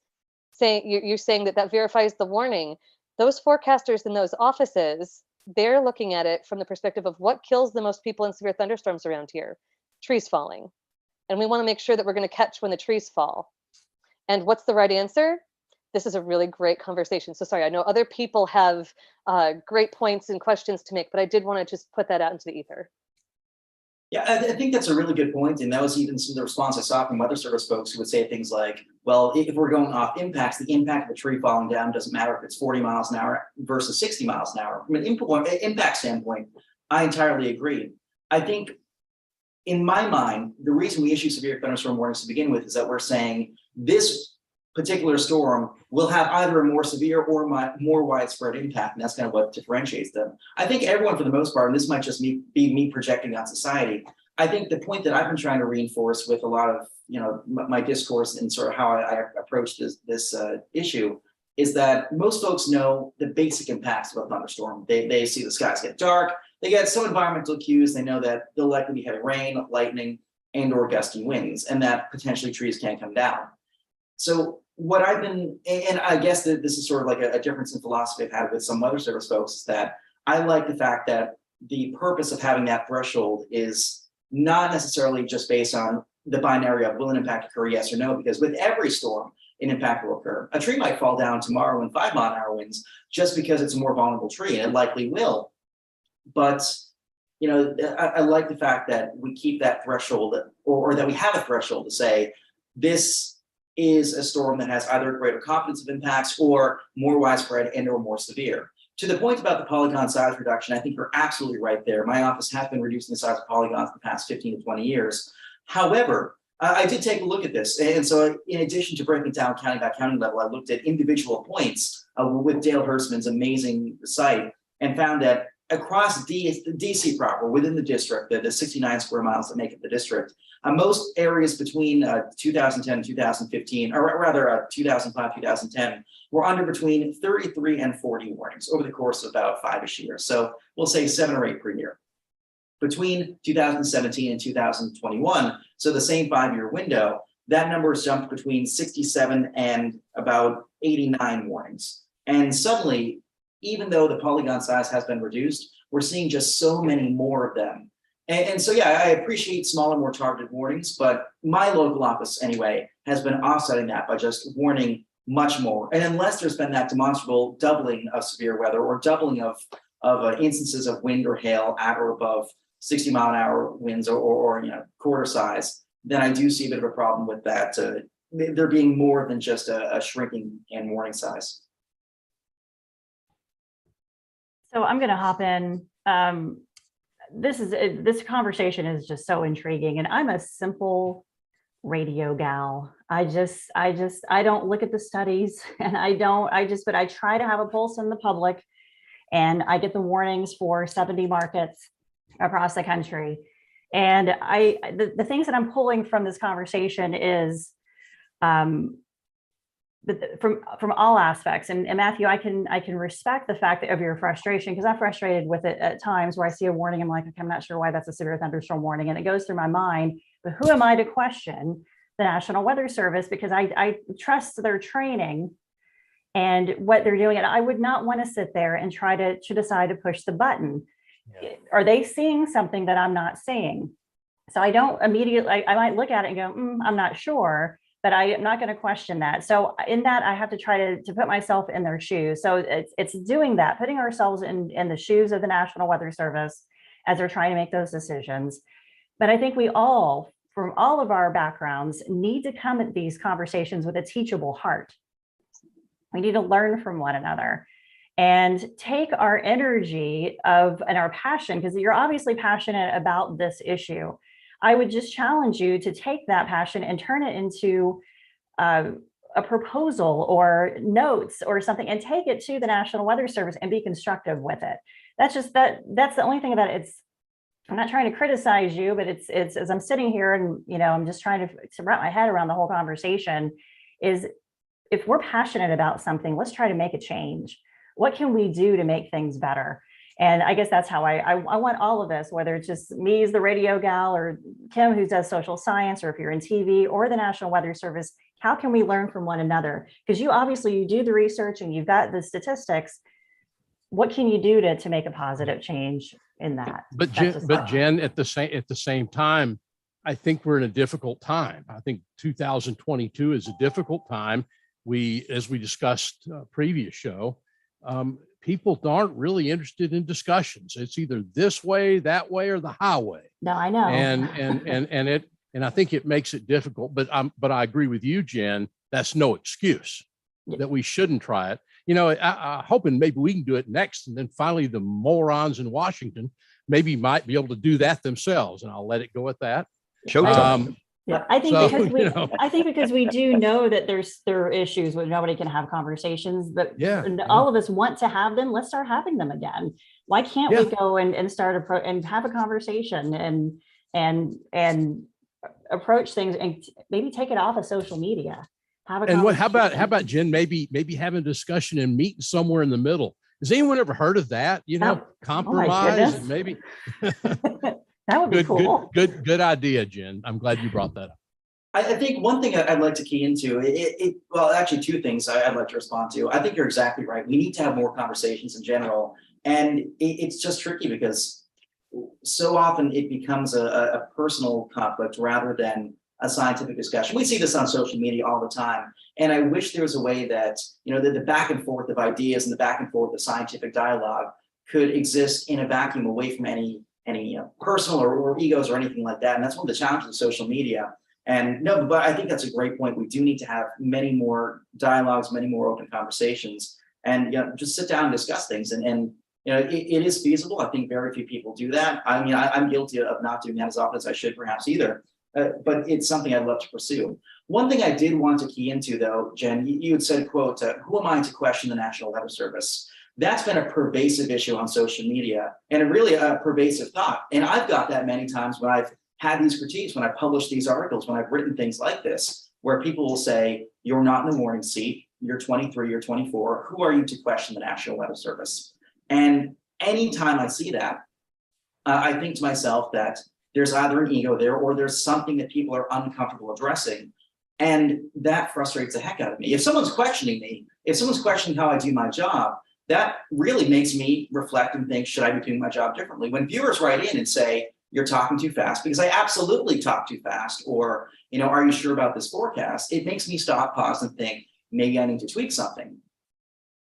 S10: you're saying that verifies the warning. Those forecasters in those offices, they're looking at it from the perspective of what kills the most people in severe thunderstorms around here: trees falling. And we want to make sure that we're going to catch when the trees fall. And what's the right answer? This is a really great conversation. So sorry, I know other people have great points and questions to make, but I did want to just put that out into the ether.
S5: Yeah, I think that's a really good point. And that was even some of the response I saw from Weather Service folks who would say things like, well, if we're going off impacts, the impact of a tree falling down doesn't matter if it's 40 miles an hour versus 60 miles an hour. From an impact standpoint, I entirely agree. I think in my mind, the reason we issue severe thunderstorm warnings to begin with is that we're saying this particular storm will have either a more severe or more widespread impact, and that's kind of what differentiates them. I think everyone, for the most part, and this might just be me projecting on society, I think the point that I've been trying to reinforce with a lot of my discourse and sort of how I approach this issue is that most folks know the basic impacts of a thunderstorm. They see the skies get dark. They get some environmental cues. They know that there'll likely be heavy rain, lightning, and/or gusty winds, and that potentially trees can come down. So what I've been, and I guess that this is sort of like a difference in philosophy I've had with some Weather Service folks, is that I like the fact that the purpose of having that threshold is not necessarily just based on the binary of will an impact occur, yes or no, because with every storm, an impact will occur. A tree might fall down tomorrow in 5-mile-an-hour winds just because it's a more vulnerable tree, and it likely will. But I like the fact that we keep that threshold, or that we have a threshold to say this is a storm that has either a greater confidence of impacts or more widespread and or more severe. To the point about the polygon size reduction, I think you're absolutely right there. My office has been reducing the size of polygons in the past 15 to 20 years. However, I did take a look at this. And so in addition to breaking down county by county level, I looked at individual points with Dale Hirschman's amazing site and found that across DC proper, within the district, the 69 square miles that make up the district, most areas between 2010 and 2015, or rather 2005, 2010, were under between 33 and 40 warnings over the course of about 5-ish years. So we'll say 7 or 8 per year. Between 2017 and 2021, so the same 5-year window, that number has jumped between 67 and about 89 warnings. And suddenly, even though the polygon size has been reduced, we're seeing just so many more of them. And so, yeah, I appreciate smaller, more targeted warnings, but my local office anyway has been offsetting that by just warning much more. And unless there's been that demonstrable doubling of severe weather or doubling of instances of wind or hail at or above 60-mile-an-hour winds or quarter size, then I do see a bit of a problem with that. There being more than just a shrinking and warning size.
S6: So I'm going to hop in. This conversation is just so intriguing, and I'm a simple radio gal. I don't look at the studies, and but I try to have a pulse in the public, and I get the warnings for 70 markets across the country. And the things that I'm pulling from this conversation is from all aspects. And Matthew, I can respect the fact of your frustration, because I'm frustrated with it at times where I see a warning. I'm like, okay, I'm not sure why that's a severe thunderstorm warning. And it goes through my mind, but who am I to question the National Weather Service? Because I trust their training and what they're doing. And I would not want to sit there and try to decide to push the button. Yeah. Are they seeing something that I'm not seeing? So I don't immediately, I might look at it and go, I'm not sure, but I am not going to question that. So in that, I have to try to put myself in their shoes. So it's doing that, putting ourselves in the shoes of the National Weather Service as they're trying to make those decisions. But I think we all, from all of our backgrounds, need to come at these conversations with a teachable heart. We need to learn from one another and take our energy and our passion, because you're obviously passionate about this issue. I would just challenge you to take that passion and turn it into a proposal or notes or something, and take it to the National Weather Service and be constructive with it. That's the only thing about it. I'm not trying to criticize you, but it's as I'm sitting here and, I'm just trying to wrap my head around the whole conversation is, if we're passionate about something, let's try to make a change. What can we do to make things better? And I guess that's how I want all of us, whether it's just me as the radio gal, or Kim who does social science, or if you're in TV, or the National Weather Service, how can we learn from one another? Because you do the research and you've got the statistics. What can you do to make a positive change in that?
S8: But Jen, at the same time, I think we're in a difficult time. I think 2022 is a difficult time. As we discussed previous show, people aren't really interested in discussions. It's either this way, that way, or the highway. No, I know. And I think it makes it difficult. But I agree with you, Jen. That's no excuse that we shouldn't try it. I'm hoping maybe we can do it next, and then finally the morons in Washington maybe might be able to do that themselves. And I'll let it go at that.
S6: Yeah, I think because we do know that there are issues where nobody can have conversations, but all of us want to have them. Let's start having them again. Why can't we go and start and have a conversation and approach things and maybe take it off of social media? How about Jen? Maybe having a discussion and meeting somewhere in the middle. Has anyone ever heard of that? Compromise and maybe. That would be cool. Good idea, Jen. I'm glad you brought that up.
S5: I think one thing I'd like to key into well, actually two things I'd like to respond to. I think you're exactly right. We need to have more conversations in general. And it's just tricky because so often it becomes a personal conflict rather than a scientific discussion. We see this on social media all the time. And I wish there was a way that, the back and forth of ideas and the back and forth of scientific dialogue could exist in a vacuum away from any personal or egos or anything like that. And that's one of the challenges of social media. And no, but I think that's a great point. We do need to have many more dialogues, many more open conversations, and just sit down and discuss things. And it is feasible. I think very few people do that. I mean, I'm guilty of not doing that as often as I should perhaps either, but it's something I'd love to pursue. One thing I did want to key into though, Jen, you had said, quote, who am I to question the National Weather Service? That's been a pervasive issue on social media and really a pervasive thought. And I've got that many times when I've had these critiques, when I published these articles, when I've written things like this, where people will say, you're not in the morning seat, you're 23, you're 24, who are you to question the National Weather Service? And anytime I see that, I think to myself that there's either an ego there or there's something that people are uncomfortable addressing. And that frustrates the heck out of me. If someone's questioning me, if someone's questioning how I do my job, that really makes me reflect and think, should I be doing my job differently? When viewers write in and say, you're talking too fast, because I absolutely talk too fast, or, are you sure about this forecast? It makes me stop, pause, and think, maybe I need to tweak something.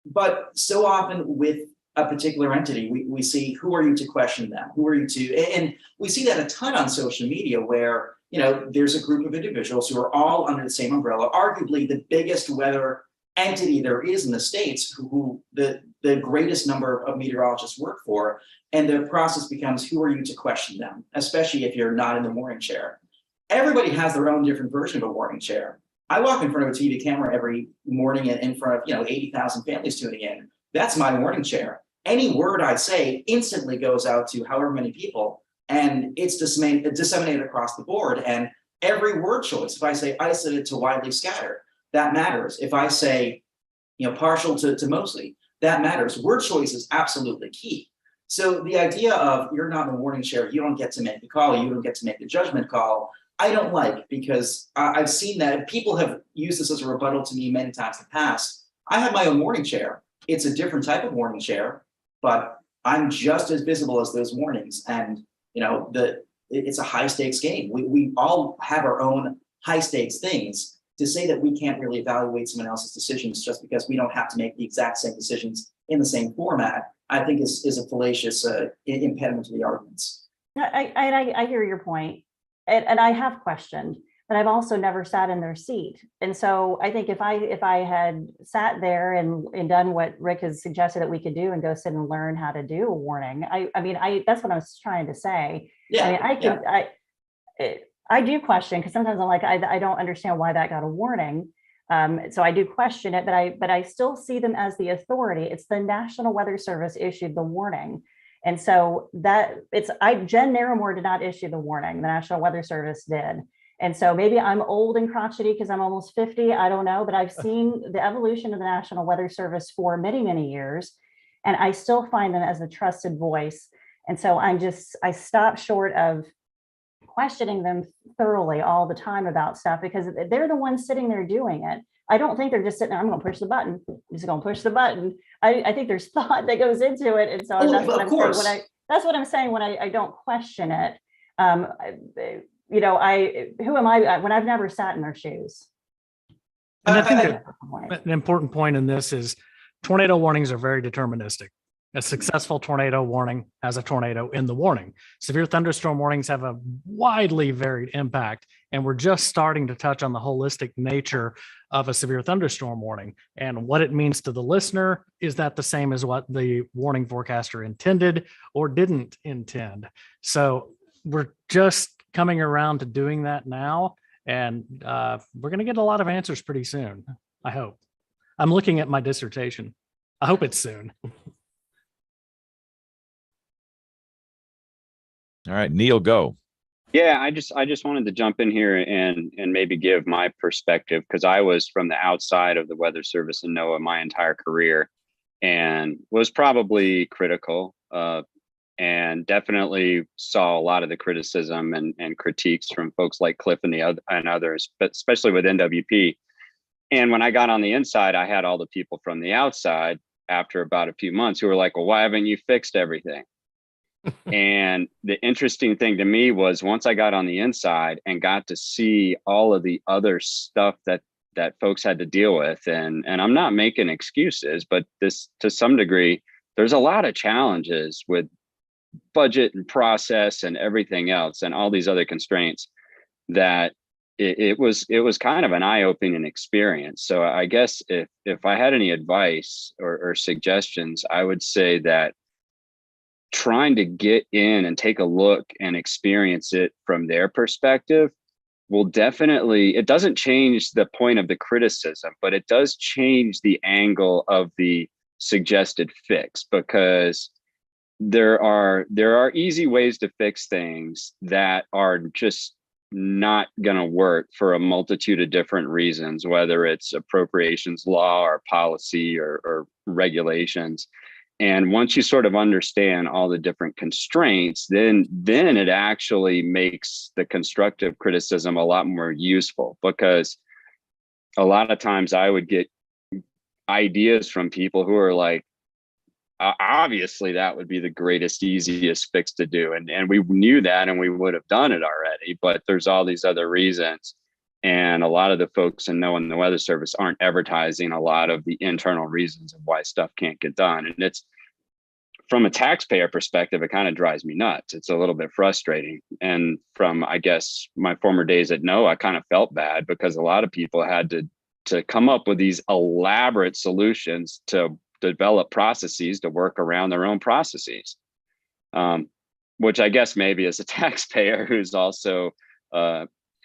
S5: But so often with a particular entity, we see, who are you to question them? Who are you to, and we see that a ton on social media where, there's a group of individuals who are all under the same umbrella, arguably the biggest weather entity there is in the States, who the greatest number of meteorologists work for. And the process becomes, who are you to question them, especially if you're not in the morning chair? Everybody has their own different version of a morning chair. I walk in front of a TV camera every morning in front of 80,000 families tuning in. That's my morning chair. Any word I say instantly goes out to however many people. and it's disseminated across the board. And every word choice, if I say isolated to widely scattered, that matters. If I say, partial to mostly, that matters. Word choice is absolutely key. So the idea of you're not in the warning chair, you don't get to make the call, you don't get to make the judgment call, I don't like, because I've seen that people have used this as a rebuttal to me many times in the past. I have my own warning chair. It's a different type of warning chair, but I'm just as visible as those warnings. And it's a high stakes game. We all have our own high stakes things. To say that we can't really evaluate someone else's decisions just because we don't have to make the exact same decisions in the same format, I think is a fallacious impediment to the arguments.
S6: I hear your point, and I have questioned, but I've also never sat in their seat. And so I think if I had sat there and done what Rick has suggested that we could do and go sit and learn how to do a warning, I that's what I was trying to say.
S5: Yeah,
S6: I do question, because sometimes I'm like, I don't understand why that got a warning. So I do question it, but I still see them as the authority. It's the National Weather Service issued the warning. And so Jen Narramore did not issue the warning. The National Weather Service did. And so maybe I'm old and crotchety because I'm almost 50. I don't know, but I've seen the evolution of the National Weather Service for many, many years. And I still find them as a trusted voice. And so I stop short of questioning them thoroughly all the time about stuff, because they're the ones sitting there doing it. I don't think they're just sitting there, I'm going to push the button. I'm just going to push the button. I think there's thought that goes into it. And so that's what I'm saying when I don't question it. Who am I when I've never sat in their shoes?
S2: And I think an important point in this is tornado warnings are very deterministic. A successful tornado warning has a tornado in the warning. Severe thunderstorm warnings have a widely varied impact, and we're just starting to touch on the holistic nature of a severe thunderstorm warning and what it means to the listener. Is that the same as what the warning forecaster intended or didn't intend? So we're just coming around to doing that now, and we're going to get a lot of answers pretty soon, I hope. I'm looking at my dissertation. I hope it's soon.
S1: All right, Neil, go.
S11: Yeah, I just wanted to jump in here and maybe give my perspective, because I was from the outside of the Weather Service and NOAA my entire career, and was probably critical and definitely saw a lot of the criticism and critiques from folks like Cliff and others, but especially with NWP. And when I got on the inside, I had all the people from the outside after about a few months who were like, well, why haven't you fixed everything? And the interesting thing to me was, once I got on the inside and got to see all of the other stuff that folks had to deal with, and I'm not making excuses, but this, to some degree, there's a lot of challenges with budget and process and everything else and all these other constraints, that it was kind of an eye-opening experience. So I guess if I had any advice or suggestions, I would say that trying to get in and take a look and experience it from their perspective will definitely, it doesn't change the point of the criticism, but it does change the angle of the suggested fix, because there are easy ways to fix things that are just not going to work for a multitude of different reasons, whether it's appropriations law or policy or regulations. And once you sort of understand all the different constraints, then it actually makes the constructive criticism a lot more useful, because a lot of times I would get ideas from people who are like, obviously that would be the greatest, easiest fix to do. And we knew that and we would have done it already, but there's all these other reasons. And a lot of the folks in NOAA and the Weather Service aren't advertising a lot of the internal reasons of why stuff can't get done. And it's, from a taxpayer perspective, it kind of drives me nuts. It's a little bit frustrating. And from, I guess, my former days at NOAA, I kind of felt bad, because a lot of people had to come up with these elaborate solutions to develop processes to work around their own processes, which I guess maybe as a taxpayer who's also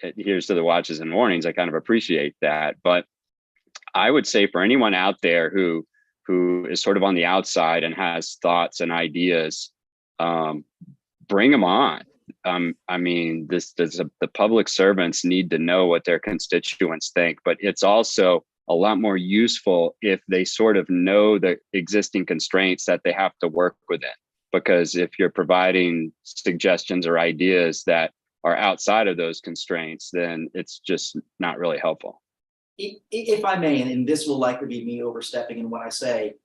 S11: adheres to the watches and warnings, I kind of appreciate that. But I would say for anyone out there who is sort of on the outside and has thoughts and ideas, bring them on. I mean, the public servants need to know what their constituents think, but it's also a lot more useful if they sort of know the existing constraints that they have to work within. Because if you're providing suggestions or ideas that are outside of those constraints, then it's just not really helpful.
S5: If I may, and this will likely be me overstepping in what I say.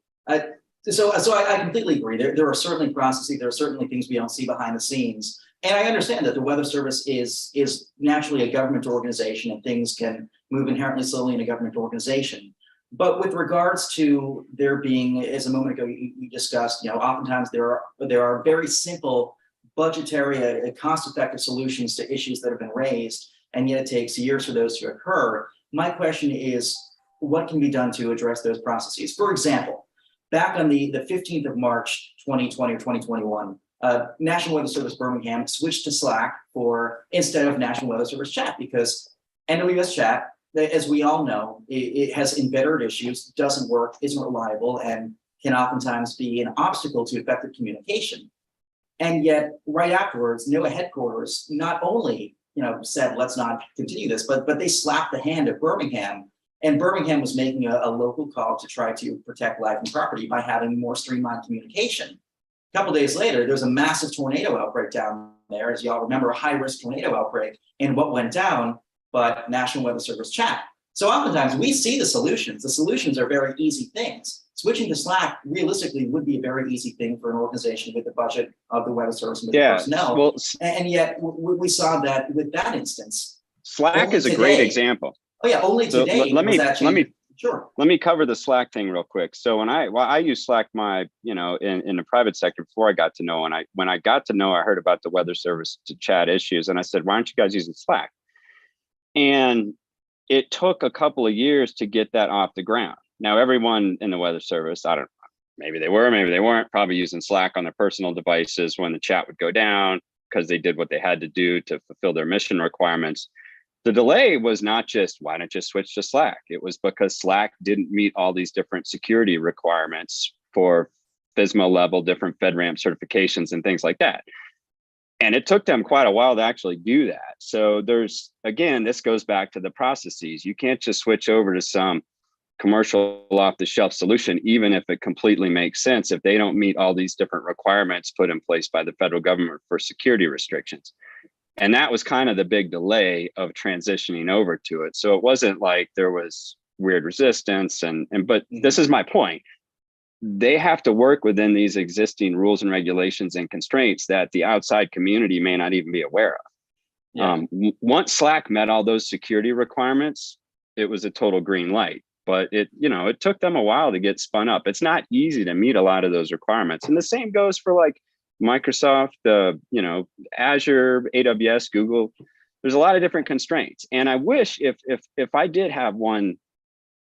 S5: So I completely agree. There are certainly processes, there are certainly things we don't see behind the scenes. And I understand that the Weather Service is naturally a government organization and things can move inherently slowly in a government organization. But with regards to there being, as a moment ago you discussed, oftentimes there are very simple budgetary, cost-effective solutions to issues that have been raised, and yet it takes years for those to occur. My question is, what can be done to address those processes? For example, back on the 15th of March, 2020 or 2021, National Weather Service Birmingham switched to Slack instead of National Weather Service Chat, because NWS Chat, as we all know, it has embittered issues, doesn't work, isn't reliable, and can oftentimes be an obstacle to effective communication. And yet, right afterwards, NOAA headquarters not only said, let's not continue this, but they slapped the hand of Birmingham. And Birmingham was making a local call to try to protect life and property by having more streamlined communication. A couple days later, there's a massive tornado outbreak down there, as y'all remember, a high-risk tornado outbreak. And what went down but National Weather Service Chat. So oftentimes we see the solutions. The solutions are very easy things. Switching to Slack realistically would be a very easy thing for an organization with the budget of the Weather Service and with the personnel.
S11: Well,
S5: and yet we saw that with that instance.
S11: Slack is a great example.
S5: Oh yeah, only
S11: So
S5: today.
S11: Let me cover the Slack thing real quick. So I use Slack in the private sector before I got to know, and when I got to know, I heard about the Weather Service to chat issues, and I said, why aren't you guys using Slack? And it took a couple of years to get that off the ground. Now, everyone in the Weather Service, I don't know, maybe they were, maybe they weren't, probably using Slack on their personal devices when the chat would go down because they did what they had to do to fulfill their mission requirements. The delay was not just, why don't you switch to Slack? It was because Slack didn't meet all these different security requirements for FSMA level, different FedRAMP certifications and things like that. And it took them quite a while to actually do that. So this goes back to the processes. You can't just switch over to some commercial off-the-shelf solution, even if it completely makes sense, if they don't meet all these different requirements put in place by the federal government for security restrictions. And that was kind of the big delay of transitioning over to it. So it wasn't like there was weird resistance, but this is my point. They have to work within these existing rules and regulations and constraints that the outside community may not even be aware of. Yeah. Once Slack met all those security requirements, it was a total green light. But it took them a while to get spun up. It's not easy to meet a lot of those requirements. And the same goes for like Microsoft, Azure, AWS, Google. There's a lot of different constraints. And I wish if I did have one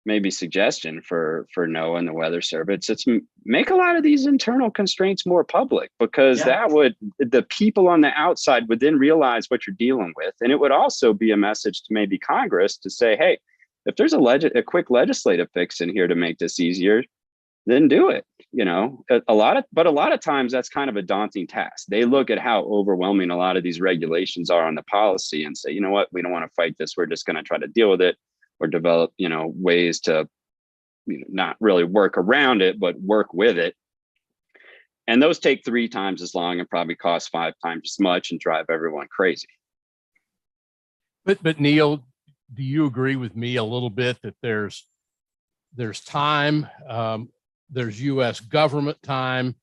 S11: maybe suggestion for NOAA and the Weather Service, it's make a lot of these internal constraints more public, because the people on the outside would then realize what you're dealing with. And it would also be a message to maybe Congress to say, hey, if there's a quick legislative fix in here to make this easier, then do it. A lot of times that's kind of a daunting task. They look at how overwhelming a lot of these regulations are on the policy and say, you know what, we don't want to fight this. We're just going to try to deal with it, or develop, ways to not really work around it, but work with it. And those take 3 times as long and probably cost 5 times as much and drive everyone crazy.
S8: But Neil, do you agree with me a little bit that there's time, there's U.S. government time,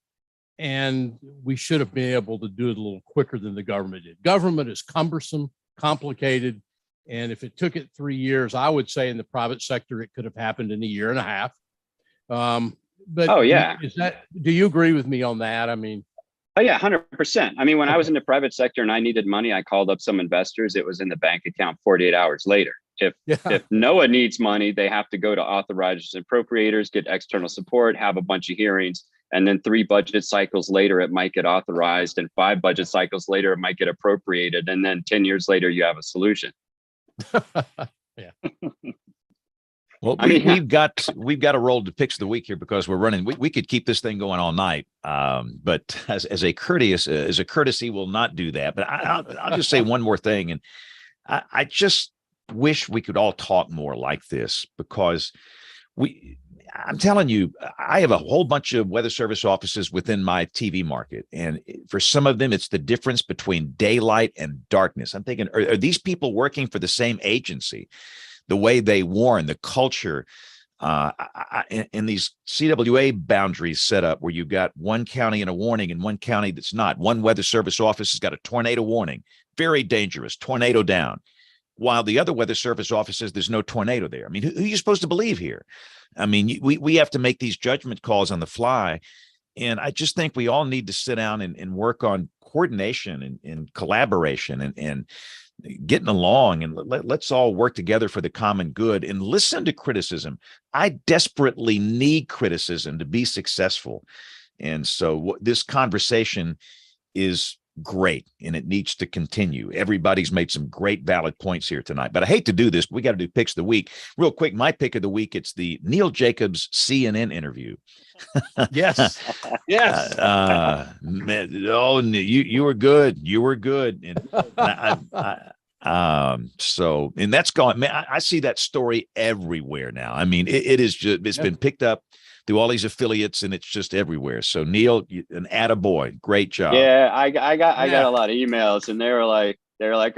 S8: and we should have been able to do it a little quicker than the government did? Government is cumbersome, complicated, and if it took it 3 years, I would say in the private sector it could have happened in a year and a half. But
S11: oh yeah,
S8: do you agree with me on that? I mean,
S11: oh yeah, 100%. I mean, when I was in the private sector and I needed money, I called up some investors. It was in the bank account 48 hours later. If NOAA needs money, they have to go to authorizers and appropriators, get external support, have a bunch of hearings, and then 3 budget cycles later, it might get authorized, and 5 budget cycles later, it might get appropriated, and then 10 years later, you have a solution.
S8: Yeah.
S1: Well, we've got to roll to picks of the week here because we're running. We could keep this thing going all night, but as a courtesy, we'll not do that. But I'll just say one more thing, and I just wish we could all talk more like this because I'm telling you, I have a whole bunch of weather service offices within my TV market. And for some of them, it's the difference between daylight and darkness. I'm thinking, are these people working for the same agency? The way they warn, the culture, and these CWA boundaries set up where you've got one county in a warning and one county that's not. One weather service office has got a tornado warning, very dangerous, tornado down. While the other weather service office says there's no tornado there. I mean, who are you supposed to believe here? I mean, we have to make these judgment calls on the fly. And I just think we all need to sit down and work on coordination and collaboration and getting along, and let's all work together for the common good and listen to criticism. I desperately need criticism to be successful. And so this conversation is great and it needs to continue. Everybody's made some great valid points here tonight, but I hate to do this, but we got to do picks of the week real quick. My pick of the week, it's the Neil Jacobs CNN interview.
S8: Yes. Yes.
S1: Man, you were good. You were good. And so, and that's gone, man. I see that story everywhere now. I mean, it is just, it's been picked up through all these affiliates and it's just everywhere. So Neil, an attaboy, great job.
S11: Yeah, I got a lot of emails and they were like,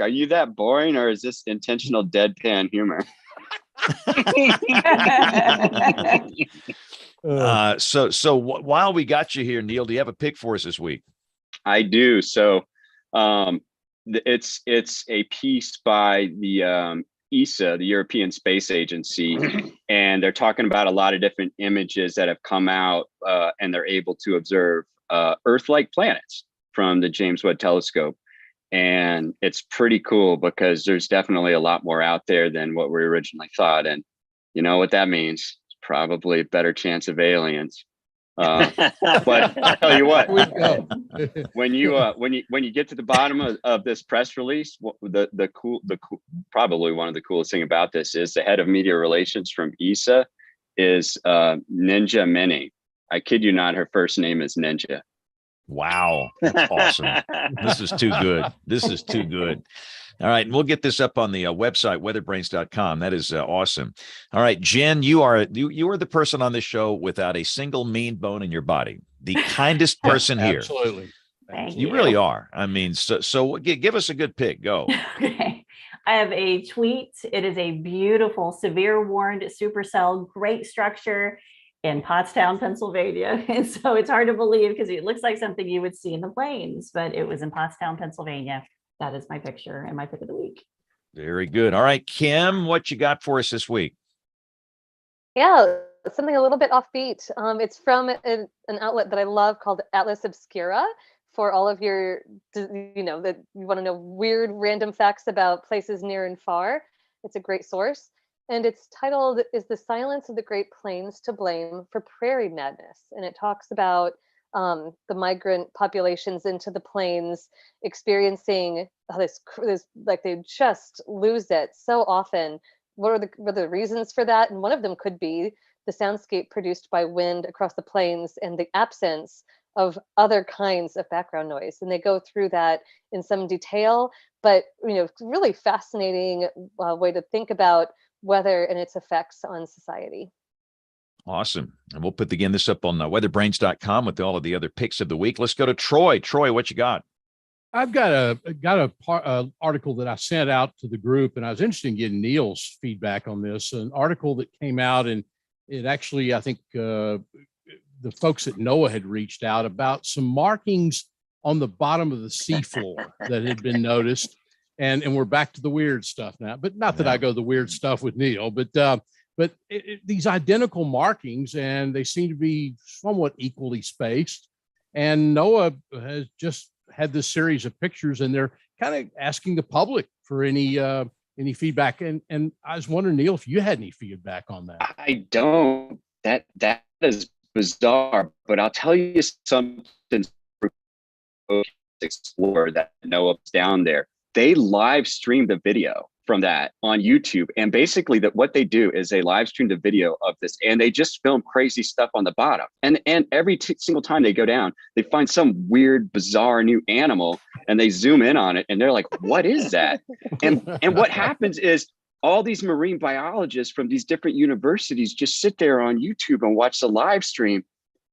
S11: are you that boring or is this intentional deadpan humor?
S1: So while we got you here, Neil, do you have a pick for us this week?
S11: I do. So it's a piece by the ESA, the European Space Agency, and they're talking about a lot of different images that have come out and they're able to observe Earth-like planets from the James Webb Telescope. And it's pretty cool because there's definitely a lot more out there than what we originally thought. And you know what that means? It's probably a better chance of aliens. But I tell you what, when you get to the bottom of this press release, the cool probably one of the coolest thing about this is the head of media relations from ESA is Ninja Mini. I kid you not, her first name is Ninja.
S1: Wow, that's awesome. This is too good. This is too good. All right, and we'll get this up on the website, weatherbrains.com. That is awesome. All right, Jen, you are the person on this show without a single mean bone in your body. The kindest person here.
S8: Absolutely.
S6: Thank
S1: You really are. I mean, so give us a good pick. Go.
S6: Okay. I have a tweet. It is a beautiful, severe warned supercell, great structure in Pottstown, Pennsylvania. And so it's hard to believe because it looks like something you would see in the plains, but it was in Pottstown, Pennsylvania. That is my picture and my pick of the week.
S1: Very good. All right, Kim, what you got for us this week?
S10: Yeah, something a little bit offbeat. It's from an outlet that I love called Atlas Obscura. For all of your, that you want to know weird random facts about places near and far. It's a great source. And it's titled, "Is the Silence of the Great Plains to Blame for Prairie Madness?" And it talks about the migrant populations into the plains experiencing this like they just lose it so often. What are the reasons for that? And one of them could be the soundscape produced by wind across the plains and the absence of other kinds of background noise. And they go through that in some detail, but really fascinating way to think about weather and its effects on society.
S1: Awesome. And we'll put this up on weatherbrains.com with all of the other picks of the week. Let's go to Troy. Troy, what you got?
S8: I've got a article that I sent out to the group, and I was interested in getting Neil's feedback on this. An article that came out, and it actually, I think the folks at NOAA had reached out about some markings on the bottom of the seafloor that had been noticed. And we're back to the weird stuff now, but not that I go the weird stuff with Neil, but these identical markings, and they seem to be somewhat equally spaced. And NOAA has just had this series of pictures, and they're kind of asking the public for any feedback. And I was wondering, Neil, if you had any feedback on that.
S11: I don't. That is bizarre, but I'll tell you something. Explore that NOAA's down there. They live streamed the video from that on YouTube. And basically that what they do is they live stream the video of this and they just film crazy stuff on the bottom. And every single time they go down, they find some weird, bizarre new animal and they zoom in on it and they're like, what is that? And what happens is all these marine biologists from these different universities just sit there on YouTube and watch the live stream.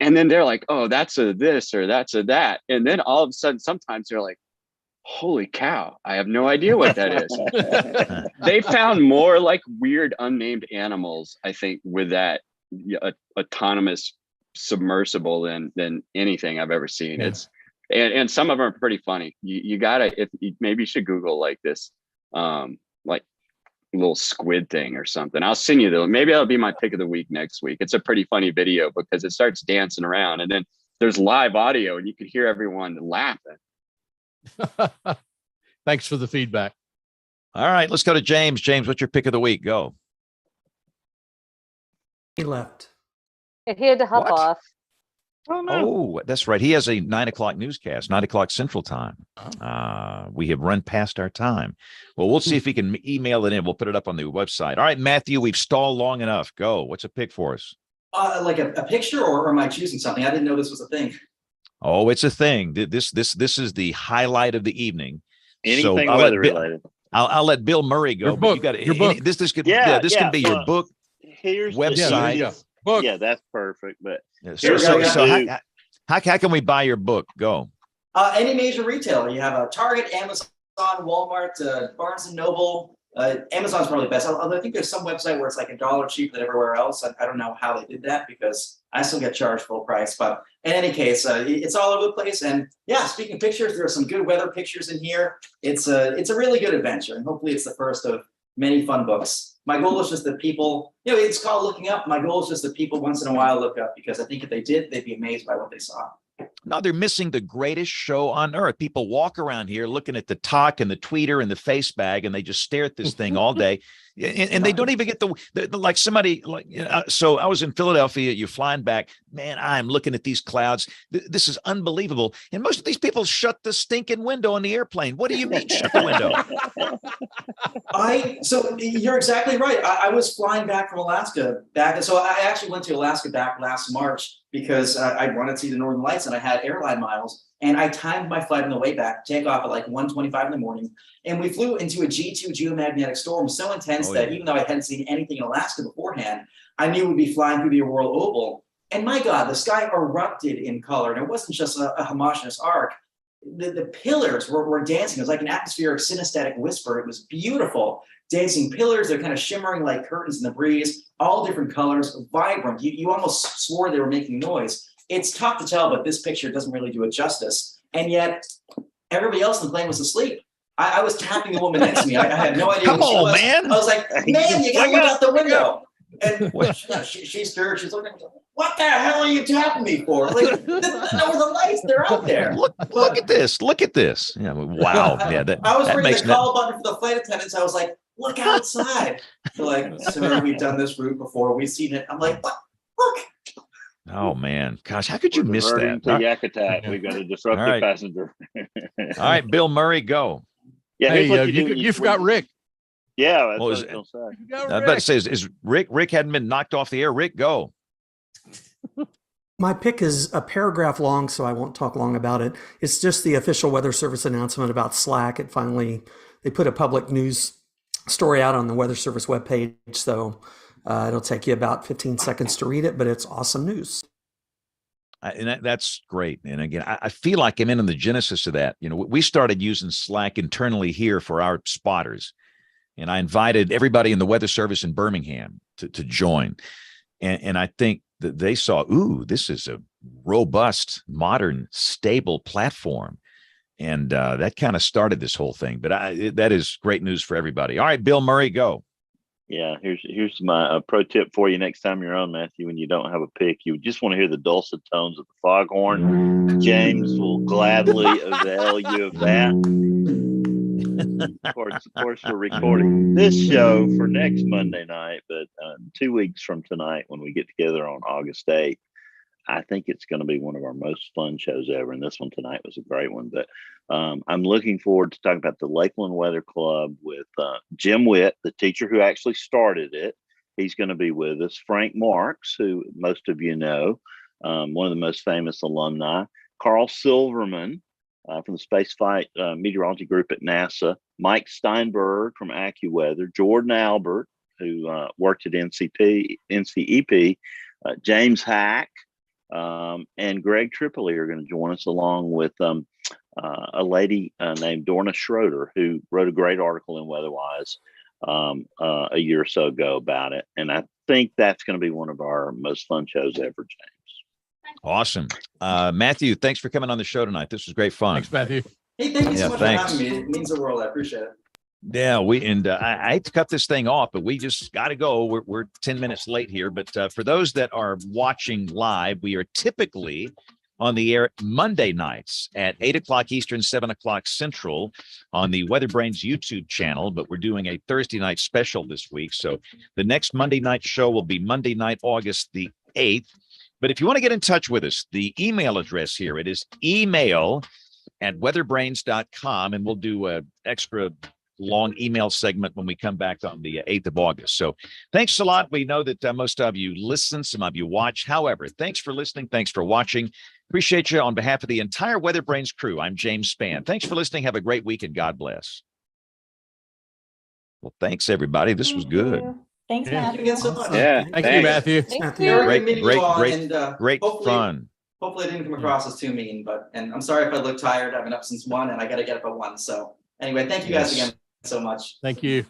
S11: And then they're like, oh, that's a this or that's a that. And then all of a sudden, sometimes they're like, holy cow, I have no idea what that is. They found more like weird unnamed animals, I think, with that autonomous submersible than anything I've ever seen.
S8: Yeah.
S11: It's and some of them are pretty funny. You gotta, maybe you should Google like this, like little squid thing or something. I'll send you the, maybe that'll be my pick of the week next week. It's a pretty funny video because it starts dancing around and then there's live audio and you can hear everyone laughing.
S8: Thanks for the feedback.
S1: All right, let's go to James. James, what's your pick of the week? Go.
S4: He left.
S10: He had to hop
S1: What?
S10: off.
S3: Oh, no.
S1: Oh, that's right. He has a 9 o'clock newscast, 9 o'clock Central Time. We have run past our time. Well, we'll see if we can email it in. We'll put it up on the website. All right, Matthew, we've stalled long enough. Go. What's a pick for us?
S5: Like a picture, or am I choosing something? I didn't know this was a thing.
S1: Oh, it's a thing. This is the highlight of the evening.
S3: Anything
S1: I'll
S3: weather
S1: let
S3: related.
S1: I'll let Bill Murray go.
S8: Your
S1: But you
S8: book,
S1: got
S8: your book.
S1: this could
S3: Yeah,
S1: this
S3: yeah,
S1: can be your
S3: so
S1: book.
S3: Here's
S1: Website.
S8: Yeah, book.
S3: Yeah, that's perfect. But
S1: Yeah,
S5: Here,
S1: So
S5: yeah.
S1: how can we buy your book? Go.
S5: Any major retailer, you have a Target, Amazon, Walmart, Barnes and Noble. Amazon's probably the best. Although I think there's some website where it's like $1 cheaper than everywhere else. I don't know how they did that because I still get charged full price. But in any case, it's all over the place. And yeah, speaking of pictures, there are some good weather pictures in here. It's a really good adventure, and hopefully it's the first of many fun books. My goal is just that people, it's called looking up. My goal is just that people once in a while look up, because I think if they did, they'd be amazed by what they saw.
S1: No, they're missing the greatest show on earth. People walk around here looking at the talk and the tweeter and the face bag, and they just stare at this thing all day. And they don't even get the like somebody like, so I was in Philadelphia, you're flying back, man, I'm looking at these clouds. This is unbelievable. And most of these people shut the stinking window on the airplane. What do you mean shut the window?
S5: So you're exactly right. I was flying back from Alaska back. So I actually went to Alaska back last March because I wanted to see the Northern Lights and I had airline miles, and I timed my flight on the way back, take off at like 1:25 in the morning. And we flew into a G2 geomagnetic storm so intense that even though I hadn't seen anything in Alaska beforehand, I knew we'd be flying through the Aurora Oval. And my God, the sky erupted in color. And it wasn't just a homogeneous arc. The pillars were dancing. It was like an atmospheric synesthetic whisper. It was beautiful. Dancing pillars, they're kind of shimmering like curtains in the breeze, all different colors, vibrant. You almost swore they were making noise. It's tough to tell, but this picture doesn't really do it justice. And yet, everybody else in the plane was asleep. I was tapping the woman next to me. I had no idea.
S1: Come
S5: who she
S1: on,
S5: was.
S1: man.
S5: I was like, man, you gotta look out the window. And she's stirred. She's looking at me. What the hell are you tapping me for? Like, no, the lights, they're out there.
S1: Look at this. Look at this. Yeah, wow. Yeah,
S5: I was
S1: that
S5: reading
S1: makes
S5: the call button for the flight attendants. I was like, look outside. They're like, sir, we've done this route before. We've seen it. I'm like, what? Look.
S1: Oh man, gosh, how could you miss that?
S3: To Yak Attack. We got a disruptive
S1: All right.
S3: passenger.
S1: All right, Bill Murray, go.
S3: Yeah,
S8: Hey,
S3: here's what you do.
S8: you forgot Rick.
S3: Yeah, that's
S1: What
S3: what I
S1: was
S3: was gonna say.
S8: You forgot
S1: I was about to say, is Rick hadn't been knocked off the air? Rick, go.
S4: My pick is a paragraph long, so I won't talk long about it. It's just the official Weather Service announcement about Slack. They put a public news story out on the Weather Service webpage, so it'll take you about 15 seconds to read it, but it's awesome news.
S1: And that's great. And again, I feel like I'm in the genesis of that. We started using Slack internally here for our spotters. And I invited everybody in the Weather Service in Birmingham to join. And I think that they saw, this is a robust, modern, stable platform. And that kind of started this whole thing. But that is great news for everybody. All right, Bill Murray, go.
S3: Yeah, here's my pro tip for you next time you're on, Matthew, when you don't have a pick. You just want to hear the dulcet tones of the foghorn. James will gladly avail you of that. Of course, we're recording this show for next Monday night, but 2 weeks from tonight, when we get together on August 8th, I think it's going to be one of our most fun shows ever. And this one tonight was a great one. But I'm looking forward to talking about the Lakeland Weather Club with Jim Witt, the teacher who actually started it. He's going to be with us. Frank Marks, who most of you know, one of the most famous alumni. Carl Silverman from the Spaceflight Meteorology Group at NASA. Mike Steinberg from AccuWeather. Jordan Albert, who worked at NCEP. James Hack and Greg Tripoli are going to join us, along with a lady named Dorna Schroeder, who wrote a great article in Weatherwise a year or so ago about it. And I think that's going to be one of our most fun shows ever, James.
S1: Awesome. Matthew, thanks for coming on the show tonight. This was great fun.
S8: Thanks, Matthew.
S5: Hey, thank you so much
S1: thanks.
S5: for having me. It means the world. I appreciate it.
S1: Yeah, I hate to cut this thing off, but we just got to go. We're 10 minutes late here. But for those that are watching live, we are typically on the air Monday nights at 8 o'clock Eastern, 7 o'clock Central on the WeatherBrains YouTube channel. But we're doing a Thursday night special this week. So the next Monday night show will be Monday night, August the 8th. But if you want to get in touch with us, the email address here, it is email@weatherbrains.com, and we'll do an extra long email segment when we come back on the 8th of August. So thanks a lot. We know that most of you listen, some of you watch. However, thanks for listening. Thanks for watching. Appreciate you. On behalf of the entire WeatherBrains crew, I'm James Spann. Thanks for listening. Have a great week and God bless. Well, thanks everybody. This was good.
S6: Thanks,
S8: Yeah.
S5: Thank you again so
S6: Matthew.
S5: much.
S11: Yeah.
S8: Thank you, Matthew.
S4: Matthew.
S1: Great
S5: hopefully,
S1: fun.
S5: Hopefully I didn't come across as too mean, and I'm sorry if I look tired. I've been up since 1 and I got to get up at 1. So anyway, thank you guys again so much.
S8: Thank you.